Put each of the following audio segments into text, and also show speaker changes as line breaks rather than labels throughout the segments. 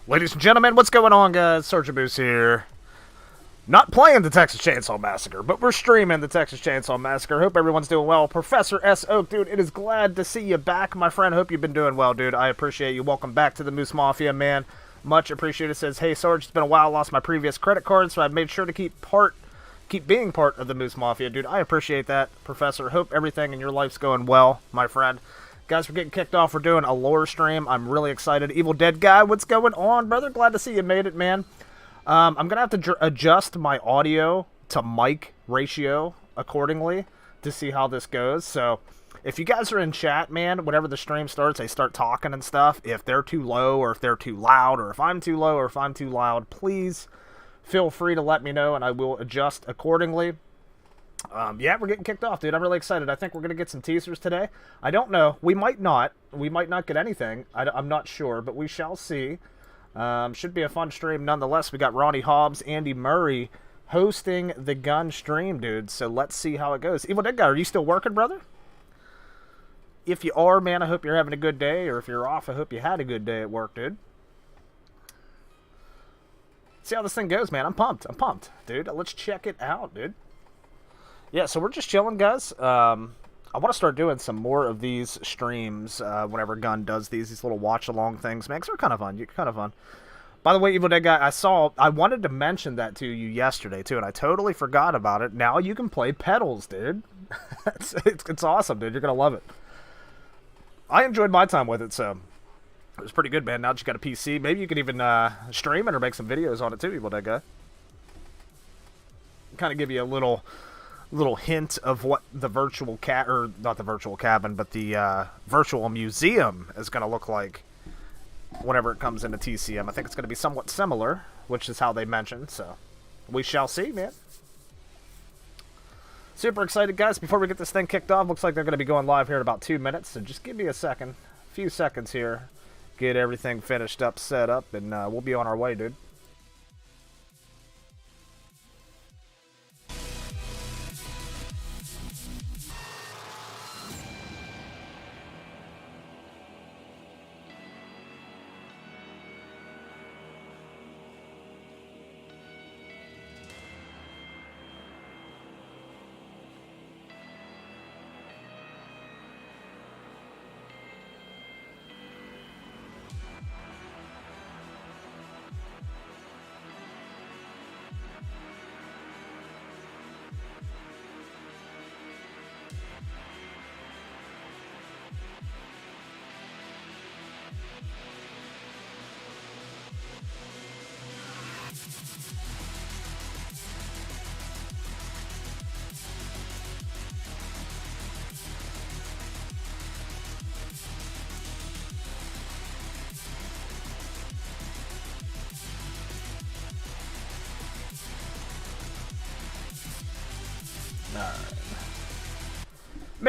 Ladies and gentlemen, what's going on, guys? Sergeant Moose here. Not playing the Texas Chainsaw Massacre, but we're streaming the Texas Chainsaw Massacre. Hope everyone's doing well. Professor S. Oak, dude, it is glad to see you back, my friend. Hope you've been doing well, dude. I appreciate you. Welcome back to the Moose Mafia, man. Much appreciated. Says, hey, Sarge, it's been a while. Lost my previous credit card, so I've made sure to keep being part of the Moose Mafia, dude. I appreciate that, Professor. Hope everything in your life's going well, my friend. Guys, we're getting kicked off. We're doing a lore stream. I'm really excited. Evil Dead guy, what's going on, brother? Glad to see you made it, man. I'm going to have to adjust my audio to mic ratio accordingly to see how this goes. So if you guys are in chat, man, whenever the stream starts, they start talking and stuff. If they're too low or if they're too loud or if I'm too low or if I'm too loud, please feel free to let me know and I will adjust accordingly. Yeah, we're getting kicked off, dude. I'm really excited. I think we're going to get some teasers today. I don't know. We might not. We might not get anything. I'm not sure, but we shall see. Should be a fun stream nonetheless. We got Ronnie Hobbs, Andy Murray hosting the gun stream, dude. So let's see how it goes. Evil Dead guy, are you still working, brother? If you are, man, I hope you're having a good day. Or if you're off, I hope you had a good day at work, dude. See how this thing goes, man. I'm pumped. I'm pumped, dude. Let's check it out, dude. Yeah, so we're just chilling, guys. I want to start doing some more of these streams whenever Gun does these little watch-along things, man, 'cause they're kind of fun. Kind of fun. By the way, Evil Dead guy, I wanted to mention that to you yesterday, too, and I totally forgot about it. Now you can play pedals, dude. it's awesome, dude. You're going to love it. I enjoyed my time with it, so it was pretty good, man. Now that you got a PC, maybe you could even stream it or make some videos on it, too, Evil Dead guy. Kind of give you a little hint of what the virtual not the virtual cabin, but the virtual museum is going to look like whenever it comes into TCM. I think it's going to be somewhat similar, which is how they mentioned, so we shall see, man. Super excited, guys. Before we get this thing kicked off, looks like they're going to be going live here in about 2 minutes, so just give me a few seconds here, get everything finished up, set up, and we'll be on our way, dude.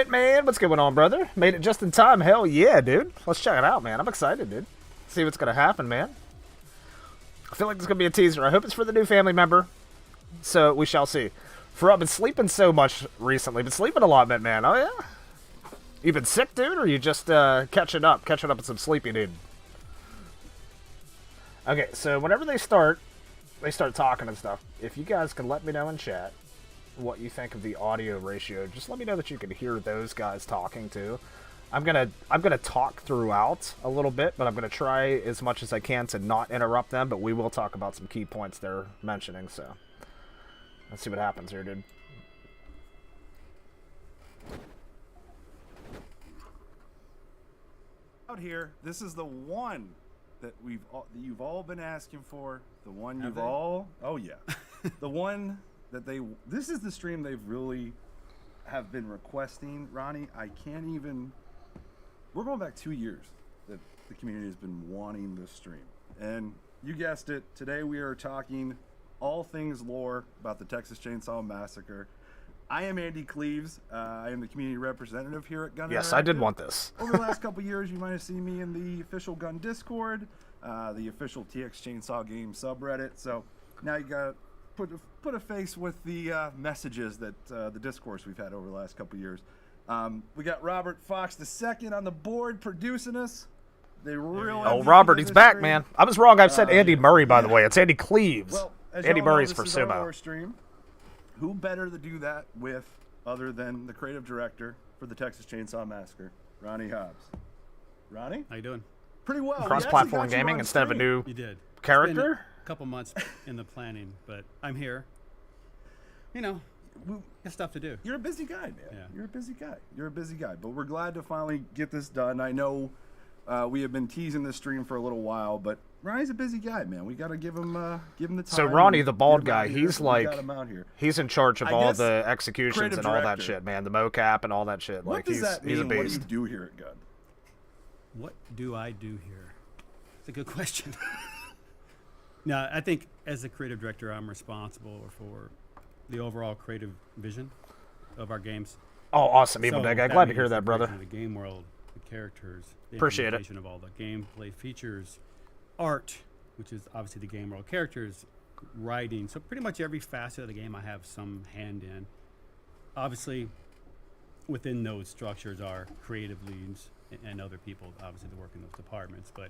Man, what's going on, brother? Made it just in time. Hell yeah, dude. Let's check it out, man. I'm excited, dude. See what's going to happen, man. I feel like there's going to be a teaser. I hope it's for the new family member. So, we shall see. I've been sleeping so much recently. Been sleeping a lot, man. Oh, yeah? You been sick, dude? Or are you just catching up with some sleepy, dude? Okay, so whenever they start talking and stuff. If you guys can let me know in chat what you think of the audio ratio, just let me know that you can hear those guys talking too. I'm gonna talk throughout a little bit, but I'm gonna try as much as I can to not interrupt them, but we will talk about some key points they're mentioning, so let's see what happens here, dude.
Out here, this is the one that you've all been asking for, the one you've all, oh yeah, the one that this is the stream they've really have been requesting, Ronnie. I can't even, we're going back 2 years that the community has been wanting this stream. And you guessed it, today we are talking all things lore about the Texas Chainsaw Massacre. I am Andy Cleaves. I am the community representative here at Gun.
Yes, I did want this.
Over the last couple years, you might have seen me in the official Gun Discord, the official TX Chainsaw Game subreddit. So now you got put a face with the messages that the discourse we've had over the last couple years. We got Robert Fox II on the board producing us. They real.
Oh,
MVP
Robert,
of
he's
this
back,
stream.
man. I was wrong. I've said Andy Murray, by the way. It's Andy Cleaves.
Well, as
Andy
y'all know,
Murray's
this
for
is our
Sumo.
horror stream. Who better to do that with other than the creative director for the Texas Chainsaw Massacre, Ronnie Hobbs? Ronnie?
How you doing?
Pretty well. We
Cross-platform
actually got you
gaming
on
instead of a
stream.
new
You did.
character?
It's been a couple months in the planning, but I'm here. You know, got stuff to do.
You're a busy guy, man.
Yeah.
You're a busy guy. You're a busy guy. But we're glad to finally get this done. I know we have been teasing this stream for a little while, but Ronnie's a busy guy, man. We got to give him the time.
So Ronnie,
and
the bald
get him out
guy,
here.
he's
We
like,
got him out here.
he's in charge of
I
all
guess
the executions
creative
and all that
director.
shit, man. The mocap and all that shit.
What
Like
does that
he's a
mean? What
beast.
do you do here at Gun?
What do I do here? It's a good question. No, I think as a creative director, I'm responsible for the overall creative vision of our games.
Oh, awesome, Evil
So
Dead guy.
that
Glad to
means
hear
the
that, brother.
creation of the game world, the characters, the
Appreciate it.
implementation of all the gameplay features, art, which is obviously the game world, characters, writing. So pretty much every facet of the game I have some hand in. Obviously, within those structures are creative leads and other people, obviously, that work in those departments. But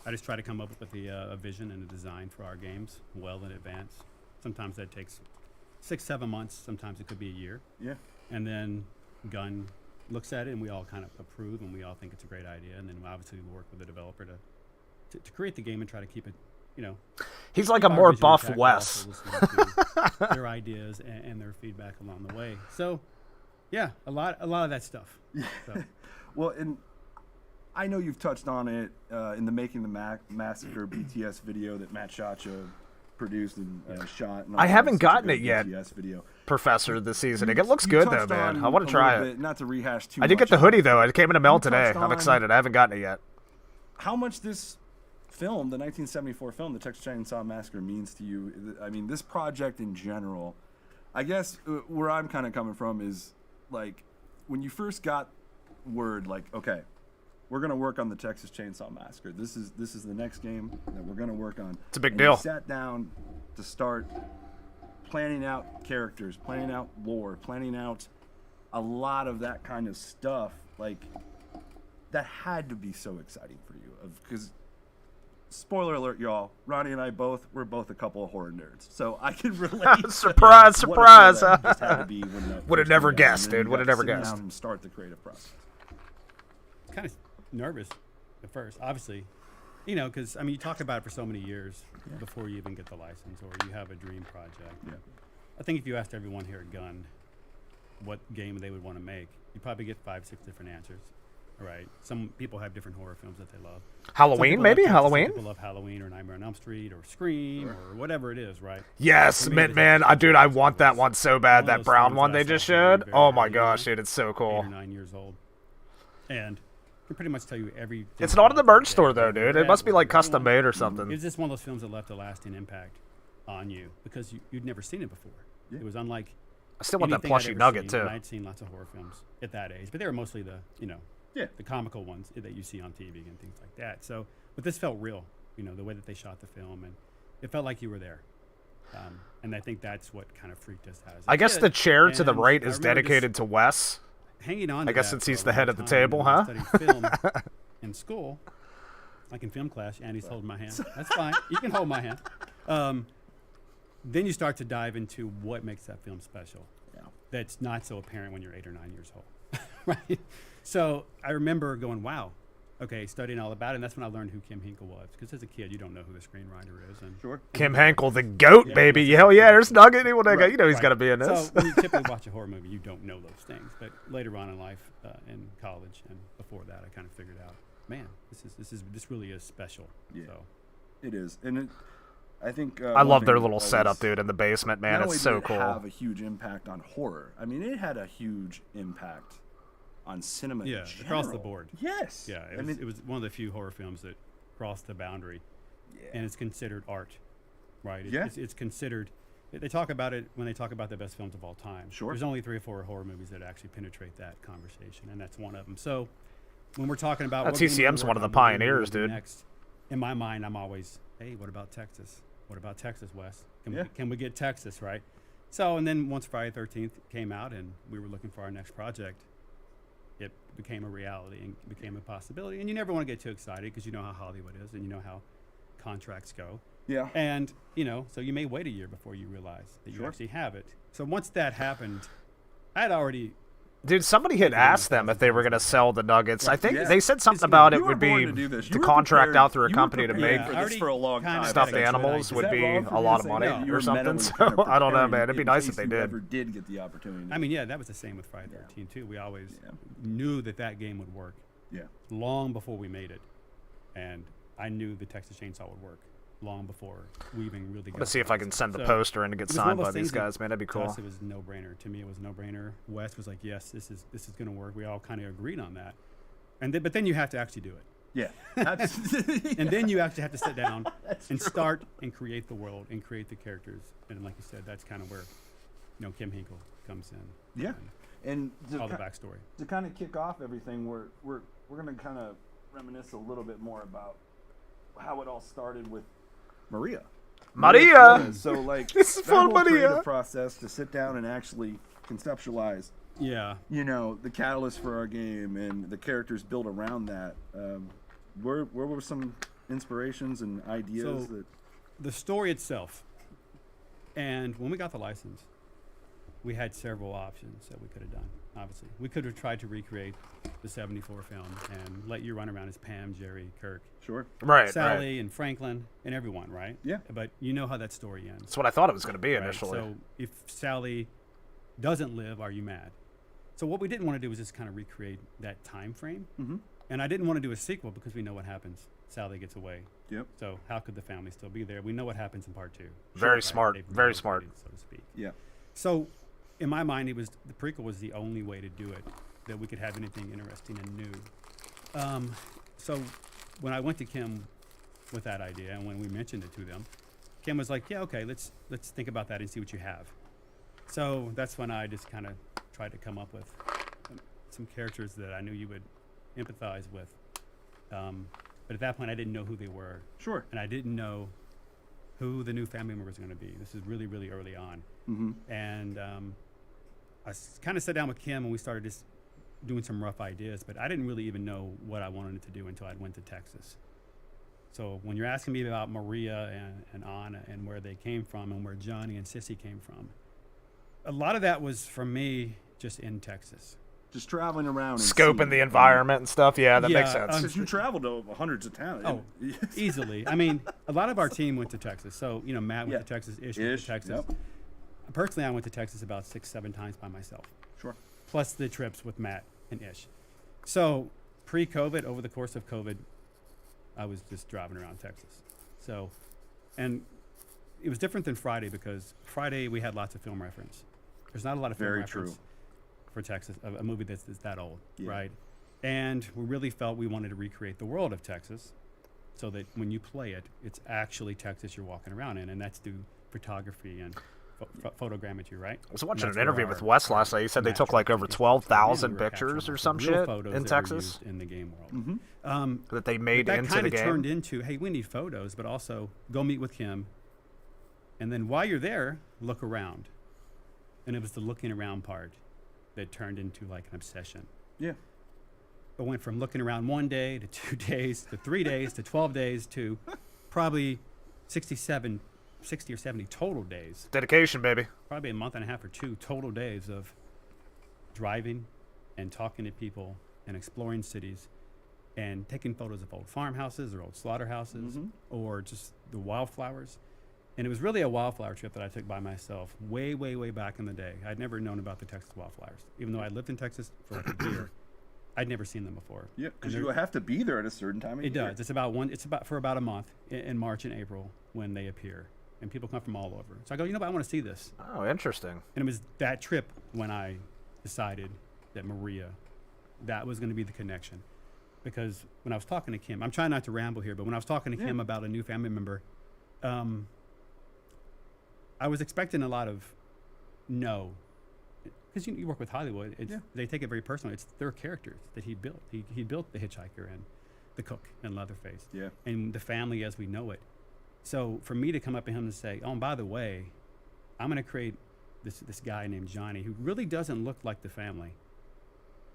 I just try to come up with a vision and a design for our games well in advance. Sometimes that takes 6-7 months. Sometimes it could be a year.
Yeah.
And then Gunn looks at it, and we all kind of approve, and we all think it's a great idea. And then obviously we work with the developer to create the game and try to keep it, you know.
He's like a
our
more
vision
buff
intact, but
Wes.
also listening to their ideas and their feedback along the way. So, yeah, a lot of that stuff. So.
Well, and I know you've touched on it in the Making the Massacre BTS video that Matt Shacha produced and shot. And all
I
that.
haven't
It's such a
gotten
good
it yet.
BTS video.
Professor this season. It looks
You
good though,
touched
man.
on
I want to
a
try
little
it.
bit, not to rehash too
I did
much
get the
on
hoodie
it.
though. It came in the mail
You
today.
touched
I'm
on
excited. I haven't gotten it yet.
How much this film, the 1974 film, The Texas Chainsaw Massacre, means to you. I mean, this project in general. I guess where I'm kind of coming from is like when you first got word, like, okay, we're gonna work on the Texas Chainsaw Massacre. This is the next game that we're gonna work on.
It's a big
And
deal.
You sat down to start planning out characters, planning out lore, planning out a lot of that kind of stuff. Like that had to be so exciting for you, because. Spoiler alert, y'all. Ronnie and I we're both a couple of horror nerds, so I can relate.
Surprise,
to
surprise,
what a feel that just had to be when that
Would have
first
never
came out,
guessed,
and then
dude.
you
Would
got
have
to
never
sit
guessed.
down and start the creative process.
Kind of nervous at first, obviously, you know, because I mean, you talk about it for so many years before you even get the license or you have a dream project.
Yeah.
I think if you asked everyone here at Gun what game they would want to make, you probably get 5-6 different answers. Right. Some people have different horror films that they love. Some
Halloween,
people
maybe?
love Texas, some
Halloween?
people love Halloween or Nightmare on Elm Street or Scream or whatever it is, right?
Yes,
For me,
Mint
the
Man.
Texas
Dude,
Chainsaw
I want that
was
one so bad.
one of
That
those
brown
things
one
that I
they just
saw very,
showed.
very
Oh my
early
gosh,
on,
dude, it's so
8
cool.
or 9 years old. And I can pretty much tell you every.
It's not in the
about
merch
that
store
day,
though, dude. It
that
must be
was
like
the
custom
one.
made or something.
It's just one of those films that left a lasting impact on you because you'd never seen it before.
Yeah.
It was unlike.
I still want that
anything I'd
plushy
ever
nugget
seen,
too.
and I'd seen lots of horror films at that age, but they were mostly the
Yeah.
the comical ones that you see on TV and things like that. So, but this felt real, the way that they shot the film, and it felt like you were there. And I think that's what kind of freaked us out. As a
I guess
kid.
the chair to the
And
right
I
is
remember just
dedicated to Wes.
hanging on.
I
to
guess
that
since
for
he's
a
the head
long
of the
time.
table,
When I
huh?
studied film in school, like in film class, Andy's holding my hand. That's fine. You can hold my hand. Then you start to dive into what makes that film special.
Yeah.
That's not so apparent when you're 8 or 9 years old, right? So I remember going, wow, okay, studying all about it, and that's when I learned who Kim Hinkle was. Because as a kid, you don't know who the screenwriter is. And
Sure.
Kim Henkel, the goat, baby. Hell yeah, there's Nugget. He's
Right,
got to be in this.
So when you typically watch a horror movie, you don't know those things. But later on in life, in college and before that, I kind of figured out, man, this really is special.
Yeah.
So
It is, and I think
I
one
love their
thing
little
that
setup,
always-
dude, in the basement, man.
Not only
It's so
did it
cool.
have a huge impact on horror. I mean, it had a huge impact on cinema. in
yeah, across the
general.
board.
Yes.
Yeah,
I mean,
it was one of the few horror films that crossed the boundary, and it's considered art, right?
Yeah.
It's considered. They talk about it when they talk about the best films of all time.
Sure.
There's only 3 or 4 horror movies that actually penetrate that conversation, and that's one of them. So when we're talking about what game we
TCM's
work
one of the
on, what game we
pioneers,
wanna do
dude.
Next, in my mind, I'm always, hey, what about Texas? What about Texas, Wes?
Yeah.
Can we get Texas, right? So, and then once Friday 13th came out and we were looking for our next project, it became a reality and became a possibility. And you never want to get too excited because you know how Hollywood is and you know how contracts go.
Yeah.
And, so you may wait a year before you realize that you
Sure.
actually have it. So once that happened, I'd already...
Dude, somebody had asked them if they were going to sell the Nuggets. I think
Yeah.
they said something about
You
it
were
would be
born to do this. You
to
were
contract
prepared-
out through a
you were
company to
prepared
make
for
I
this for a long
already
time.
kinda
stuffed
got it.
animals
Is
would
that
be
wrong for
a
me
lot
to
of
say
money
that? You
or
were
something.
mentally
So
kind of
I don't know,
preparing
man. It'd be
in
nice
case
if they
you
did.
ever did get the opportunity.
I mean, yeah, that was the same with Friday 13 too. We always knew that game would work
Yeah.
long before we made it. And I knew the Texas Chainsaw would work long before we even really got
Let's see if I can send the
So,
poster in to get
it was one
signed
of
by
those
these
things that
guys, man. That'd be
to
cool.
us, it was no brainer. To me, it was no brainer. Wes was like, yes, this is going to work. We all kind of agreed on that. But then you have to actually do it.
Yeah. Absolutely.
And then you actually have to sit down and start and create the world and create the characters. And like you said, that's kind of where, Kim Hinkle comes in.
Yeah. And to
All the backstory.
to kind of kick off everything, we're going to kind of reminisce a little bit more about how it all started with Maria.
Maria!
Flores. So like
This is
that
fun,
whole creative
Maria.
process to sit down and actually conceptualize,
Yeah.
the catalyst for our game and the characters built around that. Where were some inspirations and ideas
So-
that?
The story itself. And when we got the license, we had several options that we could have done. Obviously, we could have tried to recreate the '74 film and let you run around as Pam, Jerry, Kirk,
Sure.
Right,
Sally,
right.
and Franklin, and everyone, right?
Yeah.
But you know how that story ends.
That's what I thought it was going to be
Right?
initially.
So if Sally doesn't live, are you mad? So what we didn't want to do was just kind of recreate that time frame.
Mm-hmm.
And I didn't want to do a sequel because we know what happens. Sally gets away.
Yep.
So how could the family still be there? We know what happens in part 2.
Very
Right?
smart,
They've
very
negotiated,
smart.
so to speak.
Yeah.
So in my mind, the prequel was the only way to do it, that we could have anything interesting and new. So when I went to Kim with that idea, and when we mentioned it to them, Kim was like, "Yeah, okay, let's think about that and see what you have." So that's when I just kind of tried to come up with some characters that I knew you would empathize with. But at that point, I didn't know who they were,
Sure.
and I didn't know who the new family member was going to be. This is really, really early on.
Mm-hmm.
And I kind of sat down with Kim and we started just doing some rough ideas, but I didn't really even know what I wanted to do until I went to Texas. So when you're asking me about Maria and Anna and where they came from and where Johnny and Sissy came from, a lot of that was from me just in Texas.
Just traveling around and
Scoping
seeing.
the environment and stuff. Yeah, that makes
Yeah,
sense.
Because you traveled to hundreds of towns.
Oh, easily. I mean, a lot of our team went to Texas. So, Matt went
Yeah.
to Texas, Ish went
Ish,
to Texas.
yep.
Personally, I went to Texas about 6-7 times by myself.
Sure.
Plus the trips with Matt and Ish. So pre-COVID, over the course of COVID, I was just driving around Texas. So, and it was different than Friday because Friday we had lots of film reference. There's not a lot of film
Very
reference
true.
for Texas, a movie that's that old,
Yeah.
right? And we really felt we wanted to recreate the world of Texas so that when you play it, it's actually Texas you're walking around in, and that's through photography and photogrammetry, right?
I was watching
And
an
that's
interview
where
with
our-
Wes last night. He said they
Matt
took like
Trump
over
is.
12,000
We were
pictures
capturing
or some
real
shit
photos
in
that were
Texas
used in the game world.
Mm-hmm.
that they
But
made
that
into
kind
the
of
game.
turned into, hey, we need photos, but also go meet with Kim. And then while you're there, look around. And it was the looking around part that turned into like an obsession.
Yeah.
It went from looking around 1 day to 2 days to 3 days to 12 days to probably 60 or 70 total days.
Dedication, baby.
Probably a month and a half or 2 total days of driving and talking to people and exploring cities and taking photos of old farmhouses or old slaughterhouses
Mhm.
or just the wildflowers. And it was really a wildflower trip that I took by myself way, way, way back in the day. I'd never known about the Texas wildflowers. Even though I lived in Texas for like a year, I'd never seen them before.
Yeah, because
And
you
they're-
have to be there at a certain time of
It
year.
does. It's about for about a month in March and April when they appear. And people come from all over. So I go, but I want to see this.
Oh, interesting.
And it was that trip when I decided that Maria, that was going to be the connection. Because when I was talking to Kim, I'm trying not to ramble here, but when I was talking to Kim about a new family member, I was expecting a lot of no. Because you work with Hollywood, they take it very personal. It's their characters that he built. He built the hitchhiker and the cook and Leatherface.
Yeah.
And the family as we know it. So for me to come up to him and say, oh, and by the way, I'm going to create this guy named Johnny who really doesn't look like the family.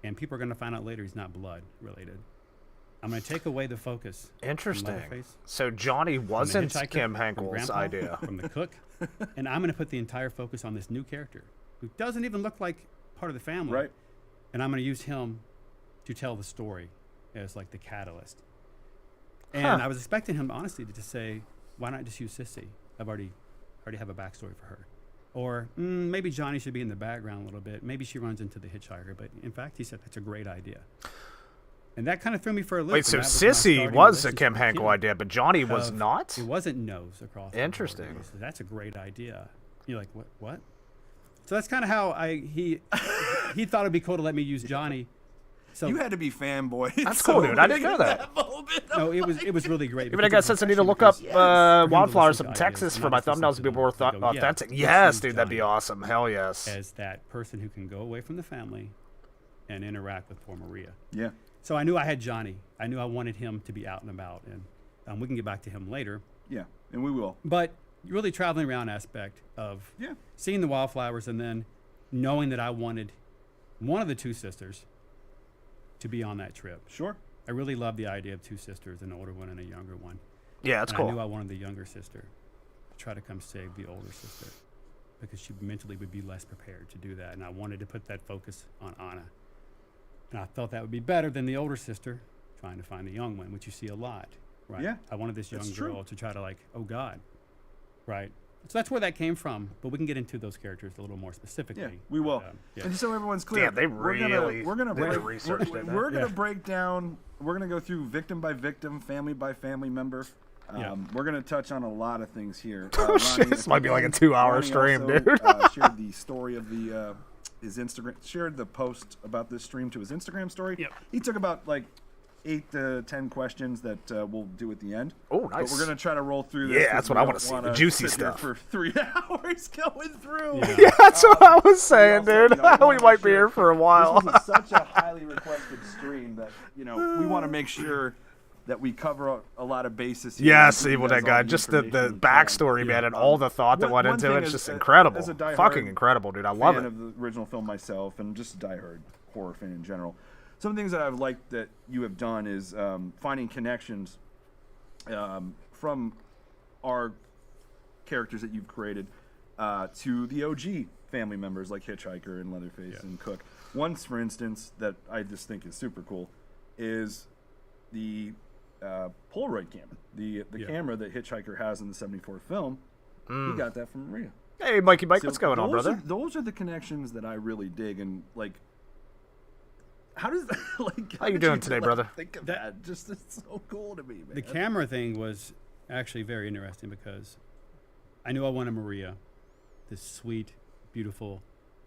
and people are going to find out later he's not blood related. I'm going to take away the focus.
Interesting.
From Leatherface,
So Johnny
from the
wasn't
hitchhiker,
Kim
from
Henkel's
Grandpa,
idea.
from the cook, and I'm going to put the entire focus on this new character who doesn't even look like part of the family.
Right.
And I'm going to use him to tell the story as like the catalyst. And
Huh.
I was expecting him, honestly, to just say, why not just use Sissy? I already have a backstory for her. Or maybe Johnny should be in the background a little bit. Maybe she runs into the hitchhiker. But in fact, he said that's a great idea. And that kind of threw me for a loop.
Wait, so
and that was my
Sissy
starting
was a
relationship
Kim
with
Henkel idea, but Johnny was
of-
not?
It wasn't nose across. the board.
Interesting.
He said, that's a great idea. You're like, what? So that's kind of how he thought it'd be cool to let me use Johnny. So
You had to be fanboy.
That's cool, dude. I didn't know that.
moment.
no, it was really great.
Even I
because
got
it
sense I
was
need to
refreshing
look up
because for him to
wildflowers
listen
from
to
Texas
ideas
for
and
my
not just
thumbnails
listen
to be
to
more
them and go, yeah,
authentic.
this
Yes,
is
dude, that'd be
Johnny.
awesome. Hell yes.
as that person who can go away from the family and interact with poor Maria.
Yeah.
So I knew I had Johnny. I knew I wanted him to be out and about, and we can get back to him later.
Yeah. And we will.
But really traveling around aspect of
Yeah.
seeing the wildflowers and then knowing that I wanted one of the two sisters to be on that trip.
Sure.
I really loved the idea of two sisters, an older one and a younger one.
Yeah, that's
and
cool.
I knew I wanted the younger sister to try to come save the older sister because she mentally would be less prepared to do that. And I wanted to put that focus on Anna. And I felt that would be better than the older sister trying to find the young one, which you see a lot, right?
Yeah,
I wanted this young
that's
girl
true.
to try to like, oh God, right? So that's where that came from. But we can get into those characters a little more specifically.
Yeah, we will.
Yeah.
And just so everyone's clear,
Damn, they
we're
really-
gonna
they
break,
researched it, man.
we're gonna
Yeah.
break down. We're gonna go through victim by victim, family by family member.
Yeah.
We're gonna touch on a lot of things here.
Oh, shit,
Ronnie,
this might be like a
again,
2-hour
Ronnie
stream,
also,
dude.
shared the story of the his Instagram. Shared the post about this stream to his Instagram story.
Yep.
He took about like 8 to 10 questions that we'll do at the end.
Oh,
But
nice.
we're gonna try to roll through this.
Yeah,
'cause
that's
we
what I
don't
wanna see, the
wanna
juicy
sit here
stuff.
for 3 hours going through.
Yeah.
Yeah, that's what I was saying,
also,
dude.
you know, we
we
wanna
might
make
be
sure
here for a while.
This was such a highly requested stream that we want to make sure that we cover a lot of bases here.
Yeah,
and
see
give
what
you
I
guys all
got. Just the
information we can.
backstory, man, and all the thought that went
one
into
thing
it. It's
as-
just
as
incredible.
a diehard
Fucking incredible, dude. I love
fan
it.
of the original film myself, and just a diehard horror fan in general. Some things that I've liked that you have done is finding connections from our characters that you've created to the OG family members like Hitchhiker and Leatherface and Cook. One, for instance, that I just think is super cool is the Polaroid camera, the camera that Hitchhiker has in the '74 film. He got that from Maria.
Hey, Mikey Mike,
So
what's going on,
those
brother?
those are the connections that I really dig, and like, how does like
How you
did
doing today,
like,
brother?
Think of
That-
that. Just it's so cool to me, man.
The camera thing was actually very interesting because I knew I wanted Maria, this sweet, beautiful,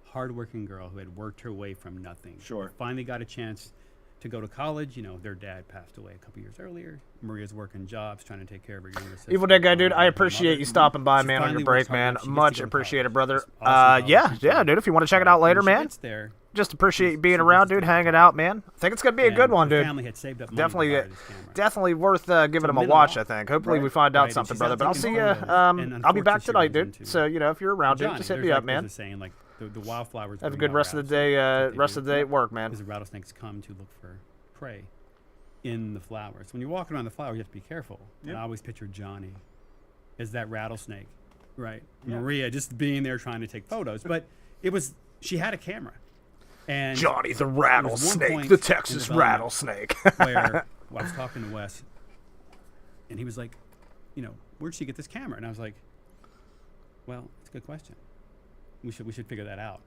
hardworking girl who had worked her way from nothing.
Sure.
Finally got a chance to go to college. You know, their dad passed away a couple years earlier. Maria's working jobs, trying to take care of her younger sister.
Evil Dead Guy, dude, I
her
appreciate
mother.
you stopping by,
She
man, on
finally
your break,
works hard
man.
enough. She gets to
Much
go to
appreciated,
college.
brother.
It's awesome.
Yeah, dude, if you want to check it out later,
When she
man.
gets there,
Just appreciate you being
she
around,
gets
dude,
to
hanging
college.
out, man. I think it's going to be a
and
good one,
her
dude.
family had saved up money
Definitely,
to buy this camera.
definitely worth giving him a
middle
watch,
off.
I think. Hopefully we
Right.
find out
Right, and
something,
she's
brother.
out
But I'll
taking
see you.
photos, and
I'll be back
unfortunately she
tonight,
runs
dude.
into
So, if you're around, dude,
Johnny,
just hit
there's
me
like,
up, man.
there's a saying, like the wildflowers.
Have a
bring
good
out
rest of the
rattlesnakes.
day.
That's what they
Rest
do.
of the day at work, man.
Because the rattlesnakes come to look for prey in the flowers. When you're walking around the flowers, you have to be careful. And
Yep.
I always picture Johnny as that rattlesnake, right?
Yeah.
Maria just being there trying to take photos, but she had a camera, and
Johnny the
one
rattlesnake,
point
the
in
Texas
development
rattlesnake.
where I was talking to Wes, and he was like, where'd she get this camera? And I was like, well, it's a good question. We should figure that out.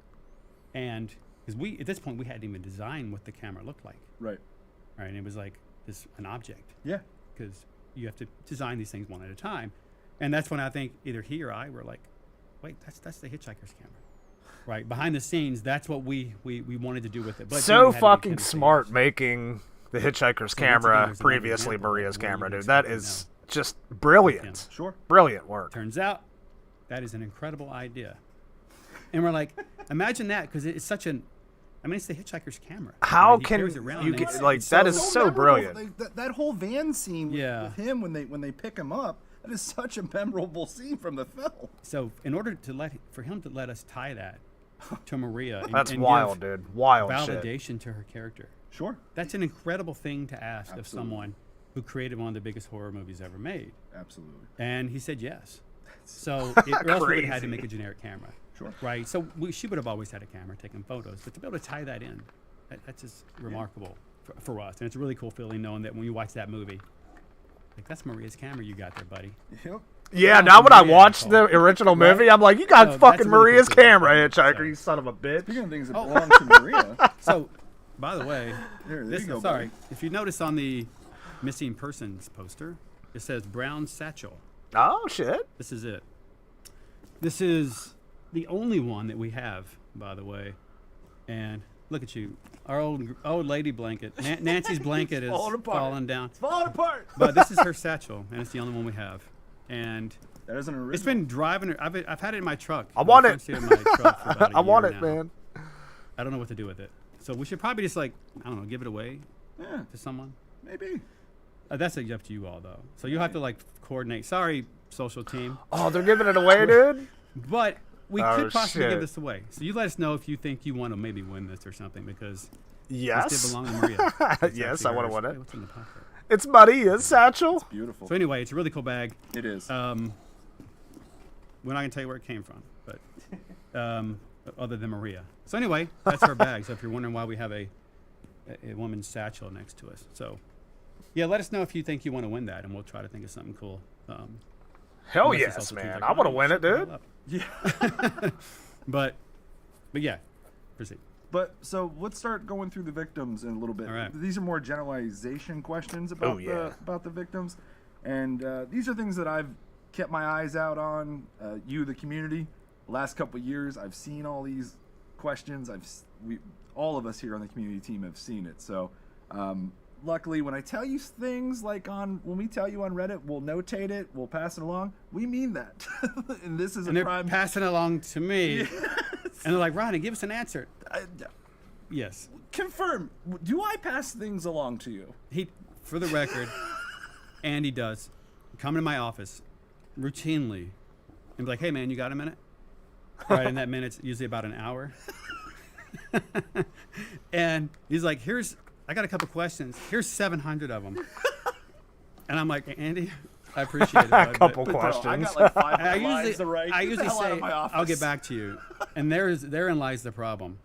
And because at this point we hadn't even designed what the camera looked like,
right.
right? And it was like an object,
Yeah.
because you have to design these things one at a time. And that's when I think either he or I were like, wait, that's the Hitchhiker's camera, right? Behind the scenes, that's what we wanted to do with it. But
So
then we had to be
fucking
kind of
smart
serious.
making the Hitchhiker's
So once again,
camera
there's another
previously
example of
Maria's
what you
camera,
would
dude. That
expect to
is just brilliant.
Sure.
Brilliant work.
Turns out that is an incredible idea. And we're like, imagine that, because it's such it's the Hitchhiker's camera.
How
right? He
can
carries it around
you
and
get
it's-
like that is so
memorable.
brilliant.
Like, that whole van scene
Yeah.
with him when they pick him up. That is such a memorable scene from the film.
So in order for him to let us tie that to Maria.
That's
and
wild,
give
dude. Wild shit.
validation to her character.
Sure.
That's an incredible thing to ask of
Absolutely.
someone who created one of the biggest horror movies ever made.
Absolutely.
And he said yes. So or else we would have had to
Crazy.
make a generic camera.
Sure.
Right? So she would have always had a camera taking photos. But to be able to tie that in, that's just remarkable for us. And it's a really cool feeling knowing that when you watch that movie, like, that's Maria's camera you got there, buddy.
Yep.
Yeah,
Oh,
now when I
Maria,
watched
Nicole.
the original
Right?
movie, I'm like, you got
So that's
fucking
a really
Maria's
cool thing.
camera, hitchhiker,
So-
you son of a bitch.
Speaking of things that
Oh.
belong to Maria,
So, by the way,
there
this
you go,
is, sorry,
buddy.
if you notice on the missing persons poster, it says brown satchel.
Oh, shit.
This is it. This is the only one that we have, by the way. And look at you. Our old lady blanket. Nancy's blanket is
falling apart.
falling down.
It's falling apart.
But this is her satchel, and it's the only one we have. And
That isn't original.
it's been driving her. I've had it in my truck.
I
in the
want
front
it.
seat of my truck for about a
I want
year
it,
now.
man.
I don't know what to do with it. So we should probably just, like, I don't know, give it away
Yeah,
to someone.
maybe.
That's up to you all, though. So you'll have to, like, coordinate. Sorry, social team.
Oh, they're giving it away, dude?
But we
Oh,
could possibly
shit.
give this away. So you let us know if you think you want to maybe win this or something, because this did
Yes.
belong to Maria. It's
Yes,
actually
I wanna
hers.
win it.
Hey, what's in the pocket?
It's Maria's satchel.
Beautiful.
So anyway, it's a really cool bag.
It is.
We're not going to tell you where it came from, but other than Maria. So anyway, that's her bag. So if you're wondering why we have a woman's satchel next to us. So, yeah, let us know if you think you want to win that, and we'll try to think of something cool.
Hell
unless it's
yes,
also
man.
like,
I want to
oh,
win it,
shut the hell
dude.
up.
Yeah.
But yeah, proceed.
But so let's start going through the victims in a little bit.
All right.
These are more generalization questions about
Oh, yeah.
about the victims, and these are things that I've kept my eyes out on. You, the community, the last couple of years, I've seen all these questions. All of us here on the community team have seen it. So, luckily, when I tell you things like when we tell you on Reddit, we'll notate it, we'll pass it along. We mean that, and this is
And
a
they're
prime.
passing it along to me, and they're like, Ronnie, give us an answer. Yes.
Confirm. Do I pass things along to you?
For the record, Andy does come into my office routinely and be like, hey, man, you got a minute? Right, and that minute's usually about an hour. And he's like, I got a couple questions. Here's 700 of them. And I'm like, Andy, I appreciate it.
A
bud,
couple
but-
Bro, I
questions.
got like 5
I
lines to write.
I
Get the
usually
hell out
say,
of my office.
I'll get back to you. And therein lies the problem.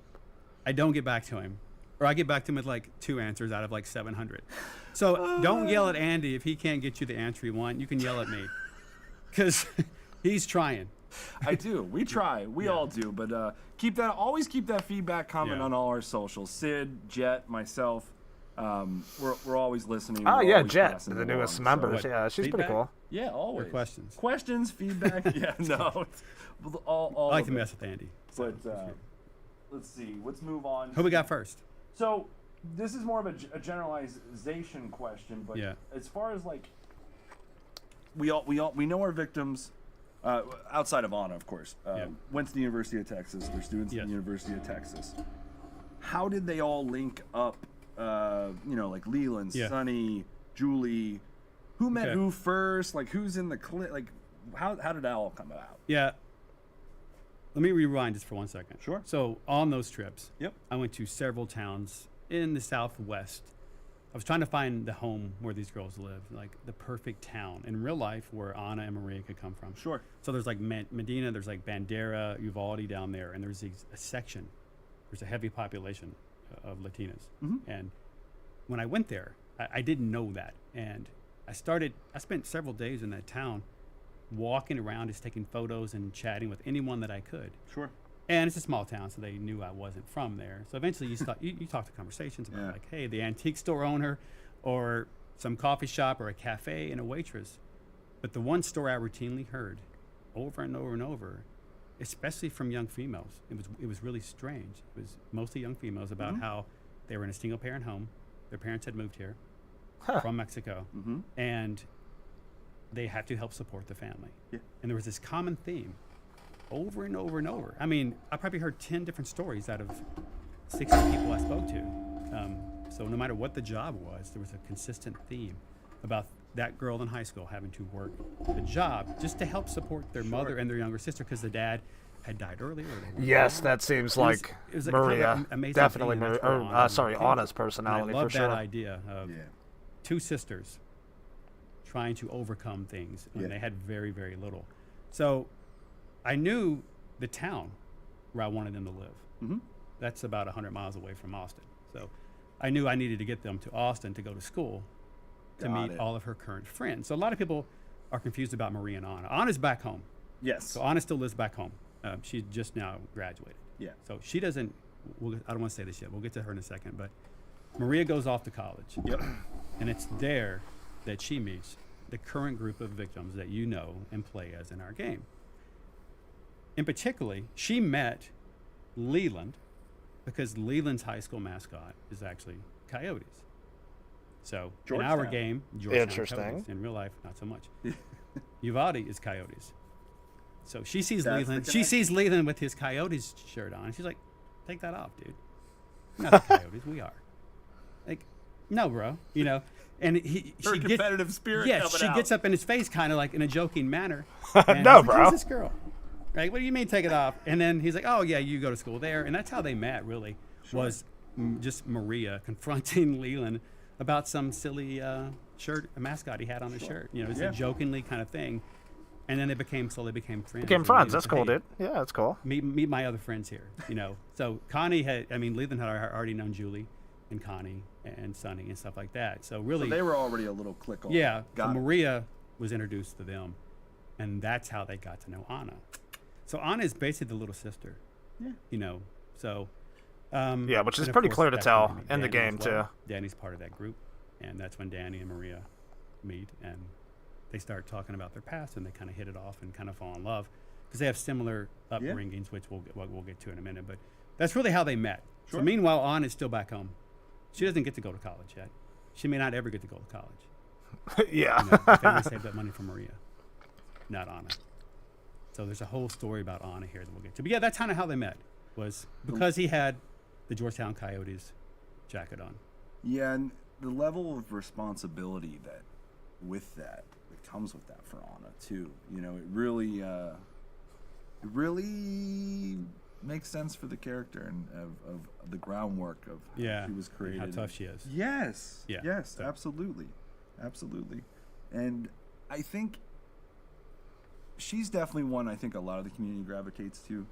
I don't get back to him. Or I get back to him with like 2 answers out of like 700. So don't yell at Andy if he can't get you the answer you want. You can yell at me. Because he's trying.
I do. We try. We all do. But always keep that feedback coming
Yeah.
on all our socials. Sid, Jet, myself. We're always listening.
Oh,
We're
yeah,
always
Jet,
passing
the
it
newest
along.
member.
what,
Yeah, she's pretty
feedback?
cool.
Yeah, always.
Or questions.
Questions, feedback. Yeah, no. All
I like
of
to
it.
mess with Andy.
But let's see. Let's move on.
Who we got first?
So this is more of a generalization question, but
Yeah.
as far as like we know our victims outside of Anna, of course.
Yeah.
Went to the University of Texas. They're students
Yes.
at the University of Texas. How did they all link up? Like Leland,
Yeah.
Sonny, Julie. Who met
Okay.
who first? Like who's in the like? How did that all come about?
Yeah. Let me rewind just for 1 second.
Sure.
So on those trips,
Yep.
I went to several towns in the Southwest. I was trying to find the home where these girls live, like the perfect town in real life where Anna and Maria could come from.
Sure.
So there's like Medina, there's like Bandera, Uvalde down there, and there's a section. There's a heavy population of Latinas.
Mhm.
And when I went there, I didn't know that. And I spent several days in that town walking around, just taking photos and chatting with anyone that I could.
Sure.
And it's a small town, so they knew I wasn't from there. So eventually you talk to conversations about
Yeah.
like, hey, the antique store owner or some coffee shop or a cafe and a waitress. But the one story I routinely heard over and over and over, especially from young females, it was really strange. It was mostly young females about how they were in a single parent home. Their parents had moved here from Mexico, and they had to help support the family.
Yeah.
And there was this common theme over and over and over. I mean, I probably heard 10 different stories out of 60 people I spoke to. So no matter what the job was, there was a consistent theme about that girl in high school having to work a job just to help support their mother and their younger sister because the dad had died earlier. Or they weren't
Yes,
around.
that seems
It was-
like
it was a kind of
Maria.
an amazing
Definitely
thing, and
Maria.
that's where Anna
Sorry,
came from.
Anna's personality
And I love
for
that
sure.
idea of
Yeah.
two sisters trying to overcome things when
Yeah.
they had very, very little. So I knew the town where I wanted them to live.
Mm-hmm.
That's about 100 miles away from Austin. So I knew I needed to get them to Austin to go to school to
Got
meet
it.
all of her current friends. So a lot of people are confused about Maria and Anna. Anna's back home.
Yes.
So Anna still lives back home. She just now graduated.
Yeah.
So she doesn't, I don't want to say this yet. We'll get to her in a second. But Maria goes off to college.
Yep.
And it's there that she meets the current group of victims that you know and play as in our game. In particularly, she met Leland because Leland's high school mascot is actually Coyotes. So in our
Georgetown.
game, Georgetown
Interesting.
Coyotes. In real life, not so much. Uvalde is Coyotes. So she sees
That's the
Leland. She
connection.
sees Leland with his Coyotes shirt on. And she's like, "Take that off, dude. We're not the Coyotes. We are." Like, no, bro. You know. And
Her
she
competitive spirit
Yes,
coming
she
out.
gets up in his face, kind of like in a joking manner.
No,
And I was like,
bro.
"Who's this girl?" Right? What do you mean take it off? And then he's like, "Oh yeah, you go to school there." And that's how they met. Really, was just Maria confronting Leland about some silly shirt, a mascot he had on his shirt. You know, it's
Yeah.
a jokingly kind of thing. And then they slowly became friends.
Became
And
friends.
Leland
That's
said,
cool,
"Hey,
dude. Yeah, that's cool.
Meet my other friends here, you know." So Leland had already known Julie and Connie and Sonny and stuff like that. So really,
So they were already a little click on.
yeah.
Got
So
it.
Maria was introduced to them, and that's how they got to know Anna. So Anna is basically the little sister.
Yeah.
You know, so.
Yeah, which is
and of
pretty
course,
clear to
that's
tell
when we meet
in the
Danny
game,
as well.
too.
Danny's part of that group, and that's when Danny and Maria meet, and they start talking about their past, and they kind of hit it off and kind of fall in love because they have similar upbringings, which we'll get to in a minute. But that's really how they met.
Sure.
So meanwhile, Anna is still back home. She doesn't get to go to college yet. She may not ever get to go to college.
Yeah.
You know, the family saved that money for Maria, not Anna. So there's a whole story about Anna here that we'll get to. But yeah, that's kind of how they met, was because he had the Georgetown Coyotes jacket on.
Yeah, and the level of responsibility that comes with that for Anna too. You know, it really makes sense for the character and of the groundwork of how she was
and
created.
how tough she is.
Yes.
Yeah,
Yes.
so-
Absolutely. And I think she's definitely one I think a lot of the community gravitates to.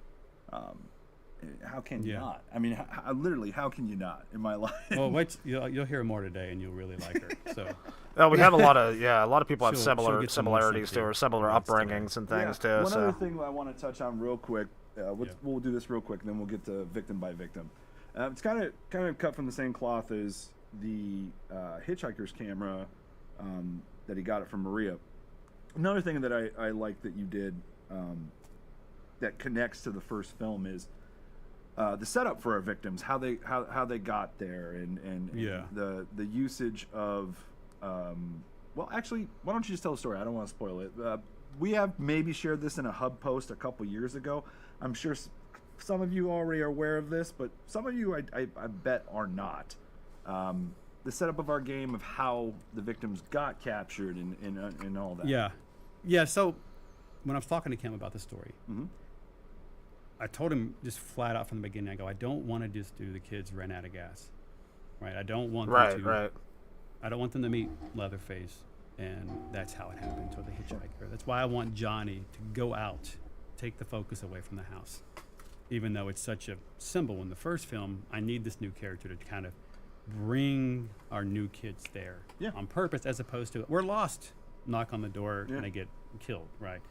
How can you
Yeah.
not? I mean, literally, how can you not in my life?
Well, you'll hear more today, and you'll really like her. So
We have a lot of people have
She'll get some more
similarities to
sympathy
her, similar
points to
upbringings and things
Yeah.
too.
One
So
other thing I want to touch on real quick. We'll do this real quick, and then we'll get to victim by victim. It's kind of cut from the same cloth as the hitchhiker's camera that he got it from Maria. Another thing that I like that you did that connects to the first film is the setup for our victims, how they got there, and
Yeah.
the usage of well, actually, why don't you just tell the story? I don't want to spoil it. We have maybe shared this in a hub post a couple years ago. I'm sure some of you already are aware of this, but some of you I bet are not. The setup of our game, of how the victims got captured and all that.
yeah. So when I was talking to Kim about the story,
Mhm.
I told him just flat out from the beginning. I go, I don't want to just do the kids ran out of gas, right? I don't want them to.
right.
I don't want them to meet Leatherface, and that's how it happened to the hitchhiker. That's why I want Johnny to go out, take the focus away from the house. Even though it's such a symbol in the first film, I need this new character to kind of bring our new kids there on purpose, as opposed to we're lost, knock on the door, and they get killed, right?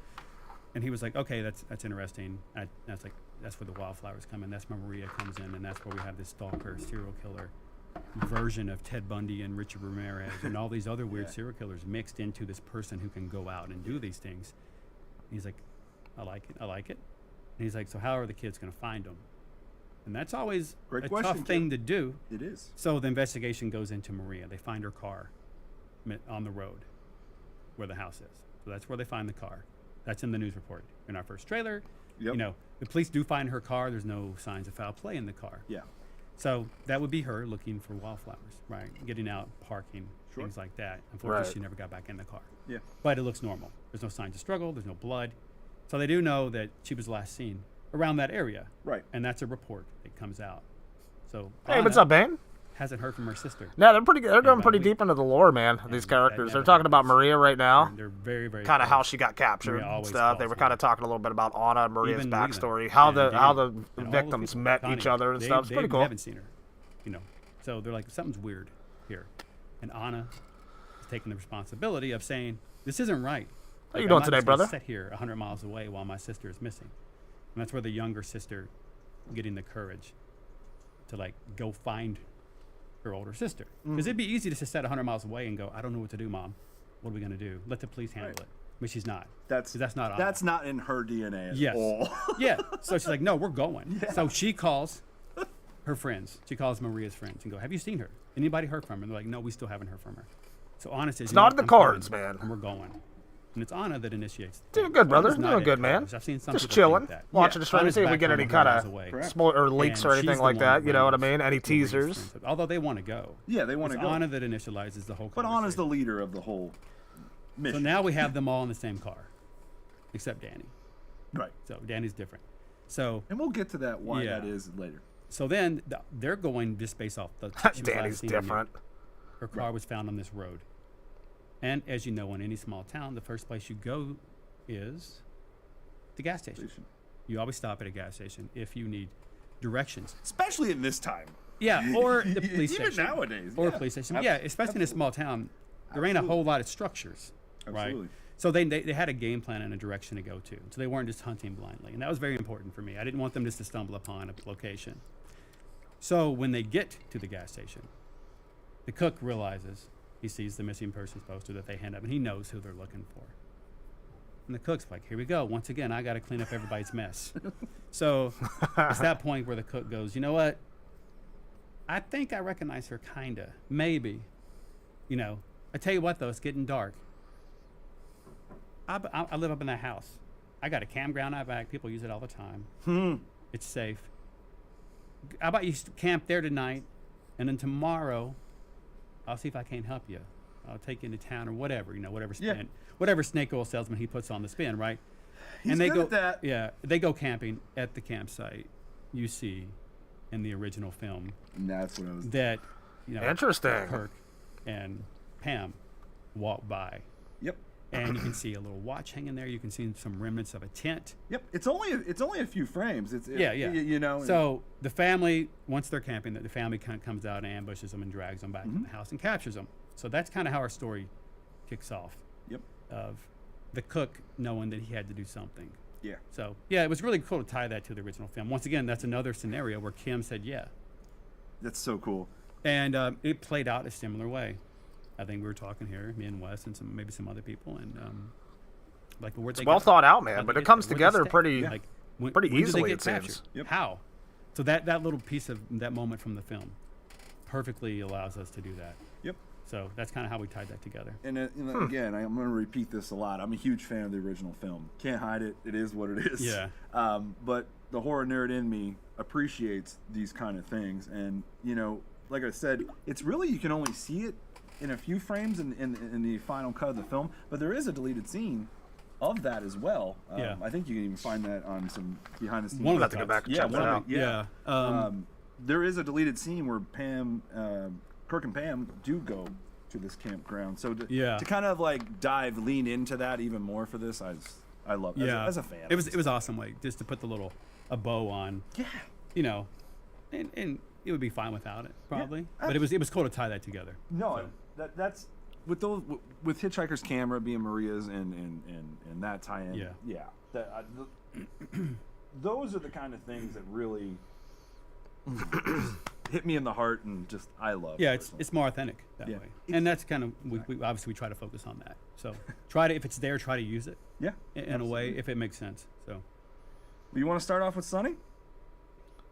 And he was like, okay, that's interesting. That's where the wildflowers come in. That's where Maria comes in, and that's where we have this stalker, serial killer version of Ted Bundy and Richard Ramirez and all these other weird serial killers mixed into this person who can go out and do these things. And he's like, I like it. And he's like, so how are the kids going to find them? And that's always
Great
a
question,
tough thing to do.
It is.
So the investigation goes into Maria. They find her car on the road where the house is. So that's where they find the car. That's in the news report. In our first trailer,
Yep.
you know, the police do find her car. There's no signs of foul play in the car.
Yeah.
So that would be her looking for wildflowers, right? Getting out, parking,
Sure.
things like that. Unfortunately,
Right.
she never got back in the car.
Yeah.
But it looks normal. There's no signs of struggle. There's no blood. So they do know that she was last seen around that area.
Right.
And that's a report that comes out. So
Hey, what's
Anna
up, Bane?
hasn't heard from her sister.
Yeah, they're pretty. They're going
about
pretty
a week.
deep into the lore, man. These
that
characters. They're
never
talking about
happens.
Maria right now.
They're very, very
Kind of how
close.
she got captured
Maria
and
always
stuff. They
calls
were
her.
kind of talking a little bit about Anna and Maria's
Even Lena
backstory, how
and
the
Danny and all
victims
people.
met
Connie,
each other and stuff. It's pretty
they
cool.
haven't seen her, So they're like, something's weird here. And Anna is taking the responsibility of saying, this isn't right.
How you
I'm
doing
not
today,
just gonna
brother?
Sit here 100 miles away while my sister is missing. And that's where the younger sister getting the courage to like go find her older sister. Because it'd be easy to just sit 100 miles away and go, I don't know what to do, Mom. What are we going to do? Let the police handle it. But she's not. 'Cause that's not Anna.
That's not in her DNA at
Yes.
all.
Yeah. So she's like, no, we're going. So she calls her friends. She calls Maria's friends and go, have you seen her? Anybody heard from her? And they're like, no, we still haven't heard from her. So Anna says,
It's
"You know
not
what?
in the
I'm
cards,
coming,
man."
And we're going. And it's Anna that initiates.
Doing good, brother.
Anna's not
Doing
in
good,
the
man.
cards. I've seen some
Just
people
chilling,
think that.
watching the stream,
Anna's
see if we
back
get
home
any
100
kind
miles
of
away.
spoil or leaks
And
or
she's
anything
the
like
one
that. You know what I
brings
mean? Any
Maria's
teasers?
friends up. Although they want to go.
Yeah, they want
It's
to go.
Anna that initializes the whole
But Anna's the
conversation.
leader of the whole mission.
So now we have them all in the same car, except Danny.
Right.
So Danny's different. So
And we'll get to that why
Yeah.
that is later.
so then they're going just based off the. she was last
Danny's
seen in
different.
Her car was found on this road. And as you know, in any small town, the first place you go is the gas station. You always stop at a gas station if you need directions.
Especially in this time.
Yeah, or the police
Even
station.
nowadays.
Or
yeah.
a police station. Yeah, especially in a small town, there ain't a whole lot of structures,
Absolutely.
right? So they had a game plan and a direction to go to. So they weren't just hunting blindly. And that was very important for me. I didn't want them just to stumble upon a location. So when they get to the gas station, the cook realizes he sees the missing persons poster that they hand up, and he knows who they're looking for. And the cook's like, here we go. Once again, I got to clean up everybody's mess. So it's that point where the cook goes, you know what? I think I recognize her, kind of. Maybe. I tell you what, though, it's getting dark. I live up in that house. I got a campground out back. People use it all the time. It's safe. How about you camp there tonight, and then tomorrow, I'll see if I can't help you. I'll take you into town or whatever, whatever
Yeah.
spin, whatever snake oil salesman he puts on the spin, right?
He's
and they
good
go,
at that.
yeah, they go camping at the campsite you see in the original film
And that's what I was.
that,
Interesting.
Kirk and Pam walk by,
Yep.
and you can see a little watch hanging there. You can see some remnants of a tent.
Yep. It's only a few frames.
Yeah.
You know.
So the family, once they're camping, the family kind of comes out and ambushes them and drags them back to the house and captures them. So that's kind of how our story kicks off.
Yep.
Of the cook knowing that he had to do something.
Yeah.
So yeah, it was really cool to tie that to the original film. Once again, that's another scenario where Kim said yeah,
That's so cool.
and it played out a similar way. I think we were talking here, me and Wes, and maybe some other people, and like where they
Well
get-
thought out,
how'd
man.
they
But it
get
comes
there? Where'd
together
they stay?
pretty,
Like,
pretty
when did they
easily,
get
it seems.
captured?
Yep.
How? So that little piece of that moment from the film perfectly allows us to do that.
Yep.
So that's kind of how we tied that together.
And again, I'm going to repeat this a lot. I'm a huge fan of the original film. Can't hide it. It is what it is.
Yeah.
But the horror nerd in me appreciates these kind of things. And, like I said, it's really, you can only see it in a few frames in the final cut of the film. But there is a deleted scene of that as well.
Yeah.
I think you can even find that on some behind the scenes.
One of
We'll
the
have to go
cuts.
back and
Yeah,
check that
one of
out.
the- yeah.
Yeah.
There is a deleted scene where Kirk and Pam do go to this campground. So to kind of like lean into that even more for this, I love it.
Yeah.
As a fan.
It was awesome way just to put a bow on.
Yeah.
And it would be fine without it probably.
Yeah,
But it was cool to tie that together.
No, that's with those with Hitchhiker's Camera being Maria's and that tie-in.
Yeah.
Those are the kind of things that really hit me in the heart and just I love.
Yeah,
personally.
it's more authentic that
Yeah.
way, and that's kind of we obviously we try to focus on that. So if it's there, try to use it
Yeah.
in a way if it makes sense. So
You want to start off with Sonny?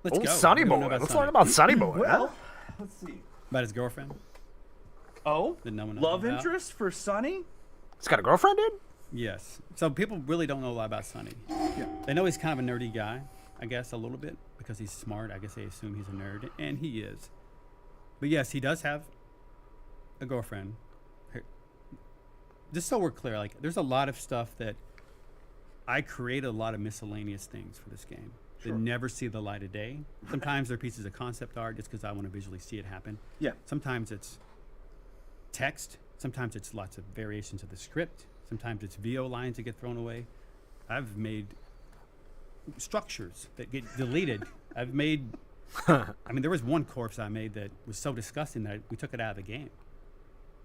let's
Oh,
go.
Sonny
What do we
Boy.
know about
Let's
Sonny?
learn about Sonny Boy.
Well, let's see.
About his girlfriend.
Oh,
That no one knows
love
about?
interest for Sonny?
He's got a girlfriend, dude?
Yes. So people really don't know a lot about Sonny.
Yeah.
They know he's kind of a nerdy guy, I guess, a little bit, because he's smart. I guess they assume he's a nerd, and he is. But yes, he does have a girlfriend. Just so we're clear, like, there's a lot of stuff that I created a lot of miscellaneous things for this game. that never see the light of day. Sometimes they're pieces of concept art just because I want to visually see it happen.
Yeah.
Sometimes it's text. Sometimes it's lots of variations of the script. Sometimes it's VO lines that get thrown away. I've made structures that get deleted. I've made, I mean, there was one corpse I made that was so disgusting that we took it out of the game.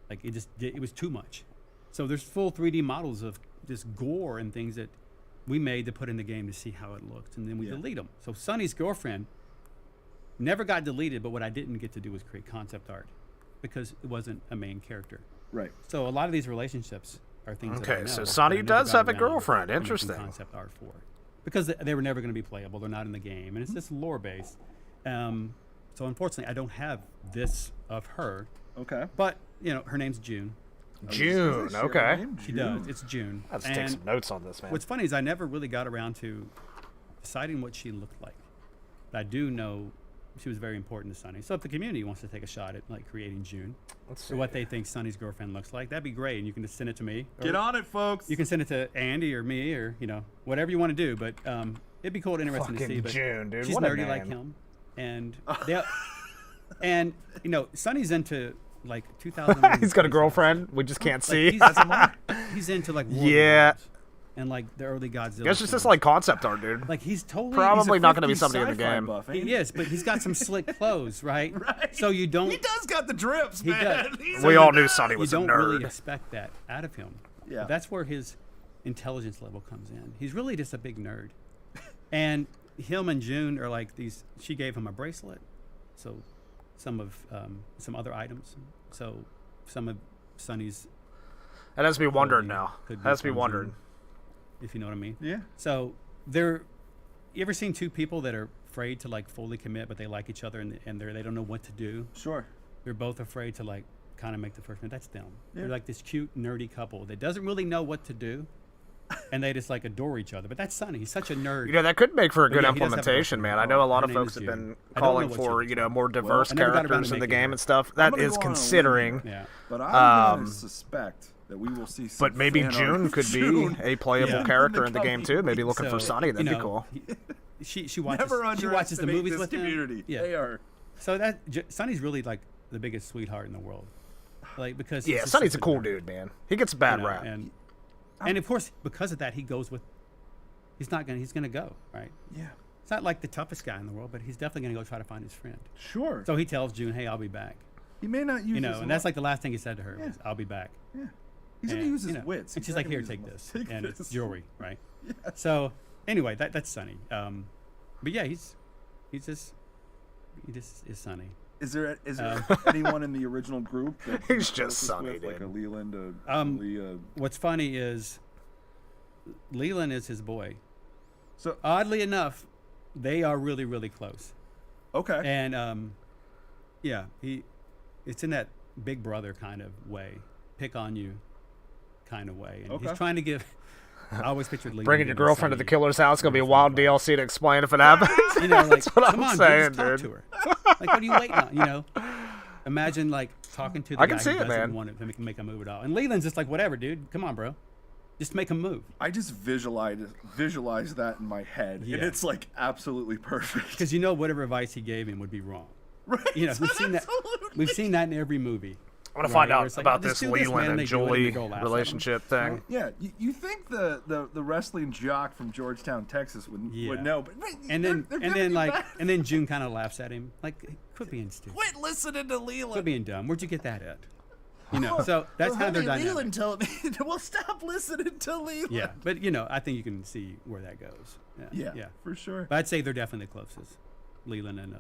Like it was too much. So there's full 3D models of this gore and things that we made to put in the game to see how it looked, and then we delete them. So Sonny's girlfriend never got deleted, but what I didn't get to do was create concept art because it wasn't a main character.
Right.
So a lot of these relationships are things that I
Okay,
know,
so
but
Sonny
I never
does
got
have a
around
girlfriend.
to making
Interesting.
concept art for because they were never going to be playable. They're not in the game, and it's just lore based. So unfortunately, I don't have this of her.
Okay.
But her name's June.
June, okay.
She does. It's June.
Let's take some notes on this, man.
What's funny is I never really got around to deciding what she looked like. But I do know she was very important to Sonny. So if the community wants to take a shot at like creating June or what they think Sonny's girlfriend looks like, that'd be great. And you can just send it to me.
Get on it, folks.
You can send it to Andy or me or whatever you want to do. But it'd be cool and interesting to see. But
June, dude.
she's
What a
nerdy like
name.
him, and Sonny's into like 2000.
He's got a girlfriend. We just can't see.
He's into like
Yeah.
and like the early Godzilla.
It's just
films.
like concept art, dude.
Like he's totally
Probably not going to be
50s
somebody in the
sci-fi
game.
buff, ain't
He
he?
is, but he's got some slick clothes, right?
Right.
So you don't.
He does got the drips,
He
man.
does.
He's
We
a-
all knew Sonny
You
was a
don't really
nerd.
expect that out of him.
Yeah.
But that's where his intelligence level comes in. He's really just a big nerd, and him and June are like these. She gave him a bracelet, so some other items. So some of Sonny's.
It has to be wondered
clothing
now.
could
It has to be
from
wondered.
June, if you know what I mean.
Yeah.
So you ever seen two people that are afraid to like fully commit, but they like each other and they don't know what to do?
Sure.
They're both afraid to like kind of make the first move. That's them.
Yeah.
They're like this cute nerdy couple that doesn't really know what to do, and they just like adore each other. But that's Sonny. He's such a nerd.
That could make for a
But
good
yeah, he does have a
implementation,
girlfriend.
man. I know a lot
Her
of
name
folks
is
have
June.
been
I don't know
calling
what
for,
she looks like.
more diverse
I never got around to
characters in the
making
game
her.
and stuff.
I'm
That
gonna
is
go on a limb
considering.
here,
Yeah.
But I'm going to suspect that we will see some
But maybe
fan art
June
of
could
June.
be a playable
Yeah.
character
In
in
the
the game
coming
too. Maybe looking for
So,
Sonny. That'd be cool.
She watches.
Never
She watches the
underestimate
movies
this
with
community.
him. Yeah.
They are.
So Sonny's really like the biggest sweetheart in the world, like because
Yeah,
he's just
Sonny's
such
a cool
nerd,
dude, man. He gets a bad
you know,
rap.
and of course because of that he goes with. He's gonna go right.
Yeah.
It's not like the toughest guy in the world, but he's definitely gonna go try to find his friend.
Sure.
So he tells June, "Hey, I'll be back."
he may not use his
And that's like the last thing he said to her.
Yeah.
Was, "I'll be back."
Yeah. He's going to use his
and,
wits.
And she's
He's
like,
not
"Here,
gonna
take
use
this,"
his-
and
take
it's
this.
jewelry, right?
Yeah.
So anyway, that's Sonny. But yeah, he's just is Sonny.
Is there anyone in the original group? That
He's
you're
just
closest
Sonny,
with, like a
dude.
Leland, a Leah.
What's funny is Leland is his boy.
So
Oddly enough, they are really, really close.
okay.
And it's in that big brother kind of way, pick on you kind of way. And
Okay.
he's trying to give. I always pictured Leland
Bringing your
giving
girlfriend to the
Sonny
killer's house gonna be a
girlfriend
wild
advice.
DLC to explain if it happens.
Like,
That's what
come
I'm
on,
saying,
dude, just
dude.
talk to her. Like, what are you waiting on? Imagine like talking to the
I
guy
can see
who
it,
doesn't
man.
want to make a move at all. And Leland's just like, whatever, dude. Come on, bro. Just make a move.
I just visualize that in my head,
Yeah.
and it's like absolutely perfect.
Because whatever advice he gave him would be wrong.
Right?
We've seen that in every movie.
I want to find
Where
out
it's like,
about
"Just
this
do this,
Leland
man,"
and
they do it, and
Julie
the girl laughs at 'em.
relationship thing.
Yeah, you think the wrestling jock from Georgetown, Texas would know, but
And
they're
then
giving you back.
and then June kind of laughs at him like, quit being stupid,
Quit listening to
quit
Leland.
being dumb. Where'd you get that at? So that's how they're dynamic.
Leland told me. Well, stop listening to Leland.
Yeah, but I think you can see where that goes.
Yeah, for sure.
But I'd say they're definitely the closest, Leland and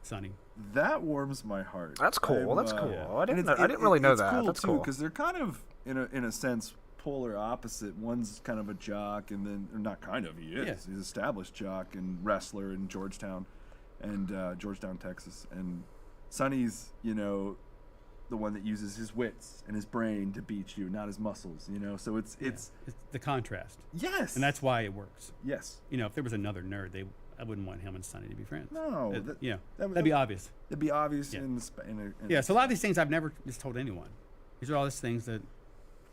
Sonny.
That warms my heart.
That's cool.
I'm,
That's cool.
yeah.
I
and
didn't really know
it's
that.
Cool
That's
too,
cool.
because they're kind of in a sense polar opposite. One's kind of a jock, and then or not kind of. He is.
Yeah.
He's an established jock and wrestler in Georgetown, and Georgetown, Texas. And Sonny's, the one that uses his wits and his brain to beat you, not his muscles. So it's
It's the contrast,
yes,
and that's why it works.
yes.
If there was another nerd, I wouldn't want him and Sonny to be friends.
No,
that'd be obvious.
It'd be obvious
Yeah.
in a
Yeah, so a lot of these things I've never just told anyone. These are all these things that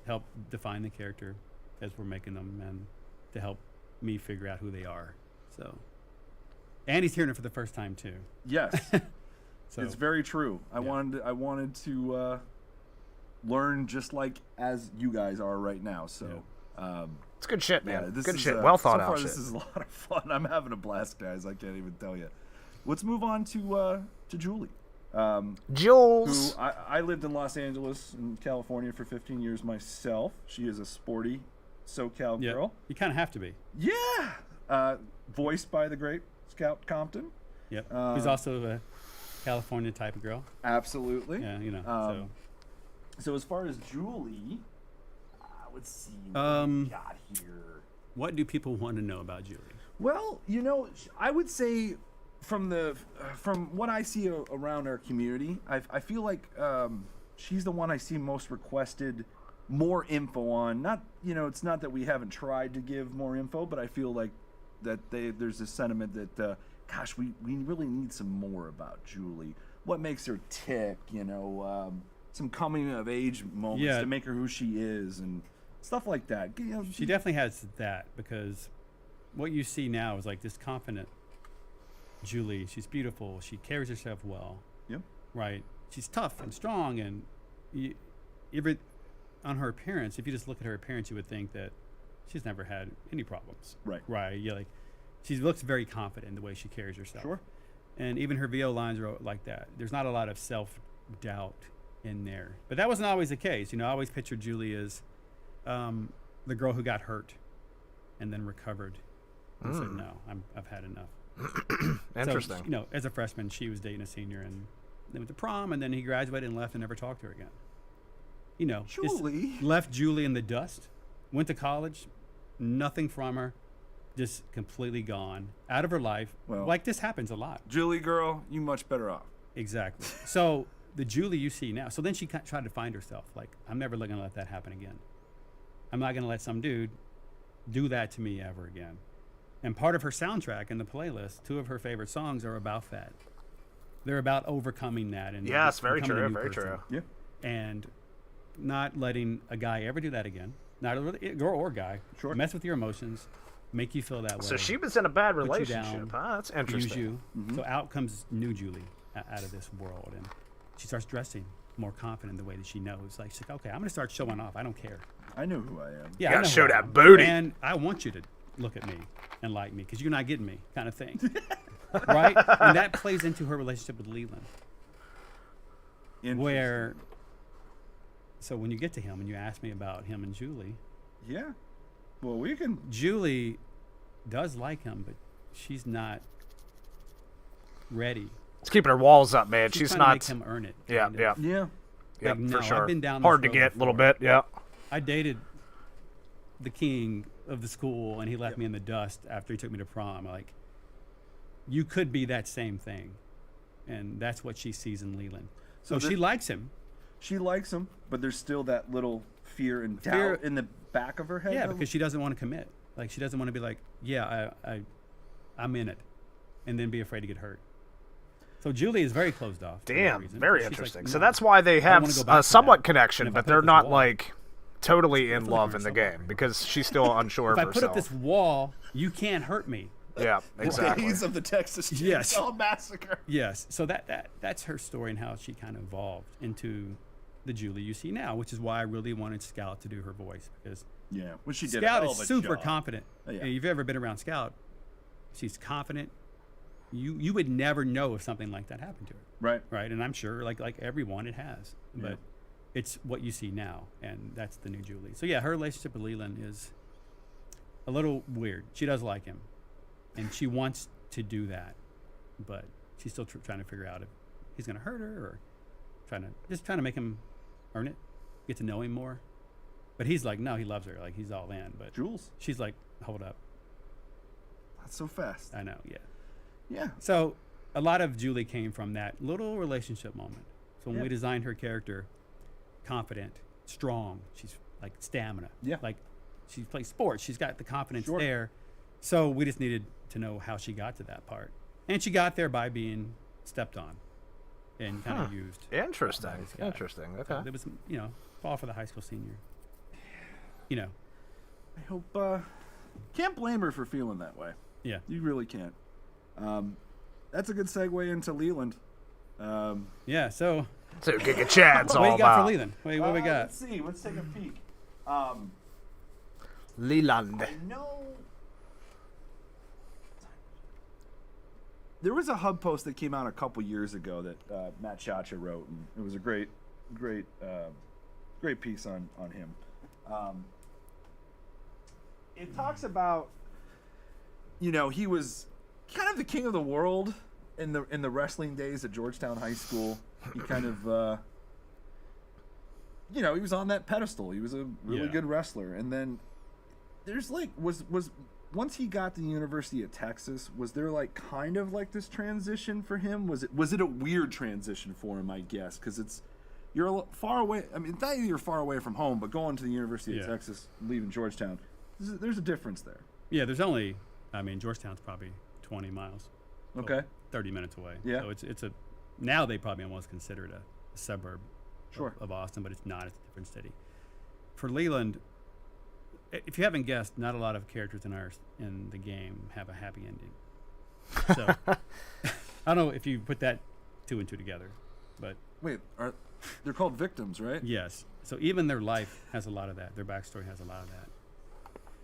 help define the character as we're making them and to help me figure out who they are. So And he's hearing it for the first time too.
Yes,
So
it's very true. I wanted to learn just like as you guys are right now. So.
It's good shit, man.
Yeah, this
good
is,
shit. Well thought
so far,
out shit.
This is a lot of fun. I'm having a blast, guys. I can't even tell you. Let's move on to Julie.
Jules.
Who I lived in Los Angeles in California for 15 years myself. She is a sporty SoCal
yeah,
girl.
you kind of have to be.
Yeah. Voiced by the great Scout Compton.
Yep. Who's also a California type of girl.
Absolutely.
Yeah, you know.
So as far as Julie, let's see what we got here.
What do people want to know about Julie?
Well, you know, I would say from what I see around our community, I feel like she's the one I see most requested more info on. Not, you know, it's not that we haven't tried to give more info, but I feel like that there's a sentiment that, gosh, we really need some more about Julie. What makes her tick, you know, some coming of age moments to make her who she is and stuff like that. You know,
She definitely has that, because what you see now is like this confident Julie. She's beautiful. She carries herself well.
Yep.
Right. She's tough and strong, and even on her appearance, if you just look at her appearance, you would think that she's never had any problems.
Right.
Right. Yeah. Like, she looks very confident in the way she carries herself.
Sure.
And even her VO lines are like that. There's not a lot of self-doubt in there. But that wasn't always the case. You know, I always pictured Julie as the girl who got hurt and then recovered and said, no, I've had enough.
Interesting.
So, you know, as a freshman, she was dating a senior, and they went to prom, and then he graduated and left and never talked to her again. You know, just
Julie.
left Julie in the dust, went to college, nothing from her, just completely gone, out of her life.
Well,
like, this happens a lot.
Julie girl, you much better off.
Exactly. So the Julie you see now, so then she tried to find herself. Like, I'm never going to let that happen again. I'm not going to let some dude do that to me ever again. And part of her soundtrack in the playlist, 2 of her favorite songs are about that. They're about overcoming that. And
Yes, very
becoming a
true,
new
very
person.
true.
Yeah.
And not letting a guy ever do that again. Not a girl or guy.
Sure.
Mess with your emotions, make you feel that way.
So she was in a bad
put you
relationship.
down,
Huh? That's
use
interesting.
you. So out comes new Julie out of this world, and she starts dressing more confident in the way that she knows. Like, she's like, okay, I'm going to start showing off. I don't care.
I know who I am.
Yeah,
You
I
gotta
know
show
who I
that
am.
booty.
And I want you to look at me and like me, because you're not getting me, kind of thing. Right? And that plays into her relationship with Leland, where, so when you get to him and you ask me about him and Julie,
Yeah. Well, we can.
Julie does like him, but she's not ready.
It's keeping her walls up, man.
She's
She's
trying
not.
to make him earn it.
Yeah,
kind of.
yeah,
Yeah.
yeah,
Like, no,
for sure.
I've been down this
Hard to
road
get a little
before.
bit. Yeah.
I dated the king of the school, and he left me in the dust after he took me to prom. Like, you could be that same thing, and that's what she sees in Leland. So she likes him.
She likes him, but there's still that little fear and
Fear-
doubt in the back of her head.
Yeah,
though.
because she doesn't want to commit. Like, she doesn't want to be like, yeah, I'm in it, and then be afraid to get hurt. So Julie is very closed off. for that
Damn,
reason.
very
She's like,
interesting.
no,
So that's why they
I
have
wanna go back
a
to
somewhat
that.
connection,
And if I
but
put
they're
up this
not
wall-
like totally in
like
love
her
in the
soap
game
opera.
because she's still unsure
if
of
I put up
herself.
this wall, you can't hurt me.
Yeah, exactly.
Days of the Texas Chainsaw
Yes.
Massacre.
Yes. So that's her story and how she kind of evolved into the Julie you see now, which is why I really wanted Scout to do her voice, because
Yeah, well, she did. a
Scout
hell
is
of a
super
job.
confident.
Oh, yeah.
If you've ever been around Scout, she's confident. You would never know if something like that happened to her,
Right.
right? And I'm sure, like everyone, it has.
Yeah.
But it's what you see now, and that's the new Julie. So yeah, her relationship with Leland is a little weird. She does like him, and she wants to do that, but she's still trying to figure out if he's going to hurt her, or trying to make him earn it, get to know him more. But he's like, no, he loves her, like he's all in. But
Jules.
she's like, hold up,
Not so fast.
I know, yeah.
Yeah.
So a lot of Julie came from that little relationship moment. So when
Yeah.
we designed her character, confident, strong, she's like stamina.
Yeah.
Like she plays sports. She's got the confidence
Sure.
there. So we just needed to know how she got to that part. And she got there by being stepped on and kind of used.
Interesting.
This guy.
Interesting.
So
Okay.
it was, fall for the high school senior.
I hope. Can't blame her for feeling that way.
Yeah.
You really can't. That's a good segue into Leland.
Yeah. So
So Giga Chad's
what do
all
you got
about.
for Leland? What we got?
Let's see. Let's take a peek.
Leland.
I know there was a hub post that came out a couple years ago that Matt Chacha wrote, and it was a great piece on him. It talks about, he was kind of the king of the world in the wrestling days at Georgetown High School. He kind of, he was on that pedestal. He was a really good wrestler, and then there's was once he got to the University of Texas, was there kind of this transition for him? Was it a weird transition for him? I guess because you're far away. I mean, not you're far away from home, but going to the University of Texas, leaving Georgetown, there's a difference there.
Yeah, Georgetown's probably 20 miles.
Okay.
30 minutes away.
Yeah.
So it's now they probably almost consider it a suburb
of
Austin, but it's not. It's a different city. For Leland, if you haven't guessed, not a lot of characters in the game have a happy ending. So I don't know if you put that two and two together, but
wait, they're called victims, right?
yes. So even their life has a lot of that. Their backstory has a lot of that.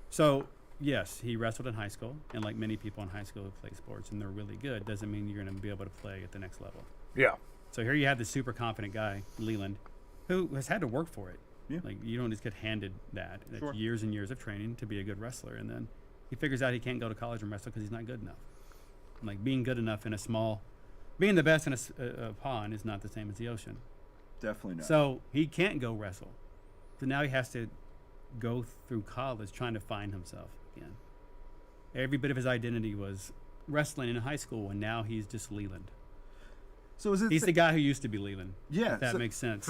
So yes, he wrestled in high school, and like many people in high school who play sports and they're really good, doesn't mean you're going to be able to play at the next level.
Yeah.
So here you have this super confident guy, Leland, who has had to work for it.
Yeah.
Like, you don't just get handed that. It's
Sure.
years and years of training to be a good wrestler. And then he figures out he can't go to college and wrestle because he's not good enough. Like, being good enough being the best in a pond is not the same as the ocean.
Definitely not.
So he can't go wrestle. So now he has to go through college trying to find himself again. Every bit of his identity was wrestling in high school, and now he's just Leland.
So is it?
He's the guy who used to be Leland.
Yeah,
If that makes sense.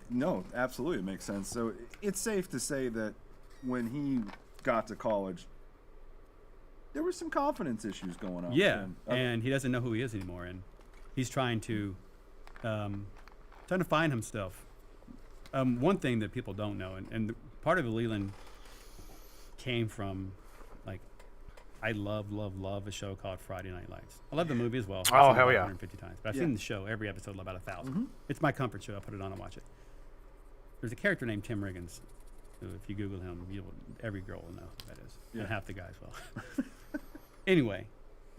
No, absolutely, it makes sense. So it's safe to say that when he got to college, there were some confidence issues going on.
Yeah,
with him.
and he doesn't know who he is anymore, and he's trying to find himself. One thing that people don't know, and part of Leland came from, like, I love a show called Friday Night Lights. I love the movie as well. I've seen it
hell
about
yeah.
150 times, but I've seen the show, every episode, about 1,000.
Mm-hmm.
It's my comfort show. I put it on and watch it. There's a character named Tim Riggins, who, if you Google him, every girl will know who that is, and half the guys will. Anyway,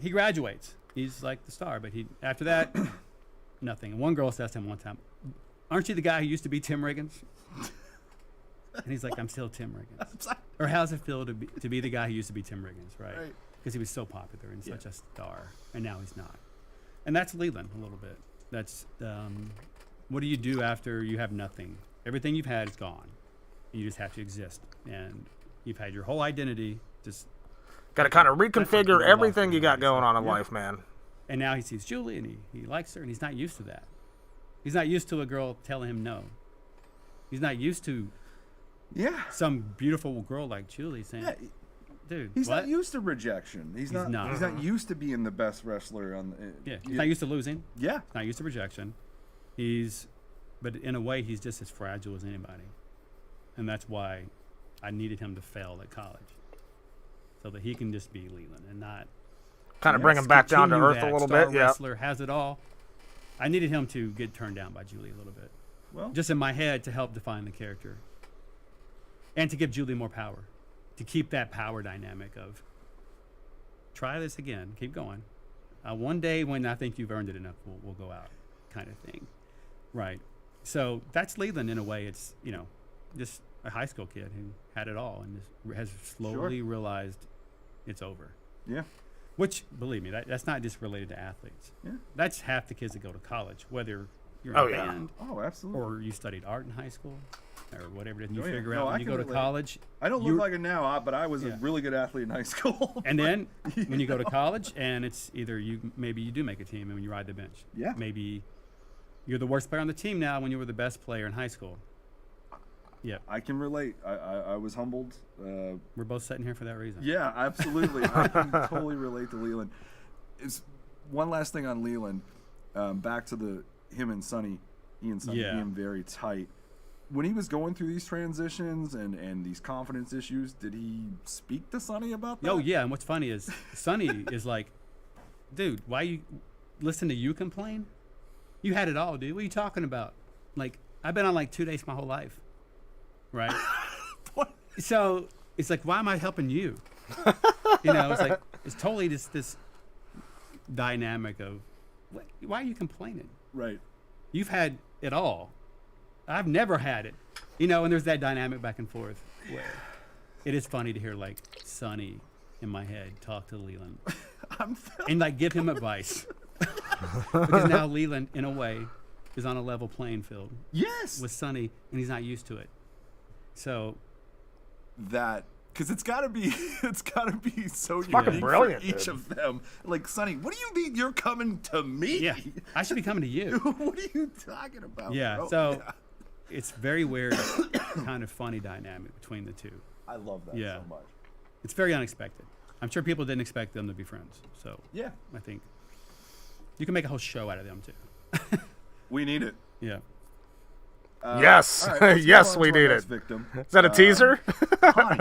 he graduates. He's like the star, but after that, nothing. And one girl says to him one time, "Aren't you the guy who used to be Tim Riggins?" And he's like, "I'm still Tim Riggins." Or how's it feel to be the guy who used to be Tim Riggins, right? Because he was so popular and such a star, and now he's not. And that's Leland a little bit. That's what do you do after you have nothing? Everything you've had is gone. You just have to exist, and you've had your whole identity just.
Got to kind of reconfigure everything you got going on in life, man.
And now he sees Julie, and he likes her, and he's not used to that. He's not used to a girl telling him no. He's not used to some beautiful girl like Julie saying, "Dude,
he's
what?"
not used to rejection. He's not. He's not used to being the best wrestler on.
He's not used to losing.
Yeah.
He's not used to rejection. But in a way, he's just as fragile as anybody, and that's why I needed him to fail at college, so that he can just be Leland and not
kind of bring him back down to
continue
earth a
that
little
star
bit. Yeah.
Wrestler has it all. I needed him to get turned down by Julie a little bit.
Well,
Just in my head to help define the character. And to give Julie more power. To keep that power dynamic of try this again, keep going. One day when I think you've earned it enough, we'll go out, kind of thing. Right. So that's Leland in a way. It's, just a high school kid who had it all and just has slowly realized it's over.
Yeah.
Which, believe me, that's not just related to athletes.
Yeah.
That's half the kids that go to college, whether you're in
Oh,
a
yeah.
band
Oh, absolutely.
or you studied art in high school or whatever it is. You
Oh, yeah.
figure
No,
out
I
when you
can
go to
relate.
college.
I don't look like it now, but I was a really good athlete in high school.
And then when you go to college, and it's either maybe you do make a team and when you ride the bench.
Yeah.
Maybe you're the worst player on the team now when you were the best player in high school. Yeah.
I can relate. I was humbled.
We're both sitting here for that reason.
Yeah, absolutely. I can totally relate to Leland. It's one last thing on Leland. Back to him and Sonny. He and Sonny being very tight. When he was going through these transitions and these confidence issues, did he speak to Sonny about that?
Oh, yeah. And what's funny is Sonny is like dude, why you listen to you complain? You had it all, dude. What are you talking about? Like, I've been on like 2 days my whole life, right? So it's like, why am I helping you? It's like it's totally this dynamic of why are you complaining?
Right.
You've had it all. I've never had it. And there's that dynamic back and forth where it is funny to hear like Sonny in my head talk to Leland and like give him advice. Because now Leland, in a way, is on a level playing field.
Yes.
With Sonny, and he's not used to it. So
because it's gotta be so
fucking
unique
brilliant,
for each
dude.
of them. Like, Sonny, what do you mean you're coming to me?
yeah, I should be coming to you.
What are you talking about?
Yeah.
bro?
So it's very weird, kind of funny dynamic between the two.
I love that
Yeah.
so much.
It's very unexpected. I'm sure people didn't expect them to be friends. So
Yeah.
I think you can make a whole show out of them too.
We need it.
Yeah.
Yes.
all right, let's
Yes,
move on
we
to our
need
next
it.
Victim.
Is that a teaser?
Connie.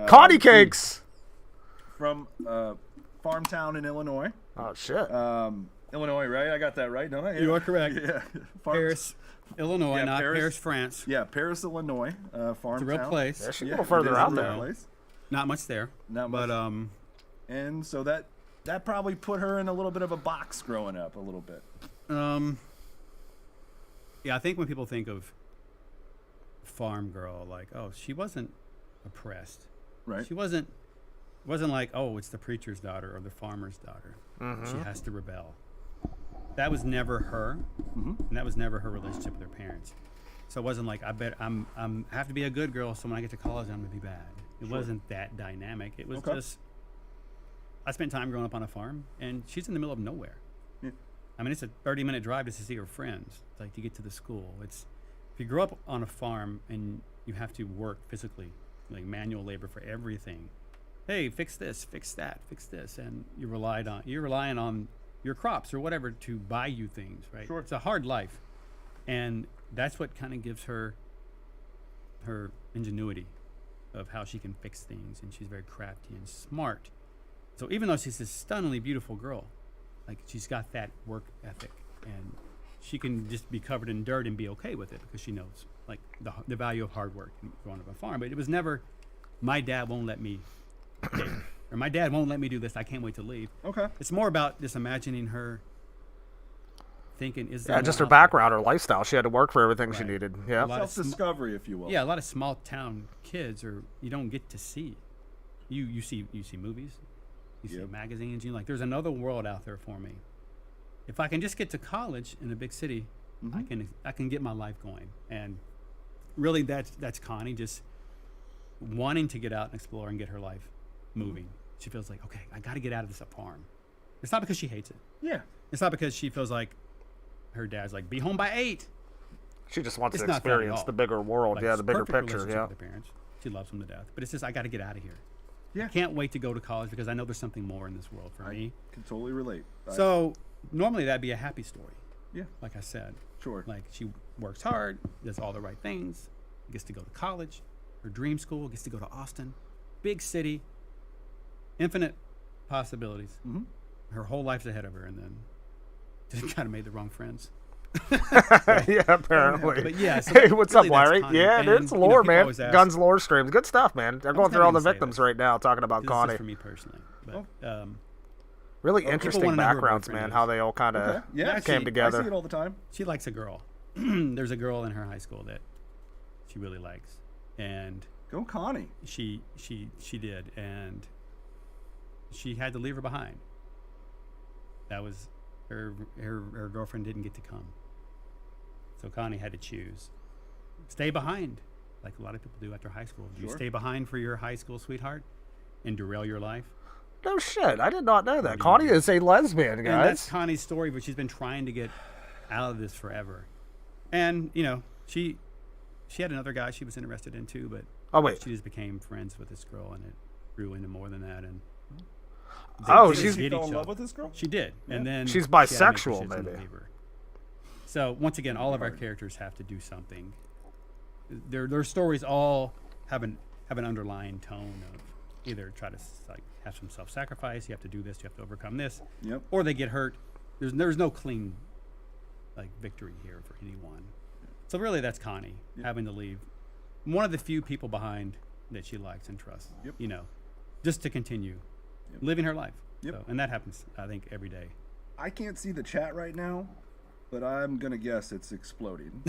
Connie cakes.
From Farmtown in Illinois.
Oh shit.
Illinois, right? I got that right, don't I?
You are correct.
Yeah.
Paris, Illinois,
Yeah,
not
Paris.
Paris, France.
Yeah, Paris, Illinois. Farmtown.
It's a real place.
Yeah, she's a
Yeah,
little further
it is
out
a real
there.
place.
Not much there.
Not
But
much. And so that probably put her in a little bit of a box growing up, a little bit.
yeah, I think when people think of farm girl, like, oh, she wasn't oppressed.
Right.
She wasn't like, oh, it's the preacher's daughter or the farmer's daughter. She has to rebel. That was never her, and that was never her relationship with her parents. So it wasn't like I have to be a good girl, so when I get to college I'm gonna be bad. It wasn't that dynamic. It was just I spent time growing up on a farm, and she's in the middle of nowhere.
Yeah.
I mean, it's a 30-minute drive just to see her friends, like to get to the school. It's if you grow up on a farm and you have to work physically, like manual labor for everything. Hey, fix this, fix that, fix this, and you're relying on your crops or whatever to buy you things, right?
Sure.
It's a hard life, and that's what kind of gives her ingenuity of how she can fix things, and she's very crafty and smart. So even though she's this stunningly beautiful girl, like she's got that work ethic, and she can just be covered in dirt and be okay with it because she knows like the value of hard work and growing up on a farm. But it was never, my dad won't let me date, or my dad won't let me do this. I can't wait to leave.
Okay.
It's more about just imagining her thinking, is there
Yeah, just her
more out there?
background, her lifestyle. She had to work for everything she
Right.
needed.
A
Yeah.
lot of
Self-discovery, if you will.
Yeah, a lot of small town kids you don't get to see. You see movies, you see
Yep.
magazines. You like, there's another world out there for me. If I can just get to college in a big city, I can get my life going. And really, that's Connie just wanting to get out and explore and get her life moving. She feels like, okay, I got to get out of this farm. It's not because she hates it.
Yeah.
It's not because she feels like her dad's like, be home by 8.
She just wants
It's
to
not that at
experience
all.
the bigger world.
Like,
Yeah,
it's
the bigger
perfect
picture.
relationship
Yeah.
with her parents. She loves them to death. But it's just, I got to get out of here.
Yeah.
I can't wait to go to college because I know there's something more in this world for me.
Can totally relate.
So normally that'd be a happy story.
Yeah.
Like I said,
Sure.
like she works hard, does all the right things, gets to go to college, her dream school, gets to go to Austin, big city, infinite possibilities. Her whole life's ahead of her, and then just kind of made the wrong friends.
Yeah, apparently.
But yeah, so
Hey, what's
really
up,
that's
Larry?
Connie.
Yeah,
And,
dude, it's
you know,
lore,
people
man.
always ask-
Guns lore streams. Good stuff, man. They're going
was
through all the
never gonna say
victims
this.
right now, talking about
This is
Connie.
just for me personally. But
Really
people
interesting
wanna know who her
backgrounds,
boyfriend
man.
is.
How they all kind of
Okay. Yeah.
came
I
together.
see it all the time.
she likes a girl. There's a girl in her high school that she really likes, and
Go Connie.
she did, and she had to leave her behind. That was her girlfriend didn't get to come, so Connie had to choose stay behind, like a lot of people do after high school. Do you
Sure.
stay behind for your high school sweetheart and derail your life?
No shit. I did not know that. Connie is a lesbian,
And that's
guys.
Connie's story, but she's been trying to get out of this forever. And you know, she had another guy she was interested in too, but
Oh, wait.
she just became friends with this girl, and it grew into more than that. And
Oh,
they
she's-
did
Fell
each
in love
other.
with this girl?
She did, and then
She's
she had to make
bisexual,
decisions
maybe.
to leave her. So once again, all of our characters have to do something. Their stories all have an underlying tone of either try to like have some self-sacrifice. You have to do this. You have to overcome this.
Yep.
Or they get hurt. There's no clean like victory here for anyone. So really, that's Connie having to leave one of the few people behind that she likes and trusts.
Yep.
You know, just to continue living her life.
Yep.
So, and that happens, I think, every day.
I can't see the chat right now, but I'm gonna guess it's exploding.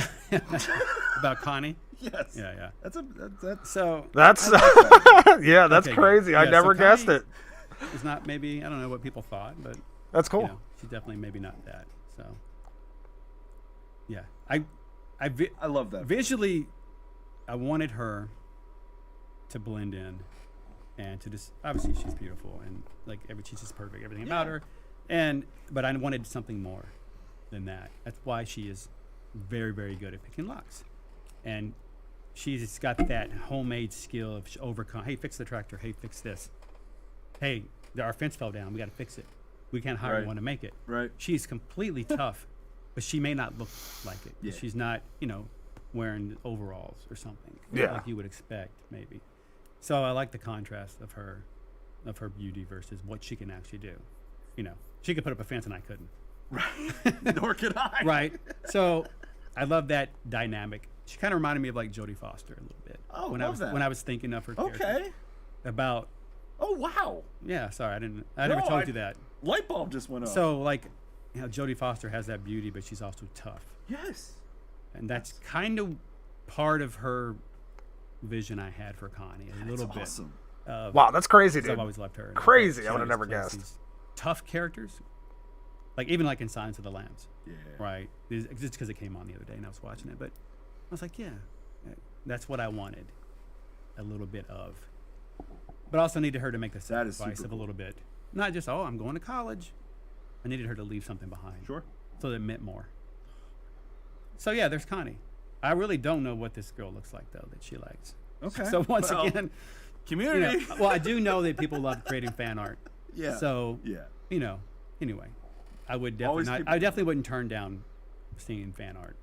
About Connie.
Yes.
Yeah.
That's
So
That's yeah, that's
Okay,
crazy.
good.
I
Yeah,
never
so
guessed
Connie
it.
It's not maybe, I don't know what people thought, but
That's cool.
you know, she's definitely maybe not that. So yeah, I
love that.
visually, I wanted her to blend in and to just, obviously she's beautiful and like she's just perfect, everything about her. But I wanted something more than that. That's why she is very, very good at picking locks. And she's got that homemade skill of overcome. Hey, fix the tractor. Hey, fix this. Hey, our fence fell down. We got to fix it. We can't hire
Right.
one to make it.
Right.
She's completely tough, but she may not look like it.
Yeah.
She's not, wearing overalls or something.
Yeah.
Like you would expect, maybe. So I like the contrast of her beauty versus what she can actually do. She could put up a fence and I couldn't.
Nor could I.
Right. So I love that dynamic. She kind of reminded me of like Jodie Foster a little bit.
Oh,
when
love
I was
that.
when I was thinking of her character.
Okay.
About
Oh wow.
yeah, sorry, I never
No,
told you that.
Light bulb just went off.
So like Jodie Foster has that beauty, but she's also tough.
yes.
And that's kind of part of her vision I had for Connie. A little bit.
Awesome.
Wow, that's crazy,
'Cause I've
dude.
always loved her.
Crazy.
She
I would have
always
never
plays
guessed.
these tough characters. Like even like in Silence of the Lambs.
Yeah.
Right? Just because it came on the other day and I was watching it. But I was like, yeah, that's what I wanted a little bit of. But I also needed her to make the
That is
sacrifice
super
of a
cool.
little bit. Not just, I'm going to college. I needed her to leave something behind.
Sure.
So that it meant more. So yeah, there's Connie. I really don't know what this girl looks like, though, that she likes.
Okay.
So once
Well,
again,
Community.
well, I do know that people love creating fan art.
Yeah.
So,
Yeah.
Anyway, I would definitely
Always
not.
keep-
I definitely wouldn't turn down seeing fan art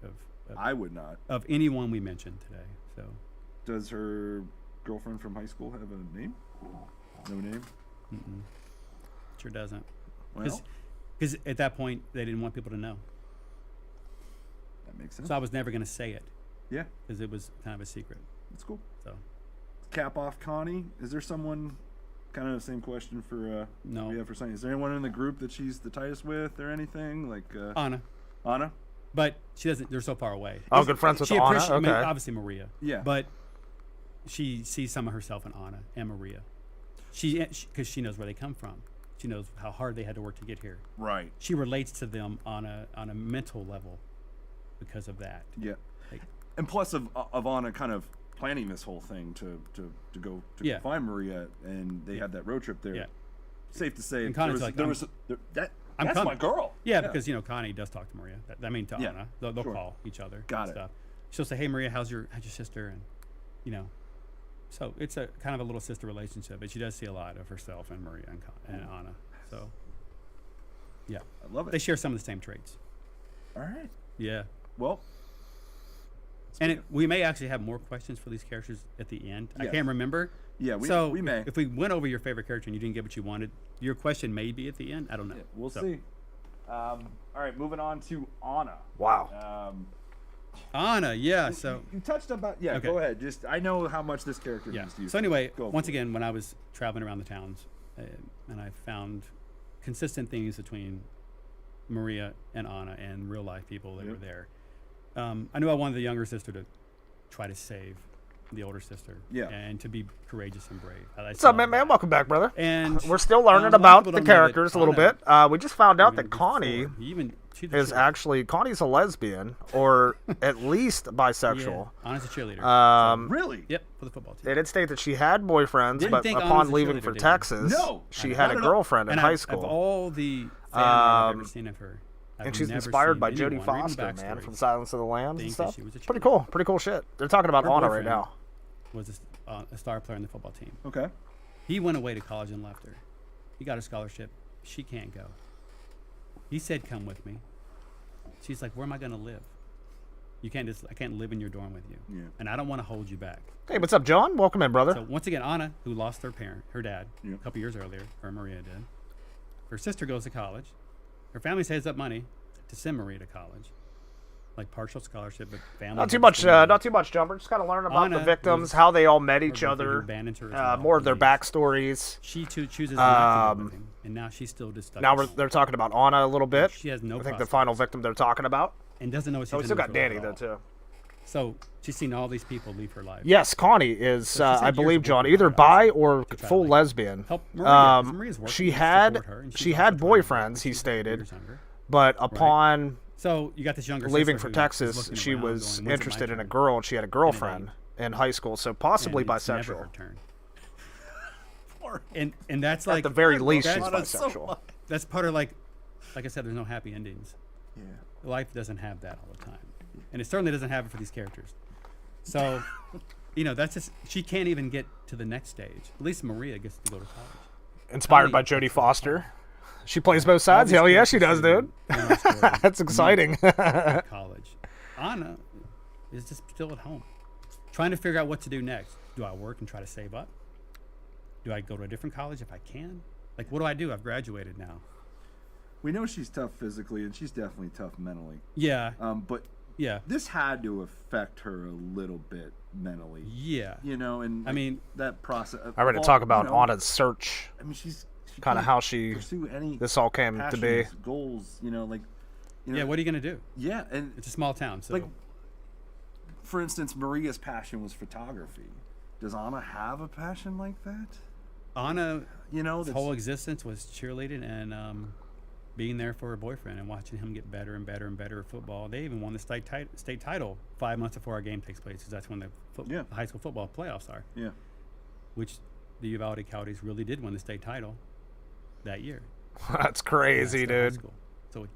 I would not.
of anyone we mentioned today. So
Does her girlfriend from high school have a name? No name.
sure doesn't.
Well,
Because at that point they didn't want people to know.
that makes sense.
So I was never going to say it
Yeah,
because it was kind of a secret.
that's cool.
So
Cap off Connie. Is there someone? Kind of the same question for
No.
we have for Sunny. Is there anyone in the group that she's the tightest with or anything like
Anna,
Anna?
but she doesn't. They're so far away.
Oh, good friends with
She
Anna.
I mean,
Okay.
obviously Maria.
Yeah.
But she sees some of herself in Anna and Maria. Because she knows where they come from. She knows how hard they had to work to get here.
Right.
She relates to them on a mental level because of that.
Yeah.
Like,
And plus of Anna kind of planning this whole thing to go
Yeah.
find Maria, and they had that road trip there.
Yeah.
Safe to say
And
there
Connie's
was,
like,
there
I'm-
was that.
I'm
That's my
coming.
girl.
Yeah, because Connie does talk to Maria. I mean to
Yeah,
Anna. They'll
sure.
call each other.
Got
and
it.
Stuff. She'll say, "Hey Maria, how's your sister?" And so it's a kind of a little sister relationship. But she does see a lot of herself and Maria and Anna. So yeah,
I love it.
they share some of the same traits.
All right.
Yeah.
Well,
And we may actually have more questions for these characters at the end. I
Yeah.
can't remember.
Yeah, we
so
may.
If we went over your favorite character and you didn't get what you wanted, your question may be at the end. I don't know.
we'll
So,
see. All right, moving on to Anna.
Wow.
Anna, yeah. So
You touched about
Okay.
Go ahead. Just I know how much this character
yeah.
means to you.
So anyway,
Go
once
for it.
again, when I was traveling around the towns, and I found consistent themes between Maria and Anna and real life people that
Yep.
were there. I knew I wanted the younger sister to try to save the older sister.
Yeah.
And to be courageous and brave.
What's up, man? Welcome back, brother.
And
We're still learning
a lot of
about
people
the
don't know that
characters a little
Anna-
bit. We just found out
even
that Connie
before, she's a
is
cheerleader.
actually Connie's a lesbian, or at least bisexual.
Yeah, Anna's a cheerleader.
Really?
Yep, for the football team.
They did state that she had boyfriends,
Didn't
but
think Anna
upon
was a
leaving
cheerleader,
for
did you?
Texas,
No,
she
I
had a
don't know.
girlfriend in
And
high
Of
school.
all the fan I've ever seen of her, I've
And she's
never
inspired
seen
by Jodie
anyone, or even
Foster, man,
backstories,
from Silence of the Lambs and
think that
stuff.
she was a
Pretty
cheerleader.
cool. Pretty cool shit. They're talking about
Her
Anna right
boyfriend
now.
Was a star player on the football team.
Okay.
He went away to college and left her. He got a scholarship. She can't go. He said, "Come with me." She's like, "Where am I going to live?" I can't live in your dorm with you.
Yeah.
And I don't want to hold you back.
Hey, what's up, John? Welcome in, brother.
So once again, Anna, who lost her dad,
Yeah.
a couple years earlier, her and Maria did. Her sister goes to college. Her family saves up money to send Maria to college, like partial scholarship, but family.
Not too much, John. We're just kind of learning about the
Anna
victims,
was-
how they all met
her
each
boyfriend
other,
abandoned her as well,
more of their
and
backstories.
She too chooses not to go with him, and now she's still just stuck.
Now
at home.
they're talking about Anna a little bit.
She has no
I think the
prospects.
final victim they're talking about.
And doesn't know what she's
Oh, we still
in
got
for
Danny
at
though
all.
too.
So she's seen all these people leave her life.
Yes, Connie is,
she said
I
years
believe,
ago
John,
about
either
it,
bi
also,
or
to try to,
full
like,
lesbian.
Help Maria. 'cause Maria's working
She
to
had
support her, and she's
she
also
had
trying to work,
boyfriends,
but
he
she's
stated,
years younger.
but upon
So you got this younger
leaving
sister
for
who's
Texas,
looking
she
around
was
going, "When's it my
interested in a
turn?"
girl, and she had a girlfriend in high school, so possibly
And it's never
bisexual.
her turn. And that's like
At the very least, she's
that's-
bisexual.
that's part of like I said, there's no happy endings.
Yeah.
Life doesn't have that all the time, and it certainly doesn't have it for these characters. So, that's just she can't even get to the next stage. At least Maria gets to go to college.
Inspired by Jodie Foster. She plays both sides. Hell yeah, she does, dude. That's exciting.
College. Anna is just still at home, trying to figure out what to do next. Do I work and try to save up? Do I go to a different college if I can? Like, what do I do? I've graduated now.
We know she's tough physically, and she's definitely tough mentally.
Yeah.
But
Yeah.
this had to affect her a little bit mentally.
Yeah.
And
I mean,
that process.
I read to talk about Anna's search,
I mean, she
kind of
can't
how she
pursue any
this all came to be.
passions, goals.
yeah. What are you gonna do?
Yeah, and
It's a small town, so
like, for instance, Maria's passion was photography. Does Anna have a passion like that?
Anna's
That's,
whole existence was cheerleading and being there for her boyfriend and watching him get better and better and better at football. They even won the state title 5 months before our game takes place, because that's when the high school football playoffs are.
yeah.
Which the Uvalde Coyotes really did win the state title that year.
That's crazy,
That's their high
dude.
school. So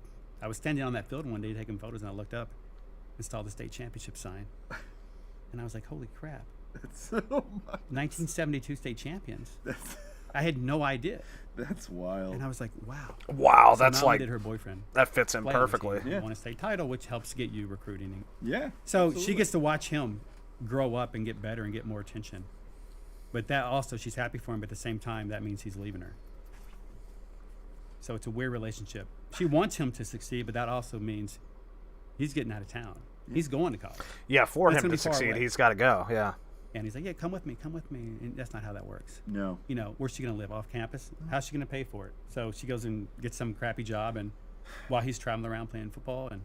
I was standing on that field one day taking photos, and I looked up and saw the state championship sign, and I was like, "Holy crap!"
That's so much.
1972 state champions. I had no idea,
That's wild.
and I was like, "Wow!"
Wow,
So
that's
not only
like
did her boyfriend
that fits in
play on the
perfectly.
team,
Yeah.
won a state title, which helps get you recruiting.
Yeah.
So
absolutely.
she gets to watch him grow up and get better and get more attention. But that also, she's happy for him, but at the same time, that means he's leaving her. So it's a weird relationship. She wants him to succeed, but that also means he's getting out of town. He's going to college.
Yeah, for
That's
him
gonna
to
be far
succeed,
away.
he's got to go. Yeah.
And he's like, "Yeah, come with me, come with me." And that's not how that works.
No.
Where's she going to live? Off campus? How's she going to pay for it? So she goes and gets some crappy job, and while he's traveling around playing football, and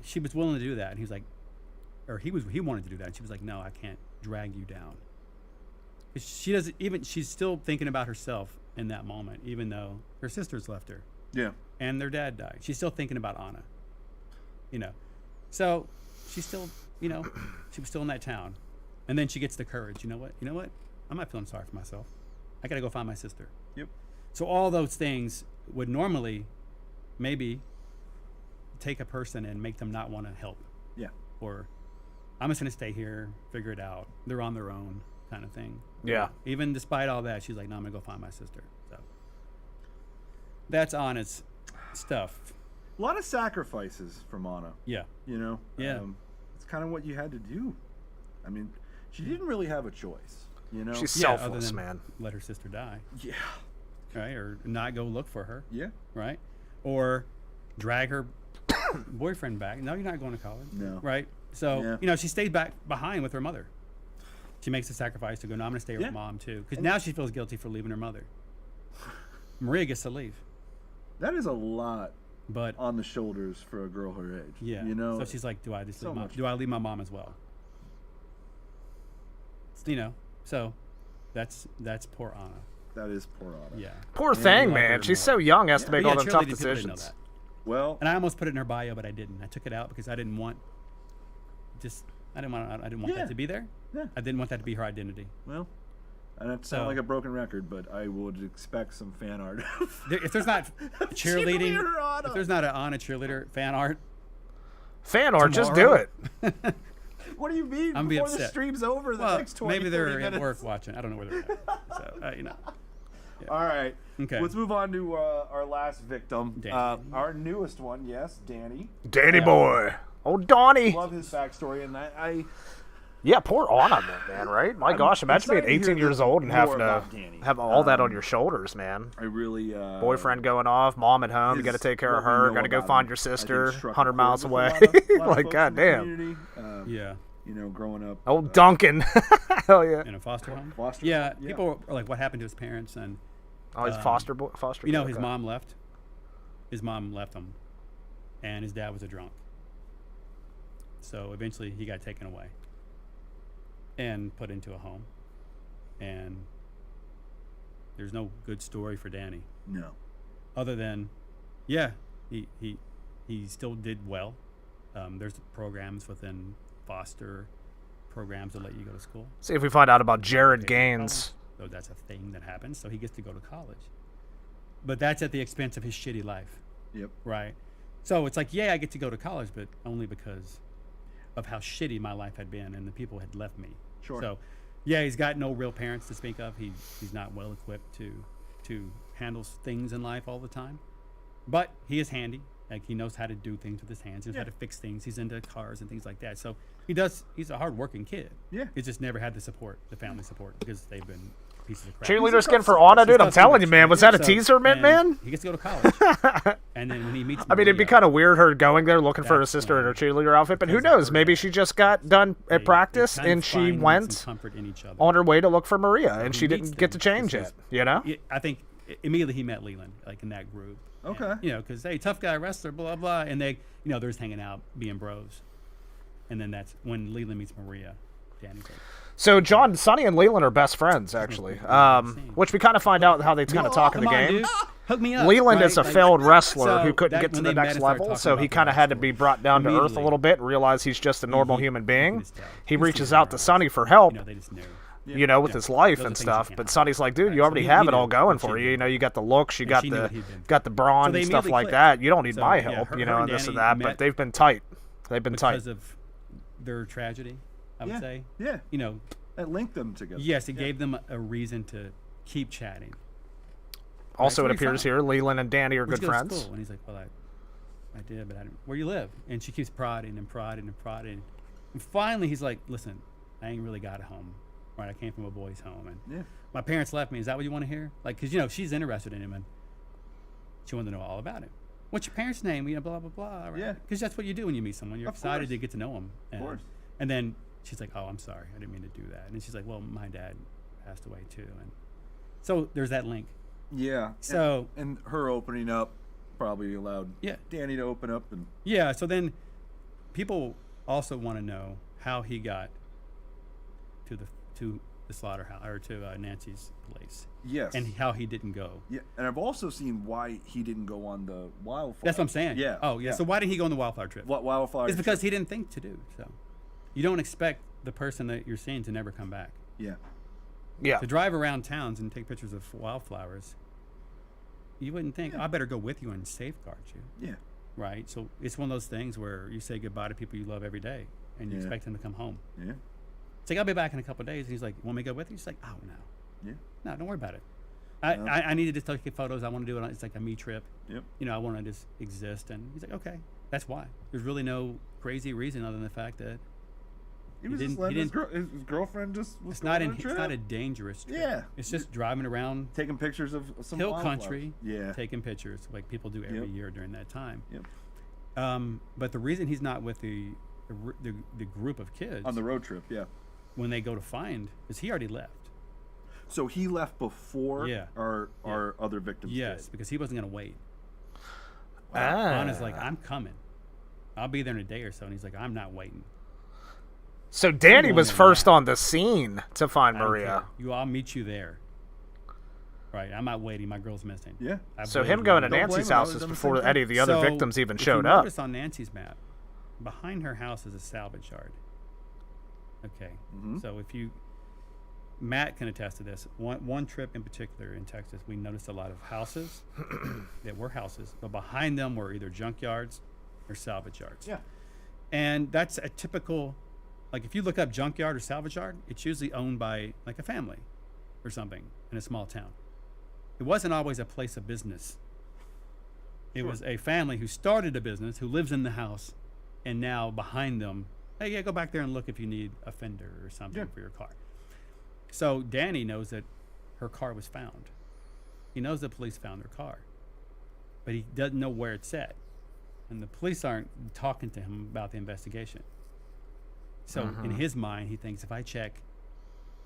she was willing to do that. And he was like, or he wanted to do that. And she was like, "No, I can't drag you down." 'Cause she doesn't even. She's still thinking about herself in that moment, even though her sisters left her
Yeah.
and their dad died. She's still thinking about Anna. So she's still, she was still in that town. And then she gets the courage. You know what? I'm not feeling sorry for myself. I got to go find my sister.
Yep.
So all those things would normally maybe take a person and make them not want to help.
Yeah.
Or I'm just going to stay here, figure it out. They're on their own kind of thing.
Yeah.
Even despite all that, she's like, "No, I'm going to go find my sister." So that's Anna's stuff.
A lot of sacrifices from Anna.
Yeah. Yeah.
It's kind of what you had to do. I mean, she didn't really have a choice.
She's
Yeah, other
selfless,
than
man.
let her sister die,
Yeah.
right? Or not go look for her,
Yeah.
right? Or drag her boyfriend back. No, you're not going to college.
No.
Right? So,
Yeah.
she stayed back behind with her mother. She makes the sacrifice to go, "No, I'm going to stay
Yeah.
with mom too." Because now she feels guilty for leaving her mother. Maria gets to leave.
That is a lot
But
on the shoulders for a girl her age.
yeah. So she's like, "Do I just
so
leave mom?
much.
Do I leave my mom as well?" So that's poor Anna.
That is poor Anna.
Yeah.
Poor
Yeah,
thing,
you love her
man. She's
more.
so young, has to
But
make
yeah,
all them tough
cheerleading, people didn't know
decisions.
that.
Well,
And I almost put it in her bio, but I didn't. I took it out because I didn't want
Yeah.
that to be there.
Yeah.
I didn't want that to be her identity.
well, I not to sound
So-
like a broken record, but I would expect some fan art.
If there's not cheerleading,
Cheerleader Anna.
if there's not an Anna cheerleader fan art,
Fan art, just do it.
What do you mean?
I'm be
Before the
upset.
stream's over, the
well,
next 20,
maybe
30
they're
minutes.
at work watching. I don't know where they're at. So
All right.
Okay.
Let's move on to our last victim.
Danny.
Our newest one, yes, Danny.
Danny boy. Old Donnie.
Love his backstory, and I
Yeah, poor Anna, man, right? My gosh, imagine being
excited to
18
hear
years old and having
more
to
about Danny.
have all that on your shoulders, man.
I really
Boyfriend going off, mom at home, you got to take care of her, got to go find your sister 100 miles away. Like, goddamn.
Yeah.
You know, growing up.
Old Duncan. Hell yeah.
In a foster home.
Yeah.
People are like, what happened to his parents? And
Oh, he's foster.
you know, his mom left. His mom left him, and his dad was a drunk. So eventually, he got taken away and put into a home. And there's no good story for Danny,
No.
other than, yeah, he still did well. There's programs within foster programs that let you go to school.
See if we find out about Jared
Take
Gaines.
college. So that's a thing that happens. So he gets to go to college, but that's at the expense of his shitty life,
Yep.
right? So it's like, yeah, I get to go to college, but only because of how shitty my life had been and the people had left me.
Sure.
So, yeah, he's got no real parents to speak of. He's not well equipped to handle things in life all the time, but he is handy. Like, he knows how to do things with his hands. He knows how to fix things. He's into cars and things like that. So he's a hard-working kid.
Yeah.
He's just never had the support, the family support, because they've been pieces of crap.
Cheerleader skin for Anna, dude. I'm telling you, man. Was that a
So-
teaser, Mint
and
Man?
He gets to go to college. And then when he meets
I mean, it'd be
Maria,
kind of weird her going there looking for her
That's
sister in
why.
her cheerleader outfit, but who
Because of
knows?
her
Maybe
dad.
she just got done
they-
at practice
they kind of
and she
find
went
some comfort in each other.
on her way to look for Maria, and
He
she
meets
didn't get to
them.
change
It's
it,
just-
you know?
I think immediately he met Leland, like in that group. And,
Okay.
you know, because, hey, tough guy wrestler, blah, blah. And they, you know, they're just hanging out, being bros. And then that's when Leland meets Maria. Danny's like,
So John, Sonny, and Leland are best friends, actually, which we kind of find out how they kind of talk in the
come on,
game.
dude. Hook me up.
Leland
right?
is a
Like,
failed wrestler
so
who couldn't
that-
get to
when
the
they met
next
and started
level,
talking
so he
about
kind of
their
had to be
backstory,
brought down to earth a
immediately,
little bit and realize he's just a normal human being.
just tell.
He
You
reaches
see
out
it
to
around.
Sonny for help,
You know, they just knew.
you know, with
Yeah.
his life
Those are
and
things you
stuff.
can't
But
hide.
Sonny's like, dude,
Right,
you
so
already
he
have it
knew
all going
what
for
she
you. You
did.
know, you got the looks, you
And
got
she knew
the
what he'd been
got the brawn
they
and stuff
immediately
like
clicked.
that. You don't need
So,
my
yeah,
help,
her-
you
her
know,
and
and this and
Danny
that. But
met
they've been tight. They've been tight.
because of their tragedy, I would
Yeah.
say.
Yeah.
You know,
That linked them together.
yes, it gave them a reason to keep chatting.
Also,
where
it
you
appears
from?
here Leland and Danny are
Where'd
good
you go to
friends.
school? And he's like, well, I did, but I didn't. Where you live? And she keeps prodding and prodding and prodding. And finally, he's like, listen, I ain't really got a home. Right? I came from a boys' home. And
Yeah.
my parents left me. Is that what you want to hear? Like, because, you know, she's interested in him. And she wanted to know all about him. What's your parents' name? You know, blah, blah, blah. Right?
Yeah.
Because that's what you do when you meet someone. You're
Of
excited
course.
to get to know them.
Of course.
And then she's like, oh, I'm sorry. I didn't mean to do that. And then she's like, well, my dad passed away, too. And so there's that link.
Yeah.
So-
and her opening up probably allowed
Yeah.
Danny to open up and
Yeah, so then people also want to know how he got to the slaughterhouse or to Nancy's place,
yes.
and how he didn't go.
yeah, and I've also seen why he didn't go on the wildfire.
That's what I'm saying.
Yeah.
Oh, yeah. So why didn't he go on the wildfire trip?
Wildfire?
It's because he didn't think to do so. You don't expect the person that you're seeing to never come back.
Yeah.
Yeah.
To drive around towns and take pictures of wildflowers, you wouldn't think, I better go with you and safeguard you.
Yeah.
Right? So it's one of those things where you say goodbye to people you love every day, and you
Yeah.
expect them to come home.
Yeah.
It's like, I'll be back in a couple of days. And he's like, want me to go with you? He's like, oh, no.
Yeah.
No, don't worry about it. I needed to take photos. I want to do it. It's like a me trip.
Yep.
You know, I want to just exist. And he's like, okay, that's why. There's really no crazy reason other than the fact that
He was
didn't-
just letting
he
his,
didn't-
his girlfriend just was
it's not
going on a
it's not a
trip.
dangerous trip.
Yeah.
It's just driving around
Taking pictures of some
hill
wildflowers.
country,
Yeah.
taking pictures like people do every
Yep.
year during that time.
Yep.
But the reason he's not with the group of kids
On the road trip. Yeah.
when they go to find is he already left.
So he left before
Yeah.
our other victims.
Yes,
did.
because he wasn't going to wait.
Ah.
Anna's like, I'm coming. I'll be there in a day or so. And he's like, I'm not waiting.
So Danny
going
was
there
first
now.
on the scene to find
I don't
Maria.
care. I'll meet you there. Right. I'm not waiting. My girl's missing.
Yeah.
I
So
believe
him
you.
going to
Don't blame
Nancy's
him, I
house
would've
is
done the
before
same thing.
any of the other
So,
victims even
if
showed
you
up.
notice on Nancy's map, behind her house is a salvage yard. Okay.
Mm-hmm.
So if you, Matt can attest to this. One trip in particular in Texas, we noticed a lot of houses that were houses, but behind them were either junkyards or salvage yards.
Yeah.
And that's a typical, like if you look up junkyard or salvage yard, it's usually owned by like a family or something in a small town. It wasn't always a place of business. It was a family who started a business, who lives in the house, and now behind them, hey, yeah, go back there and look if you need a fender or something
Yeah.
for your car. So Danny knows that her car was found. He knows the police found her car, but he doesn't know where it's at. And the police aren't talking to him about the investigation. So in his mind, he thinks if I check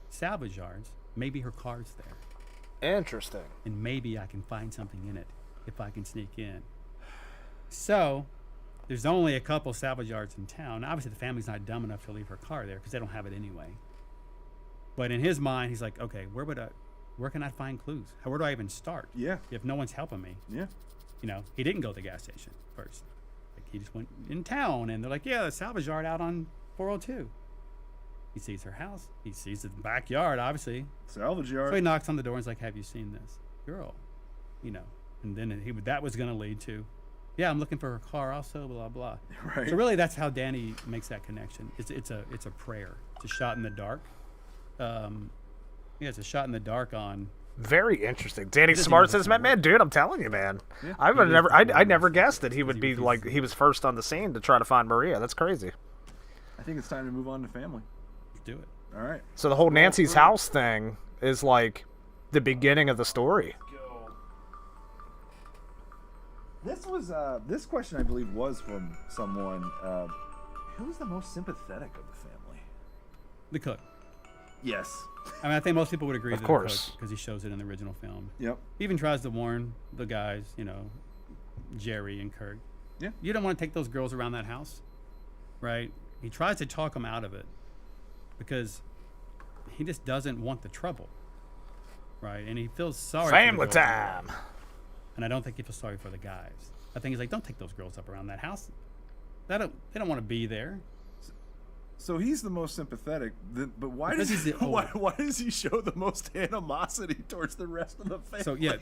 salvage yards, maybe her car's there.
Interesting.
And maybe I can find something in it if I can sneak in. So there's only a couple salvage yards in town. Obviously, the family's not dumb enough to leave her car there because they don't have it anyway. But in his mind, he's like, okay, where can I find clues? Where do I even start?
Yeah.
If no one's helping me.
Yeah.
You know, he didn't go to the gas station first. Like, he just went in town, and they're like, yeah, the salvage yard out on 402. He sees her house. He sees the backyard, obviously.
Salvage
So
yard.
he knocks on the door and is like, have you seen this girl? You know, and then that was going to lead to, yeah, I'm looking for her car also, blah, blah.
Right.
So really, that's how Danny makes that connection. It's a prayer. It's a shot in the dark. It's a shot in the dark on.
Very interesting. Danny
doesn't
Smart
even
says,
look
man, dude, I'm telling you, man.
Yeah.
I would
He
never,
is the
I never
first.
guessed that he would be
He's-
like, he was first on the scene to try to find Maria. That's crazy.
I think it's time to move on to family.
Let's do it.
All right.
So the whole Nancy's
through.
house thing is like the beginning of the story.
This was this question I believe was from someone. Who's the most sympathetic of the family?
The cook.
Yes.
I mean, I think most people would agree.
Of
that
course.
because he shows it in the original film.
Yep.
He even tries to warn the guys, you know, Jerry and Kirk.
Yeah.
You don't want to take those girls around that house, right? He tries to talk them out of it because he just doesn't want the trouble, right? And he feels sorry. for the
Family
girls.
time.
And I don't think he feels sorry for the guys. I think he's like, don't take those girls up around that house. They don't want to be there.
So he's the most sympathetic, but why
Because
does
he's the
why does he show the most animosity towards the rest of the family?
So yeah,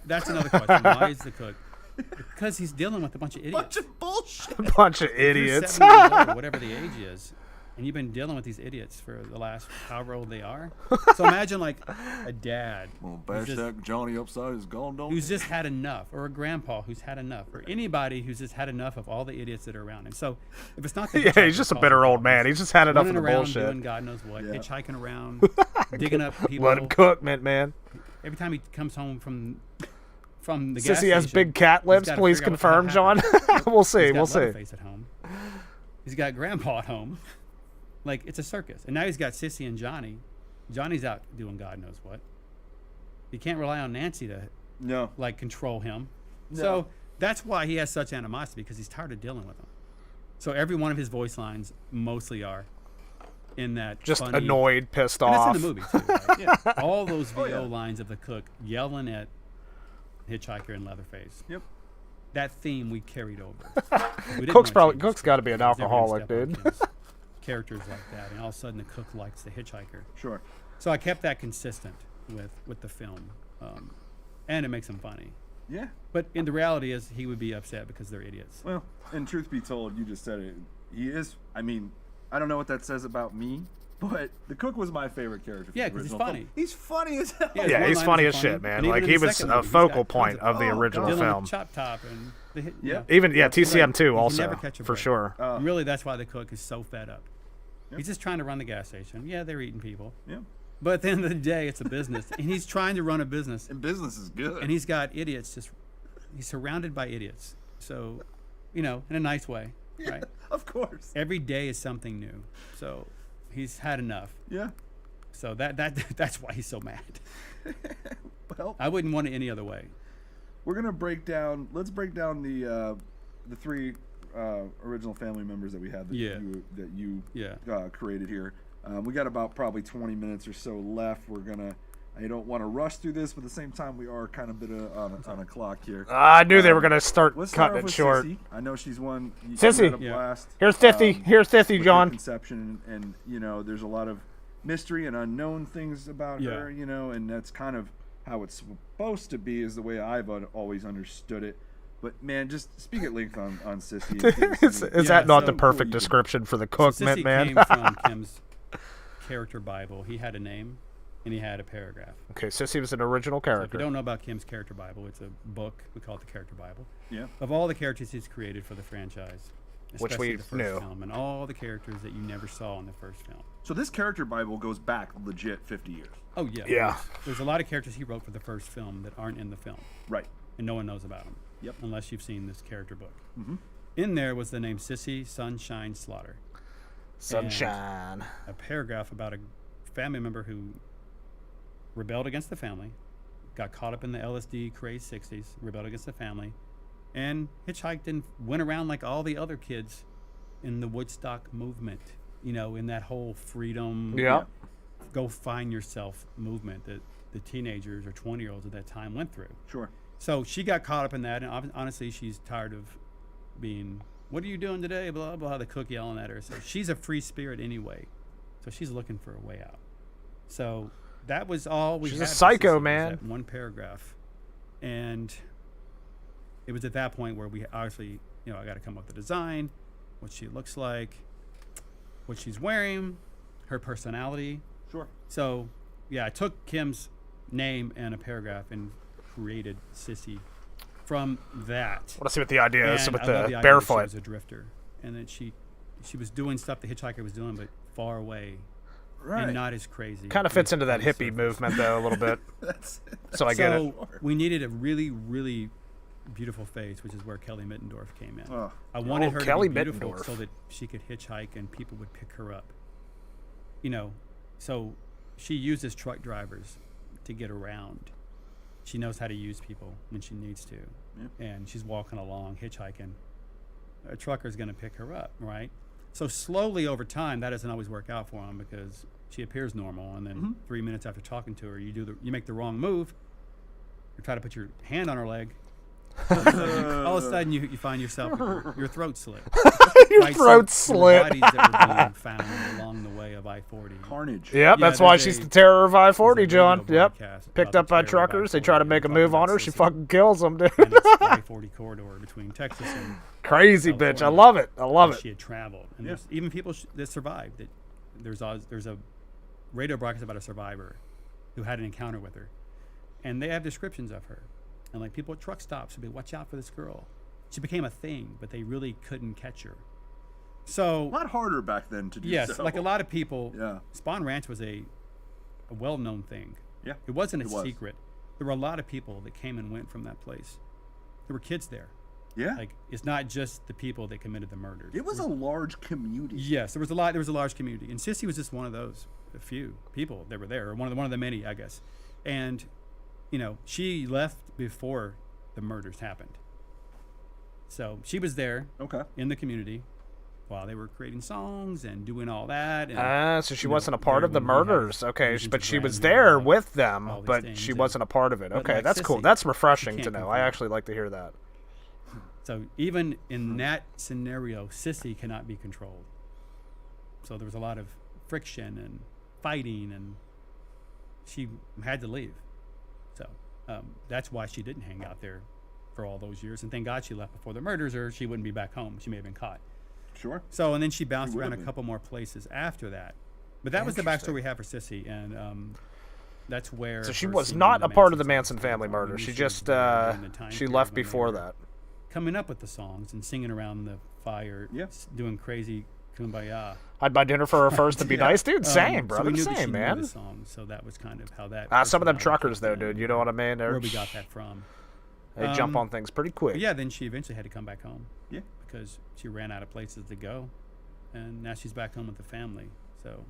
that's another question. Why is the cook? Because he's dealing with a bunch of idiots.
bunch of bullshit.
Bunch of
You're
idiots.
70 years old, or whatever the age is, and you've been dealing with these idiots for the last however old they are. So imagine like a dad
Well,
who's
bash
just-
that Johnny upside his gone don't.
who's just had enough, or a grandpa who's had enough, or anybody who's just had enough of all the idiots that are around him. So if it's not the
Yeah,
hitchhiker
he's just a
causing
bitter old
problems,
man. He's just had enough of
running
the
around
bullshit.
doing God knows what,
Yeah.
hitchhiking around, digging up people.
Let him cook, Mint Man.
Every time he comes home from the gas
Sissy has
station,
big cat
he's
lips.
gotta
Please
figure out what
confirm,
the
John.
hell happened.
We'll see.
He's got
We'll see.
Leatherface at home. He's got Grandpa at home. Like, it's a circus. And now he's got Sissy and Johnny. Johnny's out doing God knows what. He can't rely on Nancy to,
No.
like, control him.
No.
So that's why he has such animosity, because he's tired of dealing with them. So every one of his voice lines mostly are in that
Just
funny,
annoyed, pissed
and
off.
that's in the movie, too. Right?
Yeah.
All those VO
yeah.
lines of the cook yelling at Hitchhiker and Leatherface.
Yep.
That theme we carried over.
Cook's got to be an alcoholic, dude.
Characters like that, and all of a sudden the cook likes the hitchhiker.
Sure.
So I kept that consistent with the film, and it makes them funny.
Yeah.
But in the reality is, he would be upset because they're idiots.
Well, and truth be told, you just said it. He is. I mean, I don't know what that says about me, but the cook was my favorite character. From
Yeah,
the
'cause he's
original
funny.
film. He's funny as hell.
Yeah, his
Yeah, he's
one-liners
funny
are
as shit, man.
And even
Like,
in
he
the
was
second
a
movie, he's
focal
got
point
tons
of the
oh,
original
dealing
film.
with Chop Top and the hit, you
Yeah.
know.
Even TCM
Like,
too,
you can
also
never catch a
for
break.
sure.
Really, that's why the cook is so fed up. He's just trying to run the gas station. Yeah, they're eating people.
Yeah.
But at the end of the day, it's a business. And he's trying to run a business.
And business is good.
And he's got idiots. He's surrounded by idiots. So, you know, in a nice way, right?
Of course.
Every day is something new. So he's had enough.
Yeah.
So that's why he's so mad.
Well,
I wouldn't want it any other way.
we're gonna break down. Let's break down the three original family members that we have that
Yeah.
you
Yeah.
created here. We got about probably 20 minutes or so left. I don't want to rush through this, but at the same time, we are kind of a bit on a clock here.
I knew they were gonna start
Let's start
cutting
off
it
with
short.
Sissy. I know she's one. You
Sissy.
had a
Yeah.
blast.
Here's Sissy. Here's Sissy,
with her
John.
Conception, and you know, there's a lot of mystery and unknown things about
Yeah.
her. You know, and that's kind of how it's supposed to be, is the way I've always understood it. But man, just speak at length on Sissy. and give us
Is
any-
that
Yeah,
not
so
the
cool
perfect
you can-
description for the cook,
So
Mint
Sissy
Man?
came from Kim's character Bible. He had a name, and he had a paragraph.
Okay, Sissy was an original
So if you
character.
don't know about Kim's character Bible, it's a book. We call it the Character Bible.
Yeah.
Of all the characters he's created for the franchise,
which
especially
we
the first
knew.
film, and all the characters that you never saw in the first film.
So this character Bible goes back legit 50 years.
Oh yeah,
Yeah.
There's a lot of characters he wrote for the first film that aren't in the film,
Right.
and no one knows about them.
Yep.
Unless you've seen this character book.
Mm-hmm.
In there was the name Sissy Sunshine Slaughter.
Sunshine.
A paragraph about a family member who rebelled against the family, got caught up in the LSD craze 60s, rebelled against the family, and hitchhiked and went around like all the other kids in the Woodstock movement, you know, in that whole freedom,
Yeah.
go find yourself movement that the teenagers or 20-year-olds at that time went through.
Sure.
So she got caught up in that, and honestly, she's tired of being, what are you doing today? Blah, blah, the cook yelling at her. So she's a free spirit anyway. So she's looking for a way out. So that was all we
She's
had.
a
for
psycho,
Sissy, was
man.
that one paragraph. And it was at that point where we obviously, you know, I got to come up with the design, what she looks like, what she's wearing, her personality.
Sure.
So, yeah, I took Kim's name and a paragraph and created Sissy from that.
I want to see what the idea is
And
with
I love
the
idea that
barefoot.
She was a drifter, and then she was doing stuff the hitchhiker was doing, but far away
Right.
and not as crazy.
Kind of fits into that
on the
hippie
surface.
movement, though, a little bit.
That's
So I get it.
So we needed a really, really beautiful face, which is where Kelly Mittendorf came in.
Oh.
I wanted her
Kelly
to be beautiful
Mittendorf.
so that she could hitchhike and people would pick her up. You know, so she uses truck drivers to get around. She knows how to use people when she needs to.
Yeah.
And she's walking along, hitchhiking. A trucker's going to pick her up, right? So slowly over time, that doesn't always work out for him because she appears normal, and then 3 minutes after talking to her, you make the wrong move. You try to put your hand on her leg. All of a sudden, you find yourself with your throat slit.
Your
Right, so
throat
there were
slit.
bodies that were being found along the way of I-40.
Carnage.
Yep,
Yeah,
that's why
there's
she's
a-
the terror of
there's
I-40,
a
John.
video
Yep.
broadcast
Picked
about
up
the
by
terror of
truckers. They
I-40
try to make a
and
move
talking
on her.
about
She
Sissy
fucking kills them, dude.
and it's the I-40 corridor between Texas and
Crazy bitch. I
California.
love it. I love
where
it.
she had traveled. And
Yeah.
there's even people that survived. That there's a radio broadcast about a survivor who had an encounter with her, and they have descriptions of her. And like people at truck stops would be, watch out for this girl. She became a thing, but they really couldn't catch her.
A
So
lot harder back then to do
yes,
so.
like a lot of people,
Yeah.
Spawn Ranch was a well-known thing.
Yeah.
It wasn't a
It was.
secret. There were a lot of people that came and went from that place. There were kids there.
Yeah.
Like it's not just the people that committed the murders.
It was a large community.
Yes, there was a large community, and Sissy was just one of those a few people that were there, or one of the many, I guess. And you know, she left before the murders happened, so she was there
Okay.
in the community while they were creating songs and doing all that. And,
So she
you know,
wasn't a part
there
of the
when we had
murders. Okay,
Visions
but
of
she was
Grandeur and
there
all-
with them,
all these
but
things,
she
and-
wasn't a part of it.
but
Okay,
like
that's cool.
Sissy,
That's
you
refreshing to
can't
know. I
confirm.
actually like to hear that.
So even in that scenario, Sissy cannot be controlled. So there was a lot of friction and fighting, and she had to leave. So that's why she didn't hang out there for all those years. And thank God she left before the murders, or she wouldn't be back home. She may have been caught.
Sure.
So and then she bounced
She
around a
would've been.
couple more places after that. But that was the
Interesting.
backstory we have for Sissy, and that's where.
So she
her
was
singing
not
the
a part of the
Manson
Manson
songs came
family
from.
murder.
We
She
knew
just
was during the time
she
period
left
when they
before
were
that.
coming up with the songs and singing around the fire,
Yeah.
doing crazy kumbaya.
I'd buy dinner for her first to be nice, dude. Same,
So
brother.
we knew that she
Same,
knew
man.
the songs, so that was kind of how that.
Some of them
personality
truckers, though,
came in,
dude. You know what I mean?
Where we got that from.
They jump
Um,
on things pretty quick.
But yeah, then she eventually had to come back home
Yeah.
because she ran out of places to go, and now she's back home with the family. So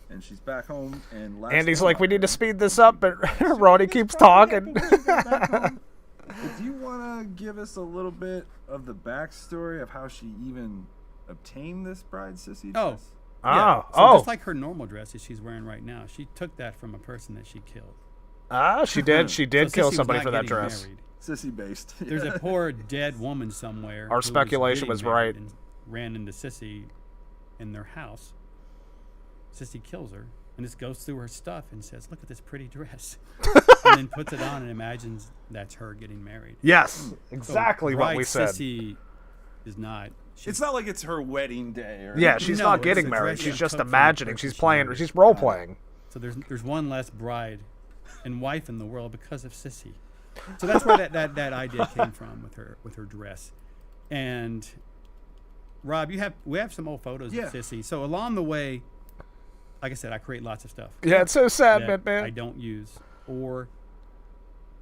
And she's back home and last
Andy's
one
like,
out
we need to
there.
speed this up, but Ronnie keeps talking.
Do you want to give us a little bit of the backstory of how she even obtained this bride sissy
Oh.
dress?
yeah,
Oh,
so just like her normal dress that she's wearing right now, she took that from a person that she killed.
She did. She did
So
kill
Sissy was
somebody
not
for that
getting
dress.
married.
Sissy based.
There's a poor dead woman somewhere.
Our
who was
speculation
getting
was
married
right.
And ran into Sissy in their house. Sissy kills her and just goes through her stuff and says, "Look at this pretty dress," and then puts it on and imagines that's her getting married.
Yes,
So
exactly what
bride
we said.
Sissy is not.
It's not like it's her wedding day. Or
Yeah,
anything.
she's
No,
not
it's
getting
a
married.
dress
She's
she
just
took from the
imagining.
person
She's
she
playing.
married.
She's role playing.
So there's one less bride and wife in the world because of Sissy. So that's where that idea came from with her dress. And Rob, we have some old photos
Yeah.
of Sissy. So along the way, like I said, I create lots of stuff.
Yeah, it's so sad,
that
man.
I don't use. Or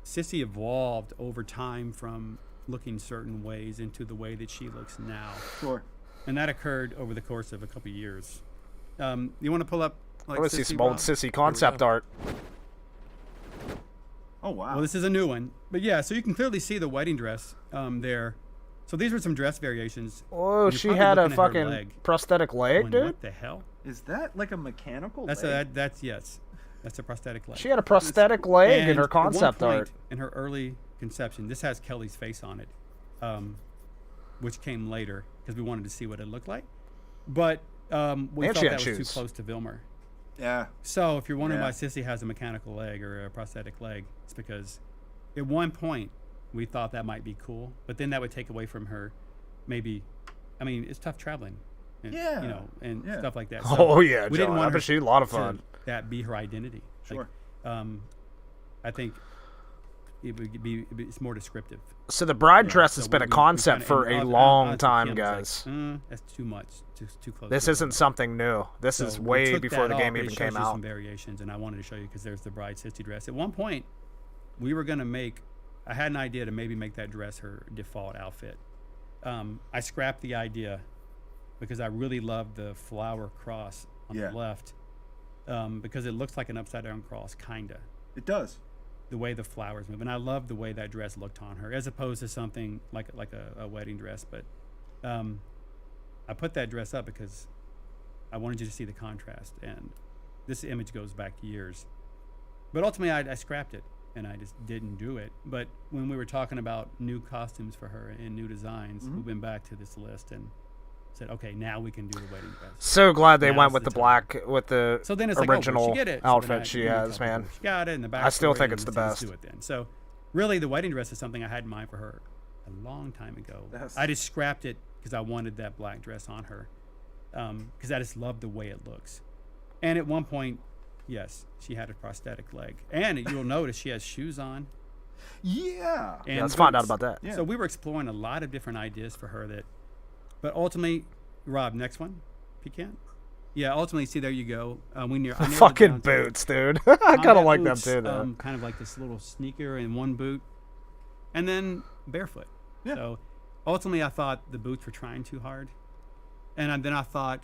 Sissy evolved over time from looking certain ways into the way that she looks now.
Sure.
And that occurred over the course of a couple of years. You want to pull up like
I want to see
Sissy,
some old
Rob?
Sissy
Here we
concept
go.
art.
Oh wow.
Well, this is a new one. But yeah, so you can clearly see the wedding dress there. So these were some dress variations.
Oh,
You're
she
probably
had a
looking at her
fucking
leg,
prosthetic leg,
going,
dude.
What the hell?
Is that like a mechanical?
That's
leg?
that's yes. That's a prosthetic leg.
She had a prosthetic leg in
And
her
at one
concept
point
art.
in her early conception, this has Kelly's face on it, which came later because we wanted to see what it looked like. But we
And
felt
she had
that was too
shoes.
close to Vilmer.
Yeah.
So if you're wondering
Yeah.
why Sissy has a mechanical leg or a prosthetic leg, it's because at one point we thought that might be cool, but then that would take away from her. Maybe, I mean, it's tough traveling. And,
Yeah.
You know, and
Yeah.
stuff like that.
Oh, yeah,
we
John,
didn't
I
want
bet
her
she had a lot of
to
fun.
that be her identity.
Sure.
I think it's more descriptive.
So the bride dress
So
has been a
we
concept
kinda-
for
and
a
honestly,
long time,
Kim was like,
guys.
that's too much. Too close.
This
to
isn't
Vilmer."
something new. This
So
is
we
way
took
before
that
the game
off, but
even
it shows
came
you
out.
Some variations, and I wanted to show you because there's the bride Sissy dress. At one point, we were gonna make. I had an idea to maybe make that dress her default outfit. I scrapped the idea because I really loved the flower cross on
Yeah.
the left because it looks like an upside down cross, kinda.
It does.
The way the flowers move, and I love the way that dress looked on her, as opposed to something like a wedding dress. But I put that dress up because I wanted you to see the contrast, and this image goes back years. But ultimately, I scrapped it, and I just didn't do it. But when we were talking about new costumes for her and new designs, we went back to this list and said, okay, now we can do the wedding dress.
So glad they
Now's
went with
the
the
time.
black, with the
So then it's like, oh, where'd
original
she get it? So
outfit
then
she
we
has,
tell
man.
people She got it in the back.
I still think it's the
let's
best.
do it then. So really, the wedding dress is something I had in mind for her a long time ago.
That's-
I just scrapped it because I wanted that black dress on her because I just loved the way it looks. And at one point, yes, she had a prosthetic leg. And you'll notice she has shoes on.
Yeah.
And
Yeah, let's find out
boots.
about that.
Yeah.
So we were exploring a lot of different ideas for her but ultimately, Rob, next one, pecan. Yeah, ultimately, see, there you go. I narrowed it
Fucking
down to-
boots, dude. I kind
combat
of like them
boots,
too, though.
kind of like this little sneaker and one boot, and then barefoot.
Yeah.
So ultimately, I thought the boots were trying too hard, and then I thought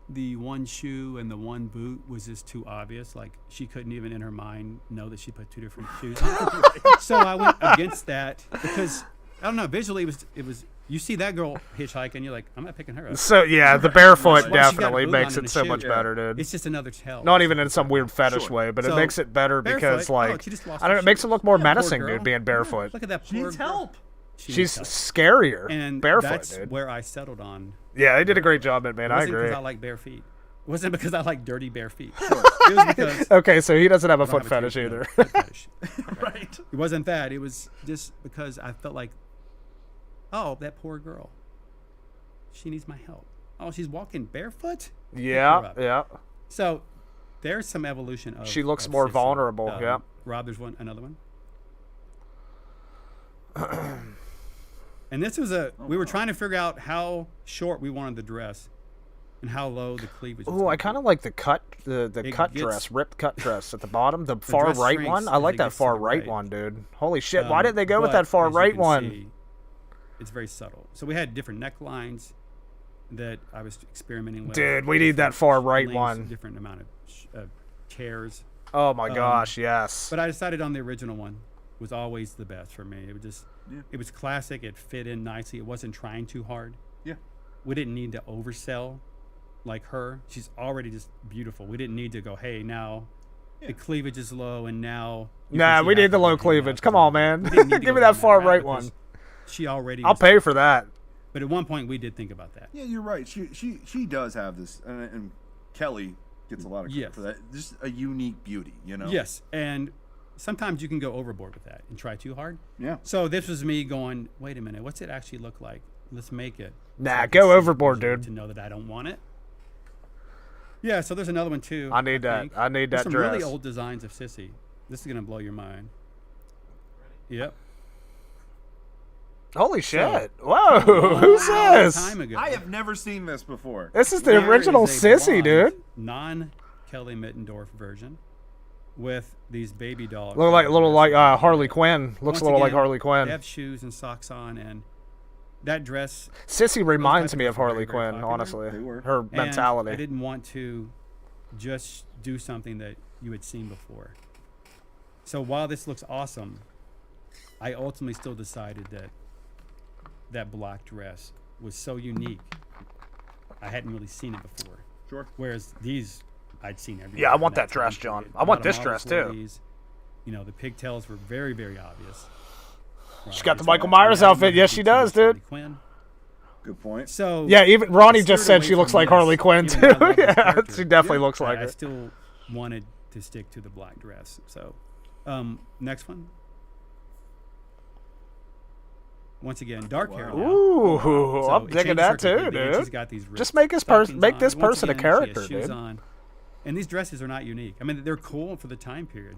the one shoe and the one boot was just too obvious. Like she couldn't even in her mind know that she put two different shoes on. So I went against that because I don't know. Visually, it was. You see that girl hitchhike, and you're like, I'm not picking her up.
So yeah, the barefoot
Well, she got a
definitely
boot
makes
on and
it
a
so
shoe.
much
Yeah.
better, dude.
It's just another tell.
Not even in some weird fetish
Sure.
way, but it
So,
makes it better because,
barefoot,
like,
she just lost
I don't know,
her
it makes it
shoes.
look more
Yeah, poor
menacing,
girl.
dude, being barefoot.
Look at that
She
poor
needs
girl.
help.
She
She's
needs help.
scarier
And
barefoot,
that's
dude.
where I settled on.
Yeah, they did a great job, man.
It
I
wasn't
agree.
because I like bare feet. It wasn't because I like dirty bare feet. It was because
Okay, so he doesn't have a
I don't
foot
have a
fetish
tooth,
either.
no, foot fetish.
Right.
It wasn't that. It was just because I felt like, oh, that poor girl. She needs my help. Oh, she's walking barefoot? Pick her
Yeah,
up.
yeah.
So there's some evolution of
She looks
of
more
Sissy.
vulnerable, yeah.
Rob, there's another one. And this was we were trying to figure out how short we wanted the dress and how low the cleavage was.
Ooh, I kind of like the cut, the
It
cut
gets-
dress, ripped cut dress at the bottom, the far
dress
right
shrinks
one. I
as
like
it
that
gets to
far
the
right
right.
one, dude. Holy shit! Why did they go with
but
that far
as you
right
can
one?
see, it's very subtle. So we had different necklines that I was experimenting with.
Dude, we need that far right
lengths,
one.
Different amount of chairs.
Oh my gosh, yes.
But I decided on the original one was always the best for me. It was just,
Yeah.
it was classic. It fit in nicely. It wasn't trying too hard.
Yeah.
We didn't need to oversell like her. She's already just beautiful. We didn't need to go, hey, now the cleavage is low and now. you can
Nah,
see
we
half
need the
of
low
her hanging
cleavage.
out.
Come on, man.
We didn't need to
Give
go
me that
down
far
route
right
because
one.
She already.
I'll
was-
pay for that.
But at one point, we did think about that.
Yeah, you're right. She does have this, and Kelly gets a lot of credit
Yes.
for that. Just a unique beauty, you know.
Yes, and sometimes you can go overboard with that and try too hard.
Yeah.
So this was me going, wait a minute, what's it actually look like? Let's make it.
Nah,
so I can
go
see it
overboard,
visually
dude.
To know that I don't want it. Yeah, so there's another one too.
I need that.
think.
I need
There's
that
some really
dress.
old designs of Sissy. This is gonna blow your mind. Yep.
Holy shit! Whoa, who's this?
Time ago.
I have never seen this before.
This is the
There
original
is a
Sissy,
blonde,
dude.
Non-Kelly Mittendorf version with these baby dolls.
Look like Harley Quinn. Looks
Once
a little like
again,
Harley Quinn.
They have shoes and socks on, and that dress.
Sissy reminds me of
very,
Harley
very
Quinn,
popular.
honestly.
They were.
Her
And
mentality.
I didn't want to just do something that you had seen before. So while this looks awesome, I ultimately still decided that that black dress was so unique. I hadn't really seen it before.
Sure.
Whereas these, I'd seen everywhere.
Yeah, I
in
want that
time
dress, John.
period.
I
A
want
lot of
this
models
dress,
wore
too.
these. You know, the pigtails were very, very obvious.
She got the
It's
Michael
got-
Myers outfit. Yes, she does,
Harley
dude.
Quinn.
Good point.
So
Yeah, even Ronnie
I
just
steered
said
away
she looks
from
like
this,
Harley Quinn,
even
too.
though I love this
Yeah,
character.
she definitely
Yeah,
looks like
I
her.
still wanted to stick to the black dress. So, next one. Once again, dark hair. Now.
Ooh,
So
I'm
it
digging
changes
that
her
too,
completely, and she's
dude.
got these
Just
ripped
make this person,
stockings
make
on.
this
Once
person a
again, she has
character,
shoes
dude.
on. And these dresses are not unique. I mean, they're cool for the time period.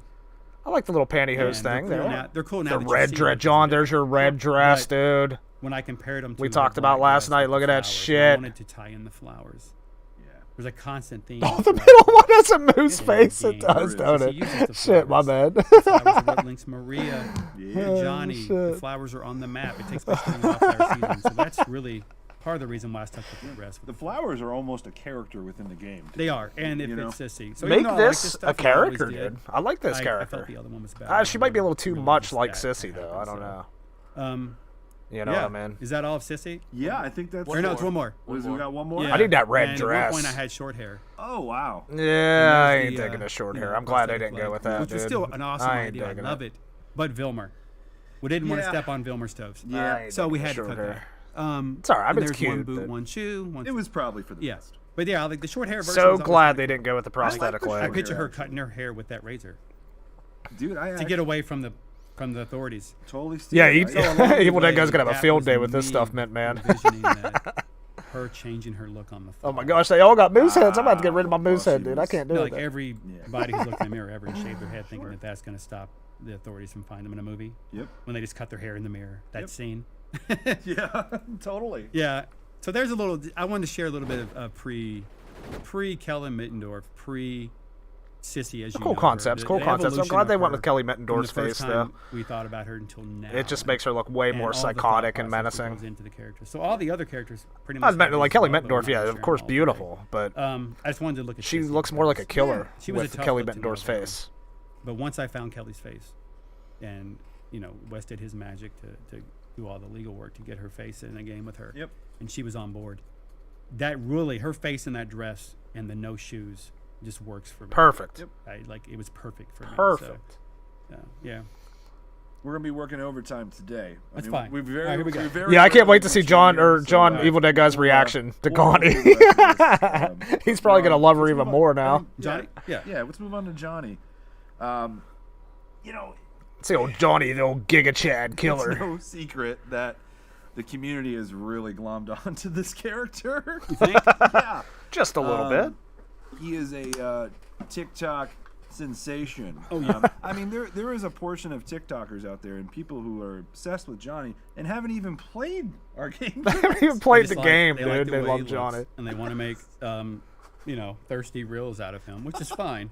I like the little pantyhose
And
thing
they're cool
there.
now. They're cool now.
The
that you
red
see
dress,
them
John.
because
There's your red dress,
But
dude.
when I compared them to
We
the
talked about
black
last
dress
night.
with
Look
the
at that
flowers, I
shit.
wanted to tie in the flowers.
Yeah.
There's a constant theme.
Oh, the middle one has a moose face. It
Yeah,
does,
it
don't
is.
it?
She uses the
Shit, my
flowers.
bad.
The flowers are what links Maria
Yeah.
to Johnny. The
shit.
flowers are on the map. It takes place during the wildflower season. So that's really part of the reason why I stuck with the dress.
The flowers are almost a character within the game.
They are, and if
You know?
it's sissy. So
Make
even though I like
this
stuff,
a
and I always
character,
did,
dude. I like this
I
character.
felt the other one was better.
She might be a little too
Really
much
just
like
that to
Sissy, though. I
happen,
don't
so.
know. You know
yeah.
what I mean?
Is that all of sissy?
Yeah, I think that's.
Or no, it's one more.
What is it? We got one more.
Yeah.
I need that red
and
dress.
At one point, I had short hair.
Oh wow.
Yeah, I
there's
ain't
the,
taking the short
you
hair.
know,
I'm glad I
prosthetic
didn't go
leg,
with that,
which
dude.
was still an awesome
I ain't
idea. I
digging
love it. But Vilmer, we didn't want to
Yeah.
step on Vilmer's toes.
Yeah.
I ain't
So we
digging
had
the
to
short
cut
hair.
that.
It's all right. I
and
mean, it's
there's one
cute,
boot,
but-
one shoe. One
It was probably for the
yeah.
best.
But yeah, like the short hair version.
So
was always
glad
kinda
they didn't go with the
like
prosthetic
the
cool. I
leg.
picture her
actually.
cutting her hair with that razor
Dude, I
to get away from the authorities.
totally.
Yeah,
I-
So along the
Evil Dead
way,
Guy's gonna have a
that
field
was
day with this
me
stuff, Mint Man.
envisioning that her changing her look on the
Oh my
fly.
gosh, they all got moose heads. I'm about to get rid of my moose
well,
head,
she
dude. I
was-
can't do
No,
it.
like
then.
everybody who's looked in the mirror ever and shaved their head thinking that that's going to stop the authorities from finding them in a movie.
Yep.
When they just cut their hair in the mirror. That
Yep.
scene.
Yeah, totally.
Yeah. So there's a little. I wanted to share a little bit of pre Kellen Mittendorf, pre Sissy as you
Cool
know her.
concepts,
The-
cool
the
concepts. I'm
evolution
glad
of
they went
her
with Kelly
from
Mittendorf's
the first
face,
time
though.
we thought about her until now.
It just makes her look way
and
more
all the
psychotic
thought
and
process that
menacing.
goes into the character. So all the other characters pretty
I
much.
was meant
have
like
these
Kelly
as well, but we're
Mittendorf,
not
yeah,
gonna
of
share
course,
them all today.
beautiful, but
I just wanted to look at.
she
Sissy
looks more like a
first.
killer
She was a
with
tough
Kelly
looking
Mittendorf's
little girl.
face.
But once I found Kelly's face, and Wes did his magic to do all the legal work to get her face in a game with her.
Yep.
And she was on board. That really, her face in that dress and the no shoes just works for me.
Perfect.
Yep.
Like it was perfect for me.
Perfect.
So, yeah.
We're gonna be working overtime today.
That's fine. All right, here we go.
Yeah, I can't wait to see John
John
Evil Dead Guy's reaction to
we'll
Connie.
do that.
He's probably gonna love her
let's
even
move on.
more now.
Johnny? Yeah.
Yeah, let's move on to Johnny. You know,
See old Johnny, the old Giga Chad
it's
killer.
no secret that the community has really glommed onto this character.
You think?
Yeah.
Just a little bit.
He is a TikTok sensation.
Oh, yeah.
I mean, there is a portion of TikTokers out there and people who are obsessed with Johnny and haven't even played our game.
They haven't even played
Just
the
like-
game,
they like
dude.
the
They
way
love
he looks,
Johnny.
and they want to make, thirsty reels out of him, which is fine.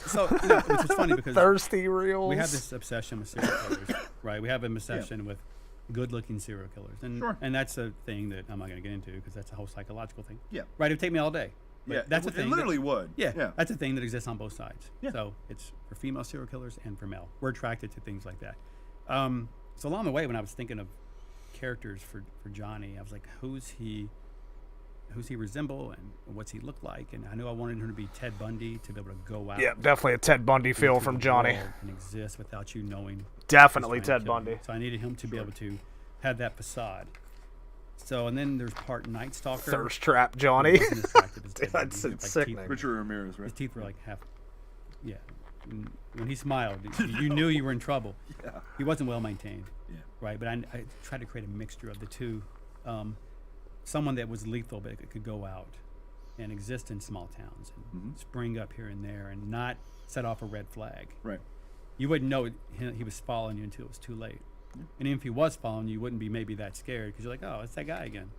So, which is funny because
Thirsty reels.
we have this obsession with serial killers, right? We have an obsession with good-looking serial killers, and
Sure.
and that's a thing that I'm not going to get into because that's a whole psychological thing.
Yeah.
Right. It would take me all day. But
Yeah,
that's
it,
a thing.
It literally would.
Yeah,
Yeah.
that's a thing that exists on both sides.
Yeah.
So it's for female serial killers and for male. We're attracted to things like that. So along the way, when I was thinking of characters for Johnny, I was like, who's he resemble and what's he look like? And I knew I wanted him to be Ted Bundy, to be able to go out.
Yeah, definitely a Ted Bundy feel
into
from
the
Johnny.
world and exist without you knowing.
Definitely
who's trying
Ted
to kill you.
Bundy.
So I needed him to be able to have that facade. So and then there's part Night Stalker.
Thirst trap
who
Johnny.
wasn't as attractive as Ted
Dude,
Bundy.
that's
He had,
sickening.
teeth-
Richard Ramirez, right?
his teeth were like half. Yeah. When he smiled, you knew you were in trouble.
Yeah.
He wasn't well maintained.
Yeah.
Right. But I tried to create a mixture of the two. Someone that was lethal, but could go out and exist in small towns and spring up here and there and not set off a red flag.
Right.
You wouldn't know he was following you until it was too late. And even if he was following you, you wouldn't be maybe that scared because you're like, oh, it's that guy again.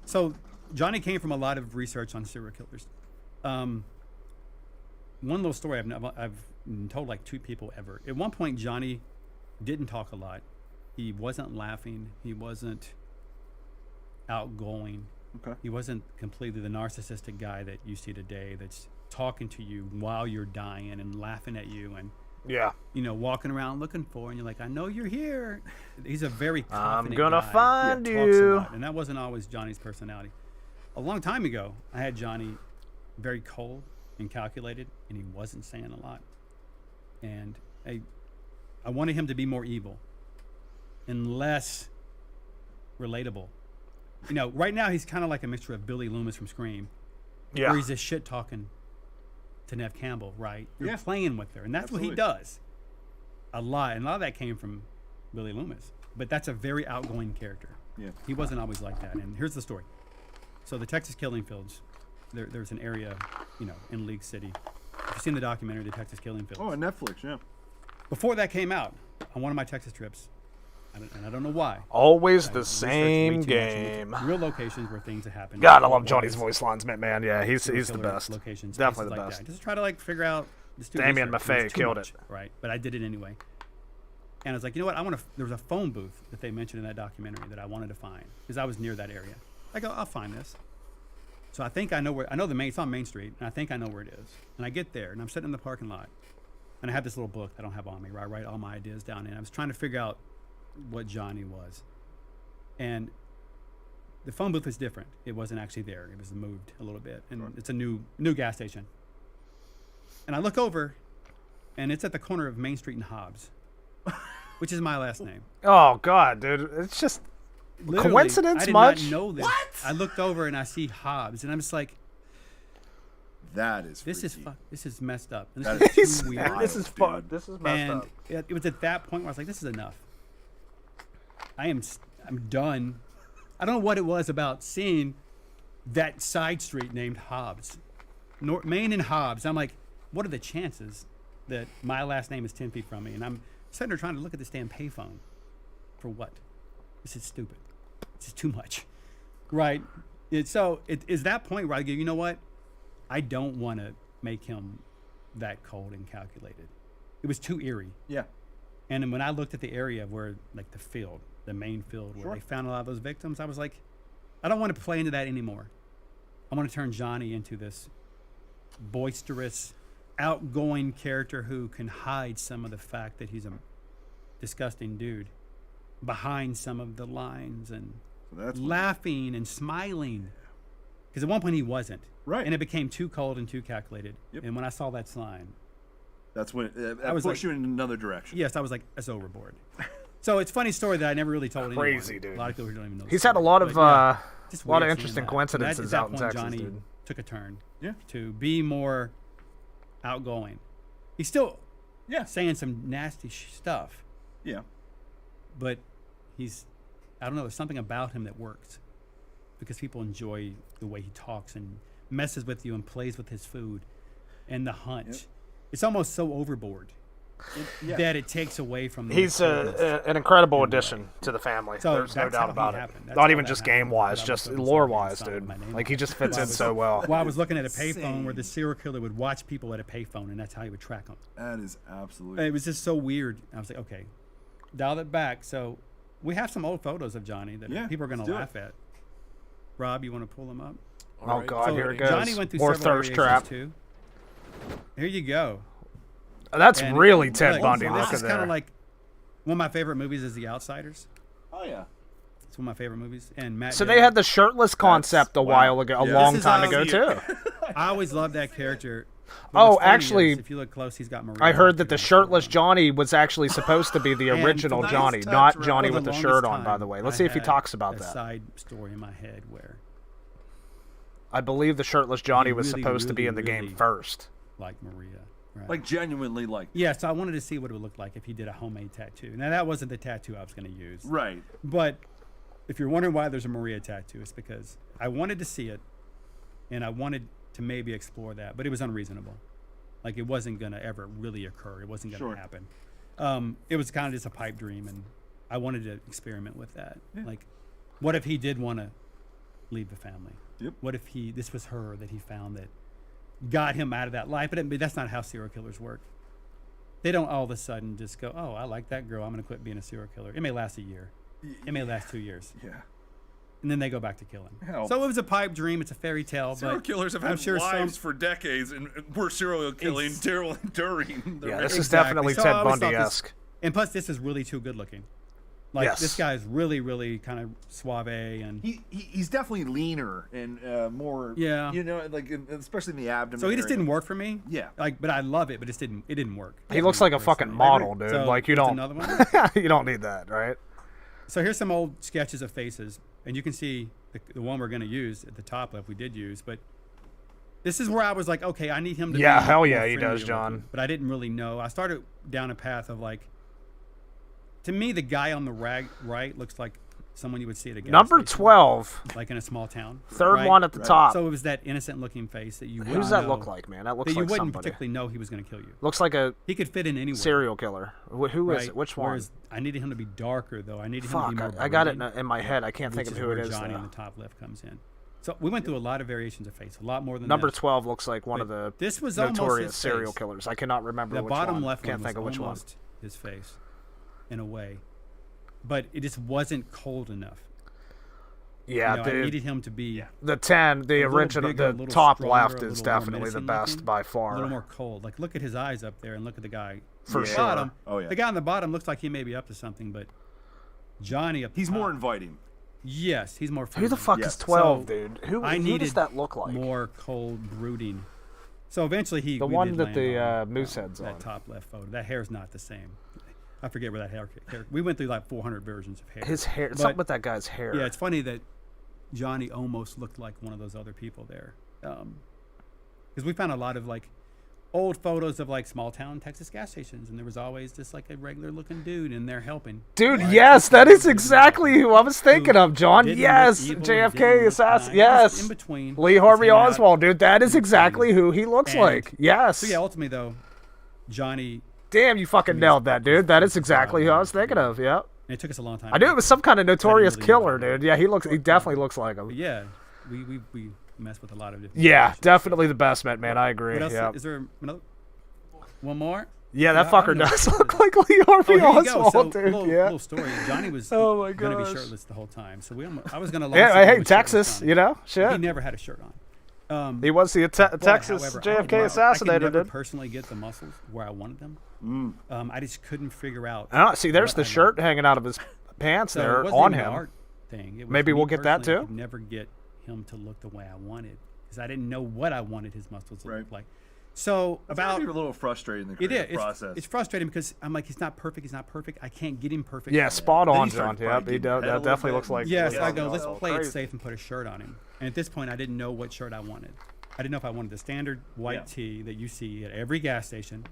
So Johnny came from a lot of research on serial killers. One little story I've told like 2 people ever. At one point, Johnny didn't talk a lot. He wasn't laughing. He wasn't outgoing.
Okay.
He wasn't completely the narcissistic guy that you see today that's talking to you while you're dying and laughing at you and
Yeah.
walking around looking for, and you're like, I know you're here. He's a very
I'm
confident
gonna
guy.
find
Talks a
you.
lot, and that wasn't always Johnny's personality. A long time ago, I had Johnny very cold and calculated, and he wasn't saying a lot. And I wanted him to be more evil and less relatable. Right now he's kind of like a mixture of Billy Loomis from Scream,
Yeah.
where he's just shit talking to Nev Campbell, right? You're
Yeah.
playing with her, and that's what he does a lot. And a lot of that came from Billy Loomis, but that's a very outgoing character.
Yeah.
He wasn't always like that. And here's the story. So the Texas Killing Fields, there's an area, in League City. If you've seen the documentary, The Texas Killing Fields.
Oh, on Netflix, yeah.
Before that came out, on one of my Texas trips, and I don't know why.
Always
I
the
researched way
same
too much
game.
into real locations where things have happened.
God, I love Johnny's voice lines, man. Yeah, he's
serial
the
killer
best.
Locations,
Definitely
places
the
like
best.
that. Just to try to figure out. Just do
Damien
research.
Maffei
It's too
killed
much,
it.
right? But I did it anyway. And I was like, you know what? there was a phone booth that they mentioned in that documentary that I wanted to find because I was near that area. I go, I'll find this. So I think I know where. I know it's on Main Street, and I think I know where it is. And I get there, and I'm sitting in the parking lot, and I have this little book that I don't have on me, where I write all my ideas down in. I was trying to figure out what Johnny was, and the phone booth was different. It wasn't actually there. It was moved a little bit, and it's a new gas station. And I look over, and it's at the corner of Main Street and Hobbs, which is my last name.
Oh God, dude, it's just
Literally,
coincidence
I did
much?
not know this.
What?
I looked over and I see Hobbs, and I'm just like,
That is
this
freaky.
this is messed up. And
That
this
is
is too
wild.
weird.
This is fun. This is messed
And
up.
it was at that point where I was like, this is enough. I'm done. I don't know what it was about seeing that side street named Hobbs, Main and Hobbs. I'm like, what are the chances that my last name is 10 feet from me? And I'm sitting there trying to look at this damn payphone. For what? This is stupid. This is too much. Right? So it is that point where I go, you know what? I don't want to make him that cold and calculated. It was too eerie.
Yeah.
And then when I looked at the area where, like the main field where they found a lot of those victims, I was like, I don't want to play into that anymore. I want to turn Johnny into this boisterous, outgoing character who can hide some of the fact that he's a disgusting dude behind some of the lines and
So that's
laughing and smiling. Because at one point he wasn't.
Right.
And it became too cold and too calculated.
Yep.
And when I saw that sign,
That's when
I was
pushed
like-
you in another direction.
yes, I was like, that's overboard. So it's a funny story that I never really told anyone.
Crazy, dude.
A lot of people don't even know. the
He's had a
story.
lot of
But, yeah, just
a lot of
weird seeing
interesting
that.
coincidences
At that
out in
point,
Texas,
Johnny
dude.
took a turn
Yeah.
to be more outgoing. He's still
Yeah.
saying some nasty stuff,
Yeah.
but I don't know, there's something about him that works because people enjoy the way he talks and messes with you and plays with his food and the hunch.
Yep.
It's almost so overboard
Yeah.
that it takes away from the
He's
coolness.
an incredible addition to the family.
So
There's no
that's
doubt
how
about
he
it.
happened. That's
Not
how
even
that
just
happened.
game wise,
That was
just
so bizarre.
lore wise,
It's not
dude.
my name.
Like he just fits
Well, I
in
was-
so well.
Well, I was looking at a payphone where
Insane.
the serial killer would watch people at a payphone, and that's how he would track them.
That is absolutely.
It was just so weird. I was like, okay, dial it back. So we have some old photos of Johnny that
Yeah,
people are going
let's
to
do
laugh at. Rob, you want to pull them up?
Oh
Alright.
God,
So
here it goes.
Johnny went through
More
several
thirst
variations,
trap.
too. Here you go.
That's
And
really Ted
look,
Bundy.
This
Look
is
at
kind
there.
of like one of my favorite movies is The Outsiders.
Oh yeah.
It's one of my favorite movies. And Matt
So they
Dillon.
had the shirtless concept a
wow.
while ago, a
Yeah.
long
This is
time
how I
ago
see
too.
it.
I always loved that character. But
Oh,
what's funny
actually,
is if you look close, he's got Maria.
I heard that the
tattooed on his
shirtless
forearm.
Johnny was actually supposed to be the
And
original
nice
Johnny,
touch,
not
Rob.
Johnny
For
with the
longest
shirt on, by
time,
the way. Let's
I
see if he
had
talks about
a
that.
side story in my head where
I believe the shirtless Johnny
He
was
really,
supposed to be
really,
in the game
really-
first.
like Maria. Right.
Like genuinely like.
Yeah, so I wanted to see what it would look like if he did a homemade tattoo. Now that wasn't the tattoo I was going to use.
Right.
But if you're wondering why there's a Maria tattoo, it's because I wanted to see it and I wanted to maybe explore that, but it was unreasonable. Like it wasn't going to ever really occur. It wasn't going to
Sure.
happen. It was kind of just a pipe dream, and I wanted to experiment with that.
Yeah.
Like, what if he did want to leave the family?
Yep.
What if this was her that he found that got him out of that life? But that's not how serial killers work. They don't all of a sudden just go, oh, I like that girl, I'm going to quit being a serial killer. It may last a year. It may last 2 years.
Yeah.
And then they go back to killing.
Hell.
So it was a pipe dream. It's a fairy tale.
Serial
but
killers have
I'm
had
sure
lives for decades, and we're serial killing during their
Yeah, this is
Exactly.
definitely
So I
Ted
always thought
Bundy-esque.
And plus, this is really too good looking. Like,
Yes.
this guy's really, really kind of suave and...
He's definitely leaner and more.
Yeah.
You know, like especially in the abdomen.
So he just
area.
didn't work for me.
Yeah.
Like, but I love it, but it didn't work.
He looks like a fucking model, dude.
So,
Like, you
here's
don't...
another one.
you don't need that, right?
So here's some old sketches of faces, and you can see the one we're going to use at the top left. We did use, but this is where I was like, okay, I need him to.
Yeah,
be
hell
more
yeah, he
friendly
does,
looking.
John.
But I didn't really know. I started down a path of like, to me, the guy on the right looks like someone you would see at a gas
Number
station,
12.
like in a small town.
Third
right?
one at the top.
So it was that innocent-looking face that you.
Who
wouldn't
does that
know-
look like, man? That looks
That you
like
wouldn't
somebody.
particularly know he was going to kill you.
Looks like a
He could fit in anywhere.
serial killer. Who is
right?
it? Which one?
Whereas I needed him to be darker, though. I needed him
Fuck,
to be more.
I got it
brooding,
in my head. I can't think
which
of who
where
it is,
Johnny
though.
on the top left comes in. So we went through a lot of variations of face, a lot more than
Number
this.
12 looks like one
But
of the
this was almost
notorious
his
serial
face.
killers. I cannot remember
The
which
bottom
one.
left
Can't
one
think of
was
which one.
almost his face, in a way, but it just wasn't cold enough.
Yeah,
You know, I
dude.
needed him to be
The 10, the
little
original,
bigger, a
the
little
top
stronger,
left
a
is
little more
definitely the
menacing
best
looking,
by
a
far.
little more cold. Like, look at his eyes up there, and look at the guy
For
on the
sure.
bottom.
Oh, yeah.
The guy on the bottom looks like he may be up to something, but Johnny up.
He's
top,
more inviting.
Yes, he's more.
Who the
friendly.
fuck
Yeah.
is 12,
So,
dude? Who
I needed
does that look like?
more cold, brooding. So eventually he.
The
we
one
did
that
land
the,
on,
moose head's
that
on.
top left photo. That hair's not the same. I forget where that hair. We went through like 400 versions of hair.
His hair,
But-
something with that guy's hair.
Yeah, it's funny that Johnny almost looked like one of those other people there, because we found a lot of like old photos of like small town Texas gas stations, and there was always just like a regular looking dude in there helping.
Dude,
Right?
yes, that is exactly who I was thinking of, John.
Didn't look
Yes,
evil,
JFK
didn't look
assassin.
nice,
Yes,
just in between.
Lee
just
Harvey
hanging out.
Oswald, dude. That is exactly who he looks
And-
like. Yes.
So yeah, ultimately though, Johnny.
Damn, you fucking nailed that, dude. That is exactly who I was thinking of. Yep.
And it took us a long time.
I knew it was some kind of notorious
really know
killer,
that.
dude. Yeah, he definitely looks like him.
But yeah, we messed with a lot of different.
Yeah,
variations.
definitely the best man. I agree.
What else?
Yeah.
Is there another? One more?
Yeah, that
I
fucker
don't know.
does look like Lee Harvey
Oh, here you go.
Oswald,
So,
dude.
little,
Yeah.
little story. Johnny was
Oh my
going to be
gosh.
shirtless the whole time. So I was going to.
Yeah, hey, Texas, you know,
He
shit.
never had a shirt on.
He was the
But,
Texas
however,
JFK
I
assassinated,
could never
dude.
personally get the muscles where I wanted them. I just couldn't figure out.
Oh, see, there's
what
the
I
shirt
wanted.
hanging out of his pants
So
there
it wasn't
on
even the
him.
art thing. It was
Maybe
me
we'll get that
personally, I
too?
could never get him to look the way I wanted because I didn't know what I wanted his muscles to
Right.
look like. So
It's gotta
about
be a little frustrating in the
it is.
creative process.
It's frustrating because I'm like, he's not perfect. He's not perfect. I can't get him perfect.
Yeah, spot
Then
on,
you start
John. Yep,
fighting
he
your head a
that
little
definitely
bit.
looks like.
Yeah,
Lee
so I go,
Harvey
let's
Oswald.
play it
Crazy.
safe and put a shirt on him. And at this point, I didn't know what shirt I wanted. I didn't know if I wanted the standard white
Yeah.
tee that you see at every gas station,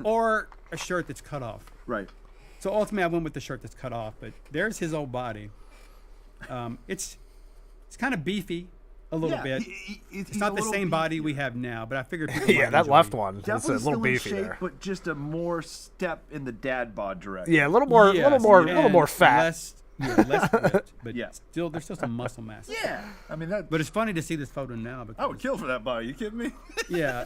or a shirt that's cut off.
Right.
So ultimately, I went with the shirt that's cut off. But there's his old body. It's kind of beefy a little bit. It's not the same body we have now, but I figured people
Yeah,
might
that
enjoy
left
it.
one. It's a
Definitely
little
still in
beefy
shape,
there.
but just a more step in the dad bod direction.
Yeah, a little more,
Yes,
little more
and
fat.
less ripped, but
Yeah.
there's still some muscle mass.
Yeah, I mean that.
But it's funny to see this photo now because
I would kill for that body. You kidding me?
yeah,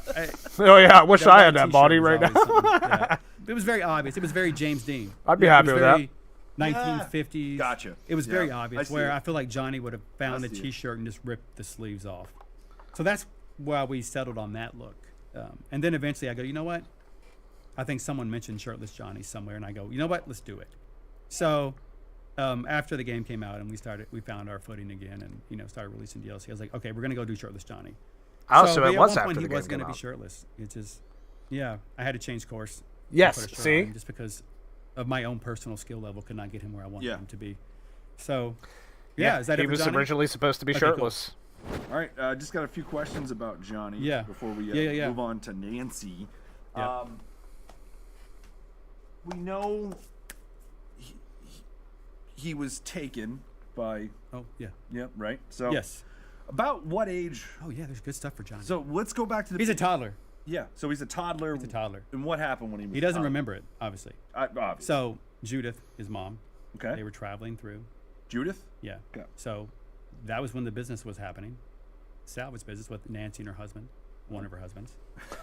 Oh yeah, I wish
that
I
white
had that
t-shirt
body
was
right now.
always something, yeah. It was very obvious. It was very James Dean.
I'd be
It
happy
was
with that.
very 1950s.
Gotcha.
It was
Yeah,
very
I
obvious.
see
Where
it.
I feel like Johnny would have found
I
a
see it.
T-shirt and just ripped the sleeves off. So that's why we settled on that look. And then eventually I go, you know what? I think someone mentioned shirtless Johnny somewhere, and I go, you know what? Let's do it. So after the game came out and we found our footing again, and started releasing DLC. I was like, okay, we're gonna go do shirtless Johnny.
Oh, so
but
it
at
was
one
after
point
the
he
game
was
came
gonna be
out.
shirtless. It's just, yeah, I had to change course. and
Yes,
put a shirt
see?
on him just because of my own personal skill level could not get him where I wanted
Yeah.
him to be. So, yeah, is that
he
it for
was
Johnny?
originally supposed to be
Okay, cool.
shirtless.
All right. Just got a few questions about Johnny.
Yeah.
Before we
Yeah.
move on to Nancy.
Yeah.
We know he was taken by.
Oh, yeah.
Yep. Right. So.
Yes.
About what age?
Oh, yeah, there's good stuff for Johnny.
So let's go back to the.
He's a toddler.
Yeah. So he's a toddler.
He's a toddler.
And what happened when he was?
He doesn't remember it, obviously.
Obviously.
So Judith, his mom,
Okay.
they were traveling through.
Judith.
Yeah.
Okay.
So that was when the business was happening. Salvage business with Nancy and her husband, one of her husbands.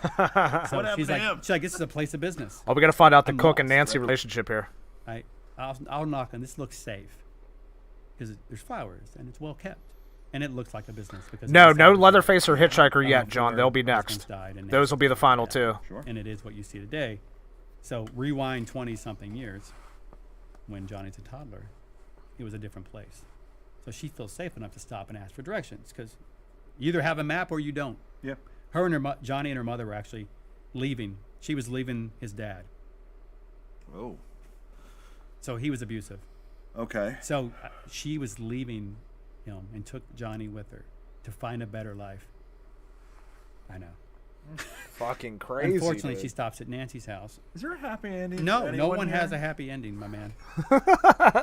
So
What happened
she's
to
like,
him?
this is a place of business.
Oh, we gotta find out the
I'm
Cook and
lost,
Nancy
right?
relationship here.
I'll knock on this. Looks safe because there's flowers and it's well kept, and it looks like a business because
No,
it's
no
salvage
Leatherface or
business.
Hitchhiker yet,
Before
John. They'll be
husbands
next.
died and
Those will be the final two.
Sure.
and it is what you see today. So rewind 20-something years, when Johnny's a toddler, it was a different place. So she feels safe enough to stop and ask for directions because you either have a map or you don't.
Yeah.
Her and Johnny and her mother were actually leaving. She was leaving his dad,
Oh.
so he was abusive.
Okay.
So she was leaving him and took Johnny with her to find a better life. I know.
Fucking crazy.
Unfortunately,
dude.
she stops at Nancy's house.
Is there a happy ending?
No,
for
no
anyone
one
here?
has a happy ending, my man.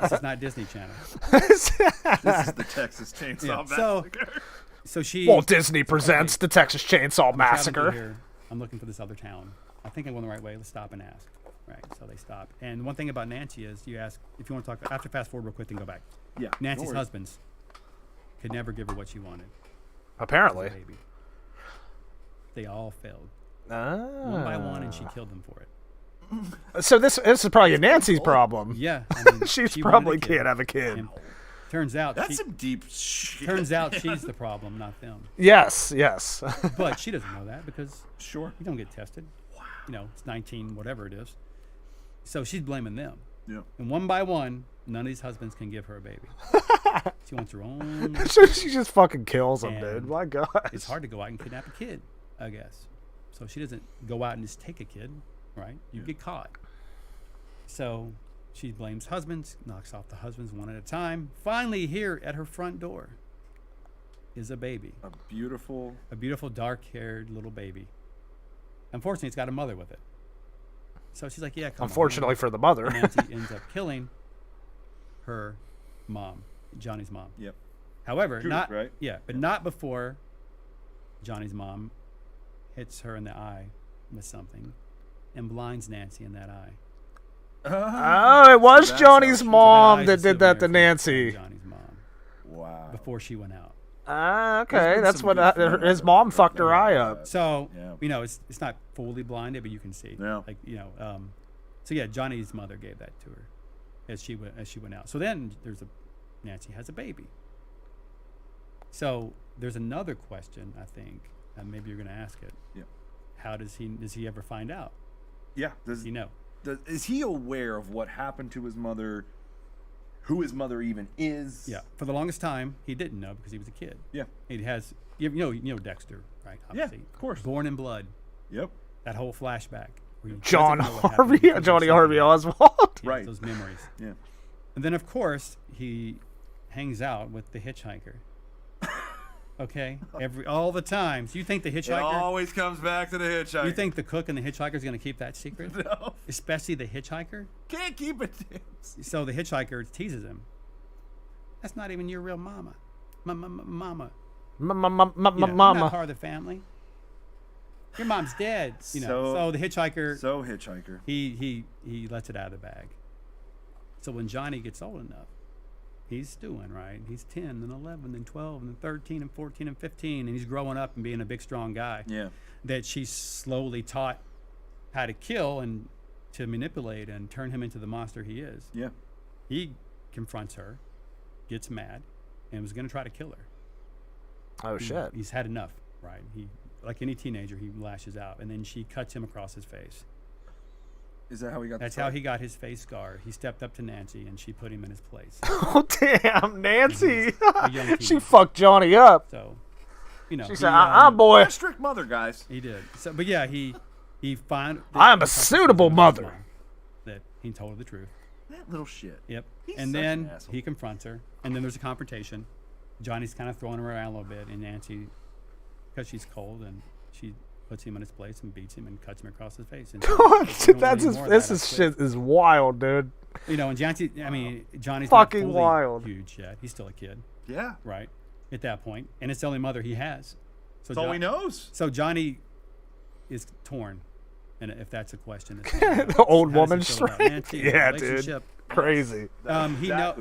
This is not Disney Channel.
This is the Texas Chainsaw
Yeah. So-
Massacre.
So she.
Walt Disney presents the Texas Chainsaw
I'm traveling through
Massacre.
here. I'm looking for this other town. I think I'm going the right way. Let's stop and ask. Right. So they stop. And one thing about Nancy is you ask if you want to talk after fast forward real quick, then go back.
Yeah.
Nancy's
no worries.
husbands could never give her what she wanted.
Apparently.
Baby. They all failed one by one, and she
Ah.
killed them for it.
So this is probably Nancy's problem.
Yeah. I mean,
She's
she
probably
wanted a kid,
can't have a kid.
and turns out
That's
she,
some deep shit.
turns out she's the problem, not them.
Yes, yes.
But she doesn't know that because
Sure.
you don't get tested. Wow. You know, it's 19, whatever it is. So she's blaming them.
Yeah.
And one by one, none of these husbands can give her a baby. She wants her own.
She just fucking kills him,
And
dude. My God.
It's hard to go out and kidnap a kid, I guess. So she doesn't go out and just take a kid, right? You get caught. So she blames husbands, knocks off the husbands one at a time. Finally, here at her front door is a baby,
A beautiful.
a beautiful dark-haired little baby. Unfortunately, it's got a mother with it. So she's like, yeah, come on.
Unfortunately for the mother.
Nancy ends up killing her mom, Johnny's mom.
Yep.
However,
Judith,
not
right?
yeah, but not before Johnny's mom hits her in the eye with something and blinds Nancy in that eye.
Oh, it was
That's
Johnny's
how she-
mom
Eyes
that
of
did that to
souvenir from
Nancy.
Johnny's mom
Wow.
before she went out.
Ah,
There's
okay.
been
That's
some
what
good films
his
that-
mom fucked
that-
her eye up.
So
Yeah.
you know, it's not fully blinded, but you can see.
Yeah.
Like so yeah, Johnny's mother gave that to her as she went out. So then Nancy has a baby. So there's another question I think, and maybe you're going to ask it.
Yeah.
How does he ever find out?
Yeah. Does,
You know.
is he aware of what happened to his mother? Who his mother even is?
Yeah. For the longest time, he didn't know because he was a kid.
Yeah.
He has you know Dexter, right?
Yeah,
Obviously.
of course.
Born in Blood.
Yep.
That whole flashback. where he
John
doesn't know what happened
Harvey,
because
Johnny
of
Harvey
something.
Oswald.
He has
Right.
Those memories.
Yeah.
And then, of course, he hangs out with the hitchhiker. Okay, all the time. So you think the
It
hitchhiker?
always comes back to the hitchhiker.
You think the cook and the hitchhiker is going to keep that secret?
No.
Especially the hitchhiker.
Can't keep it.
So the hitchhiker teases him. That's not even your real mama. Mama. You know, you're not
Mama.
part of the family. Your mom's dead. You know.
So-
So the hitchhiker.
So hitchhiker.
He lets it out of the bag. So when Johnny gets old enough, he's doing right. He's 10 and 11 and 12 and 13 and 14 and 15, and he's growing up and being a big, strong guy.
Yeah.
That she slowly taught how to kill and to manipulate and turn him into the monster he is.
Yeah.
He confronts her, gets mad, and was going to try to kill her.
Oh shit.
He's had enough, right? He, like any teenager, he lashes out, and then she cuts him across his face.
Is that how he got?
That's
the
how
start?
he got his face scarred. He stepped up to Nancy, and she put him in his place.
Oh damn, Nancy.
A young
She
teenager.
fucked Johnny up.
So, you know,
She
he,
said, boy.
A strict mother, guys.
He did. So, but yeah, he found.
I am a
he talked to
suitable
his
mother.
mom That he told her the truth.
That little shit.
Yep.
He's
and
such
then
an asshole.
he confronts her, and then there's a confrontation. Johnny's kind of throwing her around a little bit, and Nancy, because she's cold, and she puts him in his place and beats him and cuts him across his face. And
That's this is shit is wild, dude.
You know, and Johnny's
Fucking
not fully
wild.
huge yet. He's still a kid,
Yeah.
right? At that point, and it's the only mother he has. So
That's all he knows.
So Johnny is torn, and if that's a question, it's
The old
how does he
woman
feel about
straight.
Nancy,
Yeah,
the
dude.
relationship?
Crazy.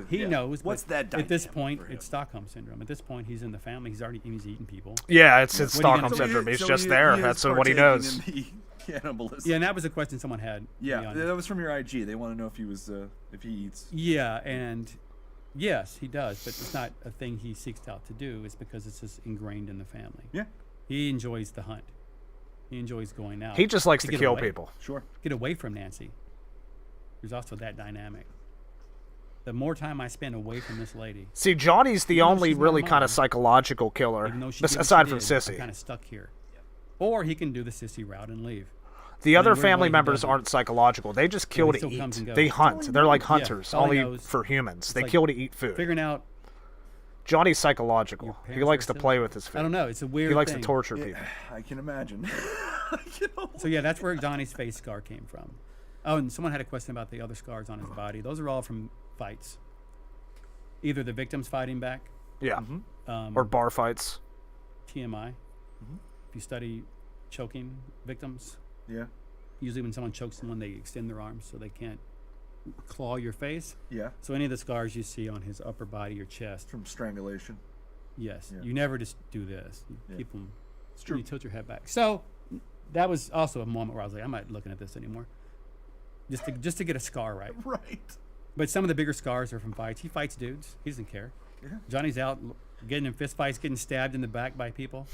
He knows.
What's
but
that
at this
dynamic
point?
for him?
It's Stockholm syndrome. At this point, he's in the family. He's eating people.
Yeah, it's his
What are you
Stockholm
gonna do?
syndrome. He's
So
just
he-
there.
he is
That's what he
partaking
knows.
in the cannibalism.
Yeah, and that was a question someone had. to be
Yeah,
honest.
that was from your IG. They want to know if he was if he eats.
Yeah, and yes, he does, but it's not a thing he seeks out to do. It's because it's just ingrained in the family.
Yeah,
He enjoys the hunt. He enjoys going out.
He just likes to
get
kill
away.
people.
sure.
Get away from Nancy. There's also that dynamic. The more time I spend away from this lady,
See, Johnny's the
Even though
only
she's my
really kind
mom,
of psychological killer,
even though she did what
aside
she
from
did,
Sissy.
I'm kind of stuck here. Or he can do the Sissy route and leave.
The other
weird
family
way he
members
does it.
aren't psychological. They just kill
he
to
still comes
eat.
and goes.
They hunt. They're like hunters,
all he
only
knows.
for humans. They
like
kill to eat food.
Figuring out.
Johnny's psychological. He
parents
likes
are
to
silly.
play with his food.
I don't know. It's a weird
He likes
thing.
to torture people.
I can imagine.
So yeah, that's where Johnny's face scar came from. Oh, and someone had a question about the other scars on his body. Those are all from fights. Either the victims fighting back,
Yeah.
um,
Or bar fights.
TMI. If you study choking victims,
Yeah,
usually when someone chokes someone, they extend their arms so they can't claw your face.
yeah.
So any of the scars you see on his upper body or chest,
From strangulation.
yes,
Yeah.
you never just do this. You
Yeah.
keep them.
It's true.
You tilt your head back. So that was also a moment where I was like, I'm not looking at this anymore. Just to get a scar right.
Right.
But some of the bigger scars are from fights. He fights dudes. He doesn't care.
Yeah.
Johnny's out getting in fist fights, getting stabbed in the back by people,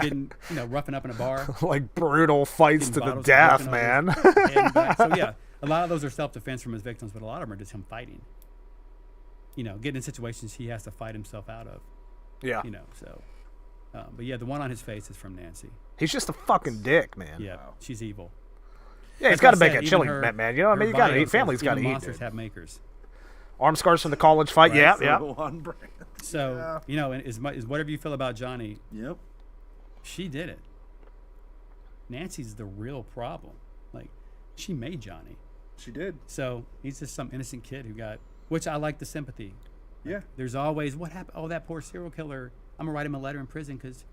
getting roughing up in a bar.
Like brutal fights to
Getting
the
bottles
death,
broken over
man.
his head and back. So yeah, a lot of those are self-defense from his victims, but a lot of them are just him fighting. Getting in situations he has to fight himself out of.
Yeah.
So. But yeah, the one on his face is from Nancy.
He's just a fucking dick, man.
Yeah, she's evil.
Yeah, he's
Like
got
I
to make
said,
a
even
chilling
her-
man. You know what I
her
mean? You got to
bio
eat. Family's
says
got to
even
eat.
monsters
Dude.
have makers.
Arm scars from the college fight.
Right,
Yeah,
so-
yeah.
On brand.
So and as whatever you feel about Johnny,
Yep.
she did it. Nancy's the real problem. Like, she made Johnny.
She did.
So he's just some innocent kid who got, which I like the sympathy.
Yeah.
There's always, what happened? Oh, that poor serial killer. I'm going to write him a letter in prison because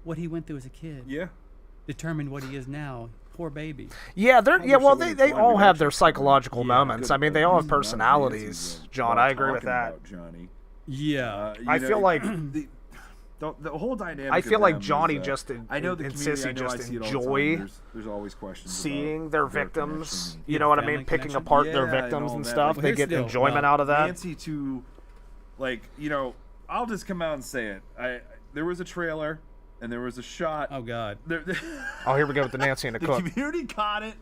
what he went through as a kid
Yeah.
determined what he is now. Poor baby.
Yeah, they're
Probably
well.
should
They,
have
they
one
all have their
direction.
psychological
Yeah,
moments.
Good,
I mean,
but
they all have
Nancy's
personalities.
what
John,
I'm
I agree with
talking
that.
about, Johnny.
Yeah.
You
I
know,
feel like
the whole dynamic.
I feel
of
like
them
Johnny
is,
just
I know the
and
community. I
Sissy
know I
just
see it all the time.
enjoy
There's always questions.
seeing
about
their victims.
connection.
You know what I
family
mean? Picking
connection.
apart
Yeah,
their
and
victims
all
and
that.
stuff.
Well,
They
here's
get
the deal.
enjoyment
Well,
out of that.
Nancy to, like, I'll just come out and say it. There was a trailer, and there was a shot.
Oh, God.
There,
Oh, here we go with the Nancy and the
the
cook.
community caught it,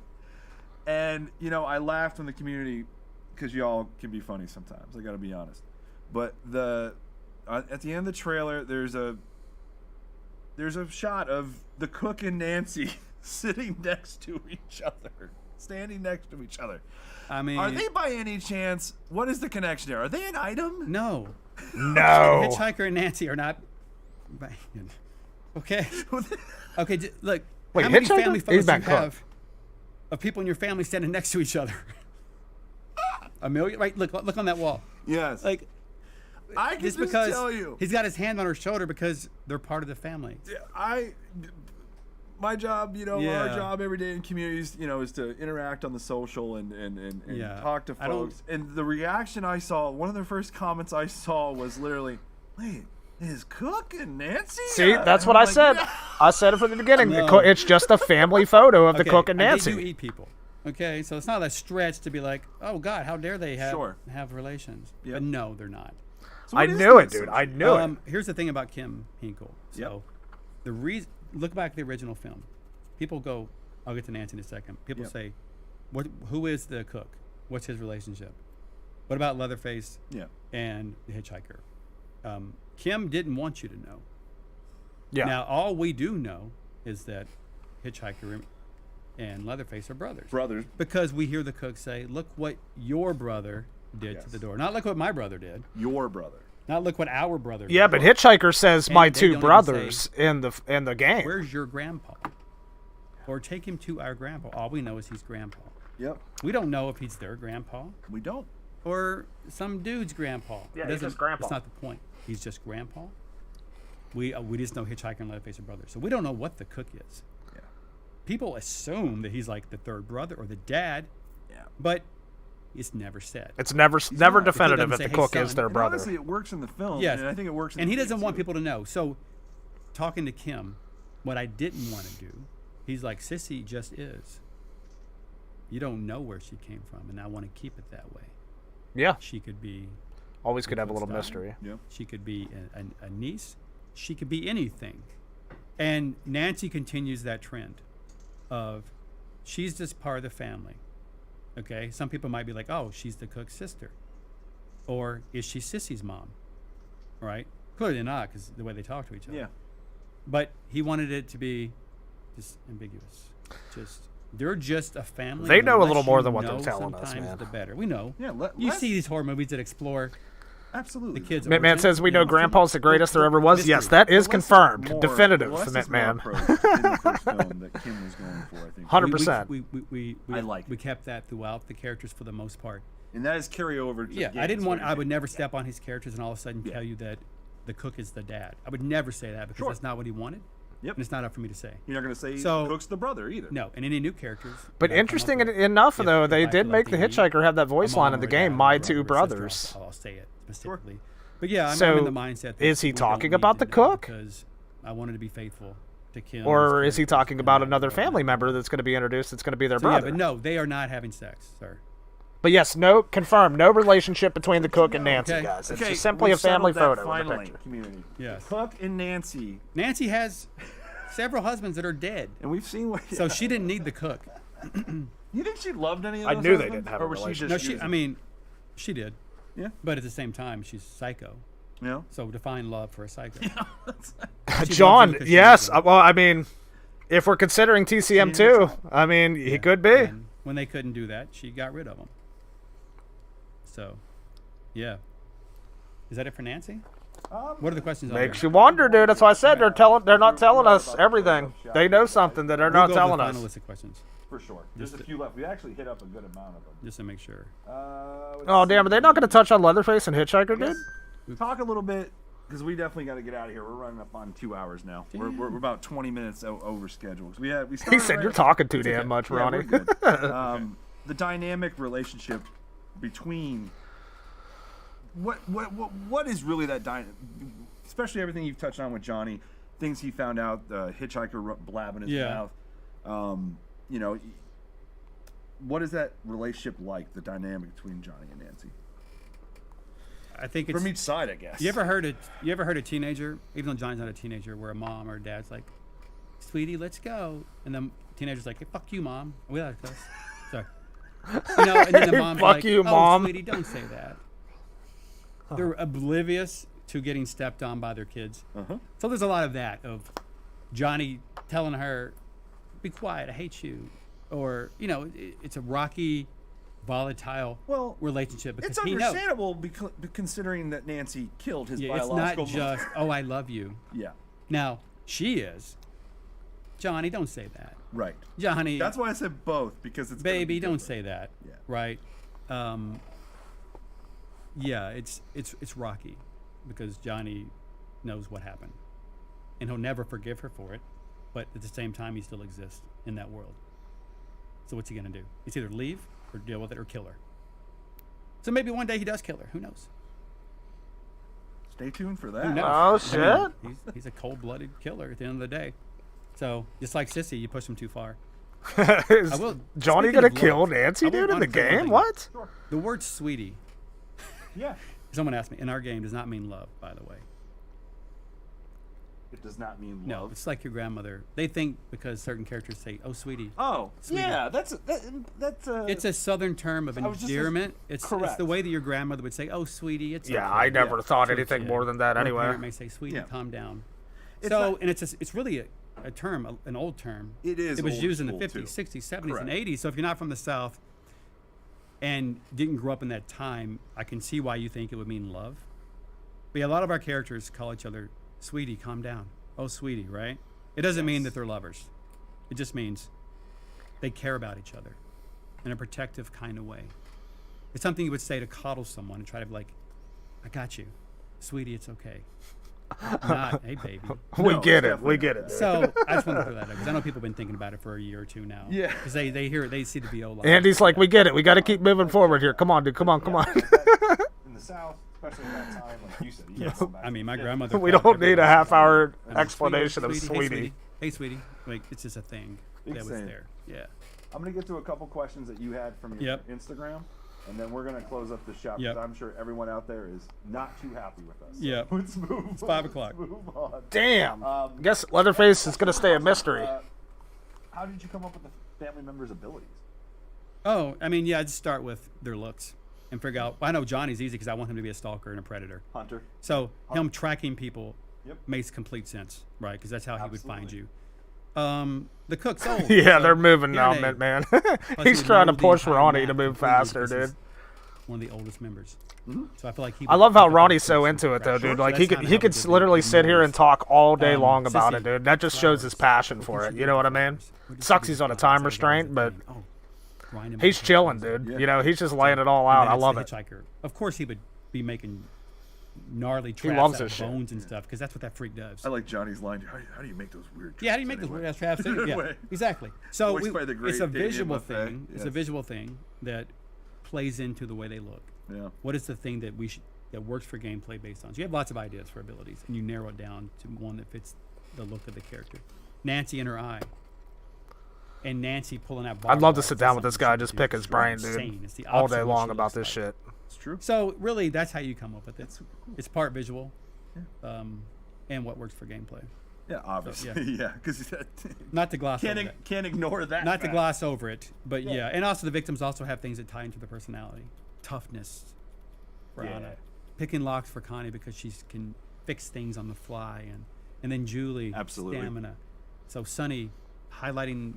and I laughed when the community, because y'all can be funny sometimes. I got to be honest. But at the end of the trailer, there's a shot of the cook and Nancy sitting next to each other, standing next to each other.
I mean,
Are they by any chance? What is the connection there? Are they an item?
no.
No.
Hitchhiker and Nancy are not. Okay. Okay, look.
Wait,
how many
Hitchhiker?
family
He's
photos do
back
you
cook.
have of people in your family standing next to each other? A million? Right, look on that wall.
Yes.
Like,
I can
just
just
because
tell you.
he's got his hand on her shoulder because they're part of the family.
My job, our
Yeah.
job every day in communities, is to interact on the social and
Yeah.
talk to
I don't-
folks. And the reaction I saw, one of the first comments I saw was literally, "Wait, is Cook and Nancy?"
See, that's
And
what
I'm
I
like,
said.
"Yeah."
I said it from the beginning.
No.
It's just a family photo of the
Okay,
cook and
I get
Nancy.
you eat people. Okay, so it's not a stretch to be like, oh God, how dare they have relations?
Yep.
But no, they're not.
So
I
what is
knew
the
it, dude. I knew it.
Here's the thing about Kim Hinkle. So, the reason, look back at the original film. People go, I'll get to Nancy in a second. People
Yep.
say, who is the cook? What's his relationship? What about Leatherface
Yeah.
and the hitchhiker? Kim didn't want you to know.
Yeah.
Now, all we do know is that Hitchhiker and Leatherface are brothers.
Brothers.
Because we hear the cook say, look what your brother did
Yes.
to the door. Not look what my brother did.
Your brother.
Not look what our brother did.
Yeah, but Hitchhiker says my
And they
two
don't even
brothers in the game.
Where's your grandpa? Or take him to our grandpa. All we know is he's grandpa.
Yep.
We don't know if he's their grandpa
We don't.
or some dude's grandpa.
Yeah,
It
he's
doesn't-
just grandpa.
That's not the point. He's just grandpa. We just know Hitchhiker and Leatherface are brothers. So we don't know what the cook is.
Yeah.
people assume that he's like the third brother or the dad, but it's never said.
It's never
not.
definitive if
Say,
the
"Hey,
cook
son."
is their
And
brother.
honestly, it works in the film.
Yes.
And I think it works in
And
the
he doesn't
game,
want
too.
people to know. So, talking to Kim, what I didn't want to do, he's like, Sissy just is. You don't know where she came from, and I want to keep it that way.
Yeah,
She could be,
always could have a little
Style.
mystery.
Yeah.
she could be a niece, she could be anything. And Nancy continues that trend of she's just part of the family. Okay, some people might be like, oh, she's the cook's sister, or is she Sissy's mom? Right? Clearly not, because the way they talk to each other.
Yeah.
But he wanted it to be just ambiguous. They're just a family.
They
and
know a
the
little
less
more
you
than what they're
know
telling us,
sometimes,
man.
The better. We know.
Yeah,
You
let's-
see these horror movies that explore
Absolutely.
the kids.
Mitman
origin.
says we know
You
Grandpa's the greatest there ever was.
mystery.
Yes, that is
But let's
confirmed.
more-
Definitive,
let's just more
Mitman.
approach in the first film that Kim was going for, I think.
100%.
We
I like
we
it.
kept that throughout the characters for the most part.
And that is carryover to
Yeah,
the
I didn't
games,
want.
what
I
you're
would
saying.
never step on his characters and all of a sudden
Yeah.
tell you that the cook is the dad. I would never say that because
Sure.
that's not what he wanted.
Yep.
And it's not up for me to say.
You're not going to say
So-
Cook's the brother either.
No, and any new characters.
But
that I come
interesting
up with,
enough,
if-
though,
if
they
I
did
feel
make
like
the
they
hitchhiker have that
a
voice
mom
line in
or
the
a
game,
dad or
"My
a
two
brother or sister,
brothers."
I'll say it specifically. But yeah, I'm
So,
in the mindset. That
is he
we don't
talking
need
about
to
the
know
cook?
Because I wanted to be faithful to Kim.
Or is he talking about another
family
family member that's going to be introduced that's going to be their
So, yeah,
brother?
but no, they are not having sex, sir.
But yes, no, confirmed, no relationship between the cook and Nancy,
Okay.
guys. It's
Okay,
just simply a
we've settled
family
that
photo in the
finally,
picture.
community.
Yes.
Cook and Nancy.
Nancy has several husbands that are dead,
And we've seen what...
so she didn't need the cook.
You think she loved any of
I
those
knew they
husbands?
didn't have a
Or was she
relationship.
just
No, she.
using-
I mean, she did,
Yeah.
but at the same time, she's psycho.
Yeah.
So define love for a psycho. She
John,
loves you because she
yes.
loves you.
Well, I mean, if we're considering TCM too, I mean, he could be.
And when they couldn't do that, she got rid of them. So, yeah. Is that it for Nancy? What are the questions? on
Makes
there?
you wonder, dude. That's why I said they're not telling us everything. They know something that they're
We'll
not
go over
telling
the
us.
final list of questions
For sure. There's a few left. We actually hit up a good amount of them.
just to make sure.
Oh damn, are they not going to touch on Leatherface and Hitchhiker, dude?
Talk a little bit, because we definitely got to get out of here. We're running up on 2 hours now. We're about 20 minutes over schedule. We
He
started
said
right
you're
at-
talking too damn much,
Yeah,
Ronnie.
we're good. The dynamic relationship between what is really that especially everything you've touched on with Johnny, things he found out, the hitchhiker blabbing his
Yeah.
mouth. You know, what is that relationship like? The dynamic between Johnny and Nancy
I think it's.
from each side, I guess.
You ever heard a teenager, even though Johnny's not a teenager, where a mom or a dad's like, "Sweetie, let's go," and the teenager's like, "Hey, fuck you, mom. We gotta go." Sorry. You know, and then the mom's
Fuck
like,
you,
"Oh,
Mom."
sweetie, don't say that." They're oblivious to getting stepped on by their kids. So there's a lot of that of Johnny telling her, "Be quiet. I hate you," or you know, it's a rocky, volatile relationship because
It's
he knows.
understandable considering that Nancy killed his
Yeah, it's not
biological mother.
just, "Oh, I love you."
Yeah,
Now, she is. Johnny, don't say that.
right.
Johnny,
That's why I said both, because it's gonna
baby,
be
don't
different.
say that.
Yeah.
Right? Yeah, it's rocky because Johnny knows what happened. And he'll never forgive her for it, but at the same time he still exists in that world. So what's he going to do? He's either leave or deal with it or kill her. So maybe one day he does kill her. Who knows?
Stay tuned for
Who
that.
knows?
Oh shit!
He's a cold-blooded killer at the end of the day. So just like Sissy, you push him too far.
Is
will-
Johnny
speaking
gonna
of
kill
love,
Nancy,
I will
dude, in the
honestly
game?
think-
What?
The word "sweetie,"
Yeah.
someone asked me, in our game does not mean love, by the way.
It does not mean
No,
love.
it's like your grandmother. They think because certain characters say, "Oh, sweetie."
Oh,
Sweetie.
yeah. That's
It's a southern term of
I was just
endearment. It's
correct.
the way that your grandmother would say, "Oh, sweetie, it's
Yeah,
okay."
I never
Yeah.
thought
So
anything
it's,
more than that
or a
anyway.
parent may say, "Sweetie,
Yeah.
calm down."
It's
So,
not-
and it's really a term, an old term.
It is
It was
old
used in the
school,
50s,
too.
60s, 70s, and
Correct.
80s. So if you're not from the South and didn't grow up in that time, I can see why you think it would mean love. But yeah, a lot of our characters call each other, "Sweetie, calm down." "Oh, sweetie," right? It doesn't mean that they're lovers. It just means they care about each other in a protective kind of way. It's something you would say to coddle someone and try to be like, "I got you. Sweetie, it's okay." not a baby.
We
No,
get
it's
it. We
definitely
get
not
it.
that.
Dude.
So I just want to throw that up because I know people have been thinking about it for a year or two now.
Yeah.
Because they see the VO line.
Andy's like, we get it. We got to keep moving forward here. Come on, dude. Come on. Come on.
In the South, especially at that time, like you said, you
Yes.
go back
I mean, my
to-
grandmother.
We
called
don't need a
everybody.
half-hour
I mean,
explanation of
Hey,
sweetie.
sweetie. Hey, sweetie. Like, it's just a thing
Big
that was
saying.
there. Yeah.
I'm gonna get to a couple questions that you had from your
Yep.
Instagram, and then we're gonna close up the shop because
Yep.
I'm sure everyone out there is not too happy with us. So
Yep.
let's move.
It's 5 o'clock.
Let's move on.
Damn. Guess Leatherface is gonna stay a mystery.
How did you come up with the family members' abilities?
Oh, I mean, yeah, I'd start with their looks and figure out. I know Johnny's easy because I want him to be a stalker and a predator.
Hunter.
So him tracking people
Yep.
makes complete sense, right? Because that's how he would find
Absolutely.
you. The cook's old.
Yeah,
so
they're moving
here
now,
they-
man.
he
He's
would
trying to
know the
push
entire
Ronnie to
map
move
completely
faster,
because he's
dude.
One of the oldest members. So I feel like he.
I
would
love how
pick up
Ronnie's
on
so
things
into
from
it, though,
scratch.
dude.
So
Like
that's
he
kinda
could
how we did the
literally sit here and
knows.
talk all day long about
Sissy,
it, dude. That just shows his passion for it. You know what I mean? Sucks he's on a time restraint, but he's chilling, dude.
Yeah.
You know, he's just laying it all out. I love it.
Hitchhiker. Of course, he would be making gnarly
He
traps
loves
out of
this shit.
bones and stuff because that's what that freak does.
I like Johnny's line. How do you make those weird?
Yeah, how do you
traps
make those
anyway?
weird ass traps? too? Yeah,
Anyway.
exactly. So
Voiced by the great
it's a
Damien
visual
Buffet,
thing. It's a
yes.
visual thing that plays into the way they look.
Yeah.
What is the thing that that works for gameplay based on? So you have lots of ideas for abilities, and you narrow it down to one that fits the look of the character. Nancy and her eye, and Nancy pulling out.
I'd love to
barbed
sit
wire
down
for
with this
something
guy,
she
just
could
pick
do.
his
It's
brain,
insane.
dude,
It's the
all
opposite
day
of what
long
she
about
looks
this
like.
shit.
It's true.
So really, that's how you come up with it.
That's cool.
It's part visual, and what works for gameplay.
Yeah, obviously.
yeah.
Yeah, because
Not to gloss over that.
can't ignore that.
Not to
fact.
gloss over it, but yeah. And also the victims also have things that tie into the personality. Toughness for
Yeah.
Anna. Picking locks for Connie because she can fix things on the fly. And then Julie,
Absolutely.
stamina. So Sonny,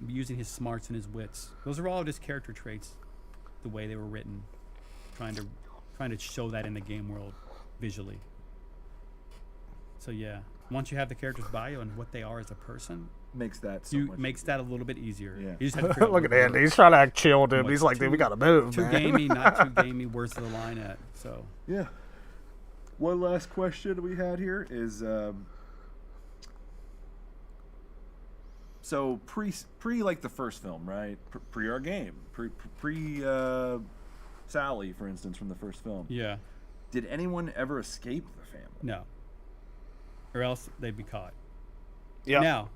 using his smarts and his wits. Those are all just character traits, the way they were written. Trying to show that in the game world visually. So yeah, once you have the character's bio and what they are as a person,
Makes that so
you
much
makes that a little bit easier.
Yeah.
You just have to figure out
Look at
what
Andy.
works.
He's trying to act chill, dude.
What's
He's like, dude, we
too-
gotta move,
Too
man.
gamey, not too gamey. Where's the line at? So
Yeah. One last question we had here is so pre like the first film, right? Pre our game, pre Sally, for instance, from the first film.
yeah,
Did anyone ever escape the family?
no, or else they'd be caught.
Yeah.
Now,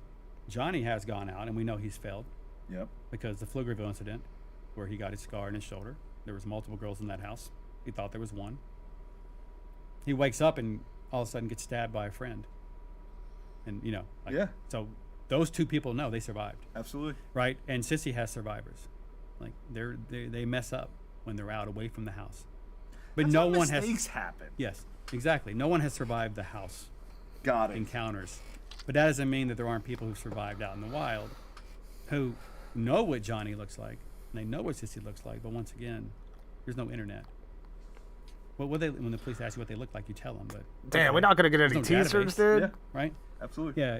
Johnny has gone out, and we know he's failed
Yep.
because the Pflugerville incident, where he got his scar in his shoulder. There was multiple girls in that house. He thought there was one. He wakes up and all of a sudden gets stabbed by a friend. And
Yeah.
So those two people know they survived,
Absolutely.
right? And Sissy has survivors. Like they mess up when they're out away from the house. But
That's
no
how
one has.
mistakes happen.
Yes, exactly. No one has survived the house
Got it.
encounters. But that doesn't mean that there aren't people who survived out in the wild who know what Johnny looks like and they know what Sissy looks like. But once again, there's no internet. Well, when the police ask you what they look like, you tell them. But
Damn, we're not gonna get any
There's no
teasers,
database.
dude.
Yeah.
right?
Absolutely.
Yeah,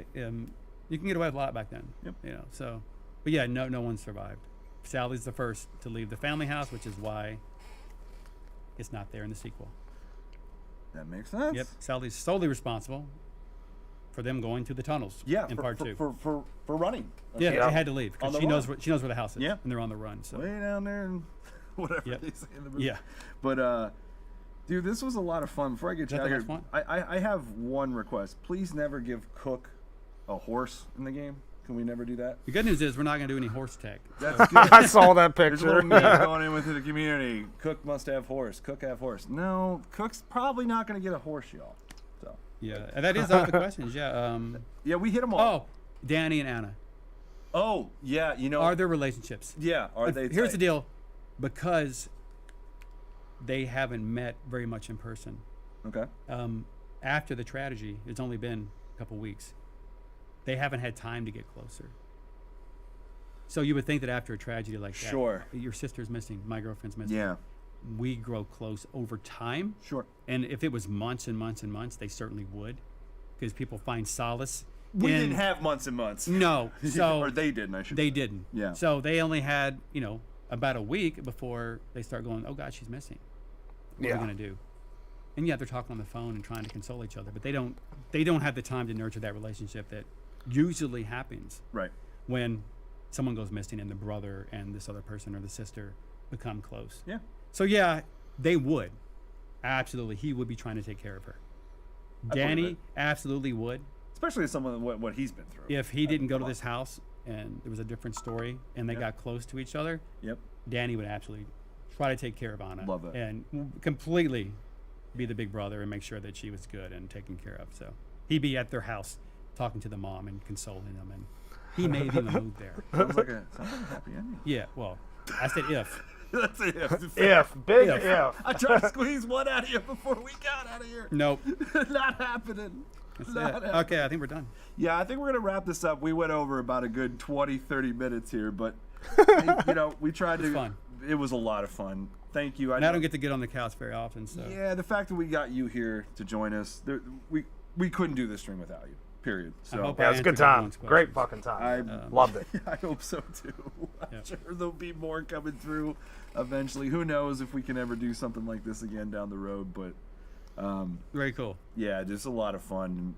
you can get away with a lot back then.
Yep.
So, but yeah, no one survived. Sally's the first to leave the family house, which is why it's not there in the sequel.
That makes sense.
Yep, Sally's solely responsible for them going to the tunnels.
Yeah.
in part two.
For running.
Yeah,
Yeah.
they had to leave
On
because
the
she knows
run.
where the house is.
Yeah.
and they're on the run. So
Way down there and whatever
Yep.
they say in the movie.
Yeah.
But dude, this was a lot of fun. Before I get
that
you out
the
of here,
last one?
I have one request. Please never give Cook a horse in the game. Can we never do that?
the good news is we're not going to do any horse tech.
That's good.
I saw that
There's a little
picture.
meme going in with the community. Cook must have horse. Cook have horse. No, Cook's probably not going to get a horse, y'all. So
Yeah, and that is all the questions. Yeah.
yeah, we hit them all.
Oh, Danny and Anna.
Oh, yeah. You know.
Are there relationships?
yeah. Are they?
Here's the
tight?
deal, because they haven't met very much in person.
Okay.
After the tragedy, it's only been a couple weeks. They haven't had time to get closer. So you would think that after a tragedy like that,
Sure.
your sister's missing, my girlfriend's missing.
Yeah.
We grow close over time.
Sure.
And if it was months and months and months, they certainly would, because people find solace.
We
in-
didn't have months and months.
No, so
or they didn't. I should.
they
say.
didn't.
Yeah.
So they only had about a week before they start going, oh God, she's missing. What are
Yeah.
we gonna do? And yeah, they're talking on the phone and trying to console each other, but they don't have the time to nurture that relationship that usually happens
Right.
when someone goes missing and the brother and this other person or the sister become close.
Yeah.
So yeah, they would. Absolutely. He would be trying to take care of her.
believe
Danny
it.
absolutely would.
Especially as someone what he's been through.
If he didn't go to this house and it was a different story and they
Yep.
got close to each other,
Yep.
Danny would absolutely try to take care of Anna.
Love that.
And completely be the big brother and make sure that she was good and taken care of. So he'd be at their house talking to the mom and consoling them. And he may have even moved there.
Sounds like a happy ending.
Yeah, well, I said if.
That's it.
Big
If.
if.
I tried to squeeze one out of you before we got out of here.
Nope.
Not happening.
That's
Not
it.
happening.
Okay, I think we're done.
Yeah, I think we're going to wrap this up. We went over about a good 20, 30 minutes here, but, we tried to.
It was fun.
It was a lot of fun. Thank you.
And I don't get to get on the couch very often, so.
Yeah, the fact that we got you here to join us, we couldn't do this stream without you, period. So
hope
Yeah, it was a good
answered
time.
everyone's
Great
questions.
fucking time.
I
Loved it.
I hope so too. I'm
Yep.
sure there'll be more coming through eventually. Who knows if we can ever do something like this again down the road, but
Very cool.
yeah, just a lot of fun.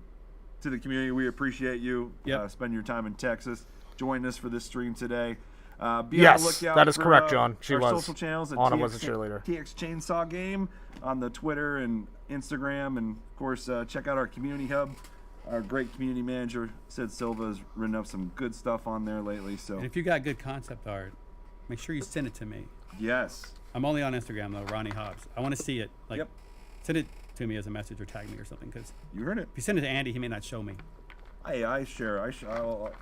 To the community, we appreciate you.
Yep.
Spend your time in Texas. Join us for this stream today. Be on
Yes,
the lookout
that is
for,
correct, John. She
our
was.
social channels at
Anna
TX
was a cheerleader.
TX Chainsaw Game on the Twitter and Instagram, and of course, check out our community hub. Our great community manager Sid Silva has written up some good stuff on there lately. So
And if you got good concept art, make sure you send it to me.
yes,
I'm only on Instagram though, Ronnie Hobbs. I want to see it. Like,
Yep.
send it to me as a message or tag me or something. Because
you heard it.
if you send it to Andy, he may not show me.
Hey, I share.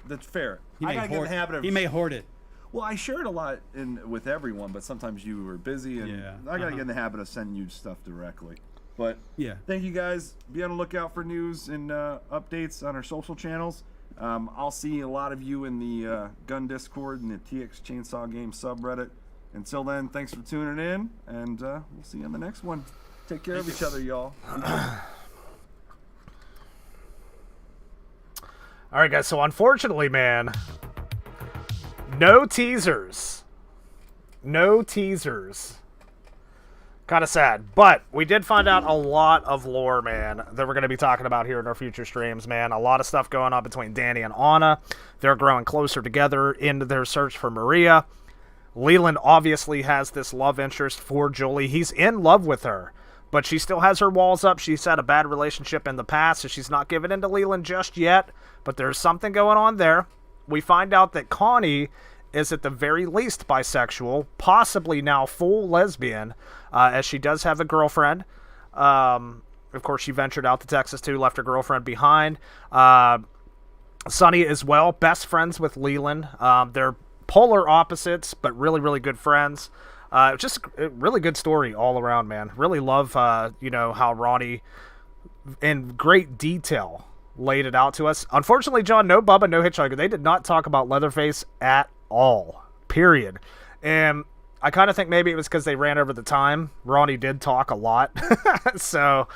That's fair.
He
I
may
gotta get in
hoard.
the habit of.
He may hoard it.
Well, I share it a lot with everyone, but sometimes you were busy, and
Yeah,
I gotta get in the habit of sending you stuff directly. But
Yeah.
thank you guys. Be on the lookout for news and updates on our social channels. I'll see a lot of you in the Gun Discord and the TX Chainsaw Game subreddit. Until then, thanks for tuning in, and we'll see you on the next one. Take care of each other, y'all.
All right, guys. So unfortunately, man, no teasers. No teasers. Kind of sad, but we did find out a lot of lore, man, that we're going to be talking about here in our future streams, man. A lot of stuff going on between Danny and Anna. They're growing closer together into their search for Maria. Leland obviously has this love interest for Julie. He's in love with her, but she still has her walls up. She's had a bad relationship in the past, so she's not giving in to Leland just yet, but there's something going on there. We find out that Connie is at the very least bisexual, possibly now full lesbian, as she does have a girlfriend. Of course, she ventured out to Texas too, left her girlfriend behind. Sonny as well, best friends with Leland. They're polar opposites, but really, really good friends. Just a really good story all around, man. Really love, how Ronnie, in great detail, laid it out to us. Unfortunately, John, no Bubba, no Hitchhiker. They did not talk about Leatherface at all, period. And I kind of think maybe it was because they ran over the time. Ronnie did talk a lot. So,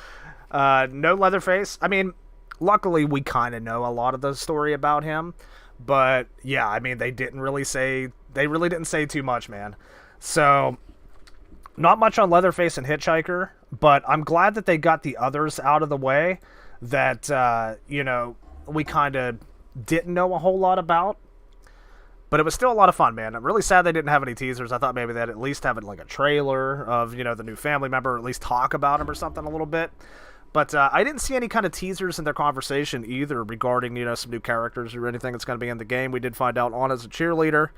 no Leatherface. I mean, luckily we kind of know a lot of the story about him. But, yeah, I mean, they really didn't say too much, man. So, not much on Leatherface and Hitchhiker, but I'm glad that they got the others out of the way that, we kind of didn't know a whole lot about. But it was still a lot of fun, man. I'm really sad they didn't have any teasers. I thought maybe they'd at least have it like a trailer of, the new family member, or at least talk about him or something a little bit. But I didn't see any kind of teasers in their conversation either regarding, some new characters or anything that's going to be in the game. We did find out Anna's a cheerleader.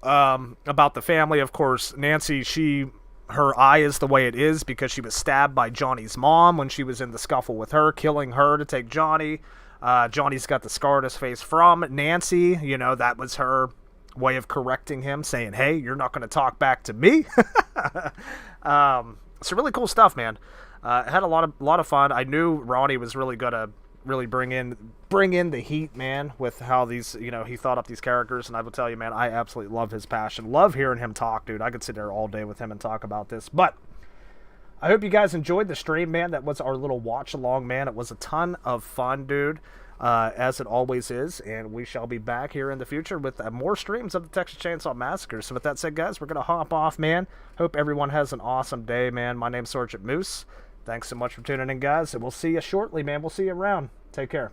About the family, of course, Nancy, her eye is the way it is because she was stabbed by Johnny's mom when she was in the scuffle with her, killing her to take Johnny. Johnny's got the scar on his face from Nancy. That was her way of correcting him, saying, hey, you're not going to talk back to me. So really cool stuff, man. Had a lot of fun. I knew Ronnie was really going to really bring in the heat, man, with how these, he thought up these characters. And I will tell you, man, I absolutely love his passion. Love hearing him talk, dude. I could sit there all day with him and talk about this. But I hope you guys enjoyed the stream, man. That was our little watch along, man. It was a ton of fun, dude, as it always is. And we shall be back here in the future with more streams of the Texas Chainsaw Massacre. So with that said, guys, we're going to hop off, man. Hope everyone has an awesome day, man. My name's Sergeant Moose. Thanks so much for tuning in, guys, and we'll see you shortly, man. We'll see you around. Take care.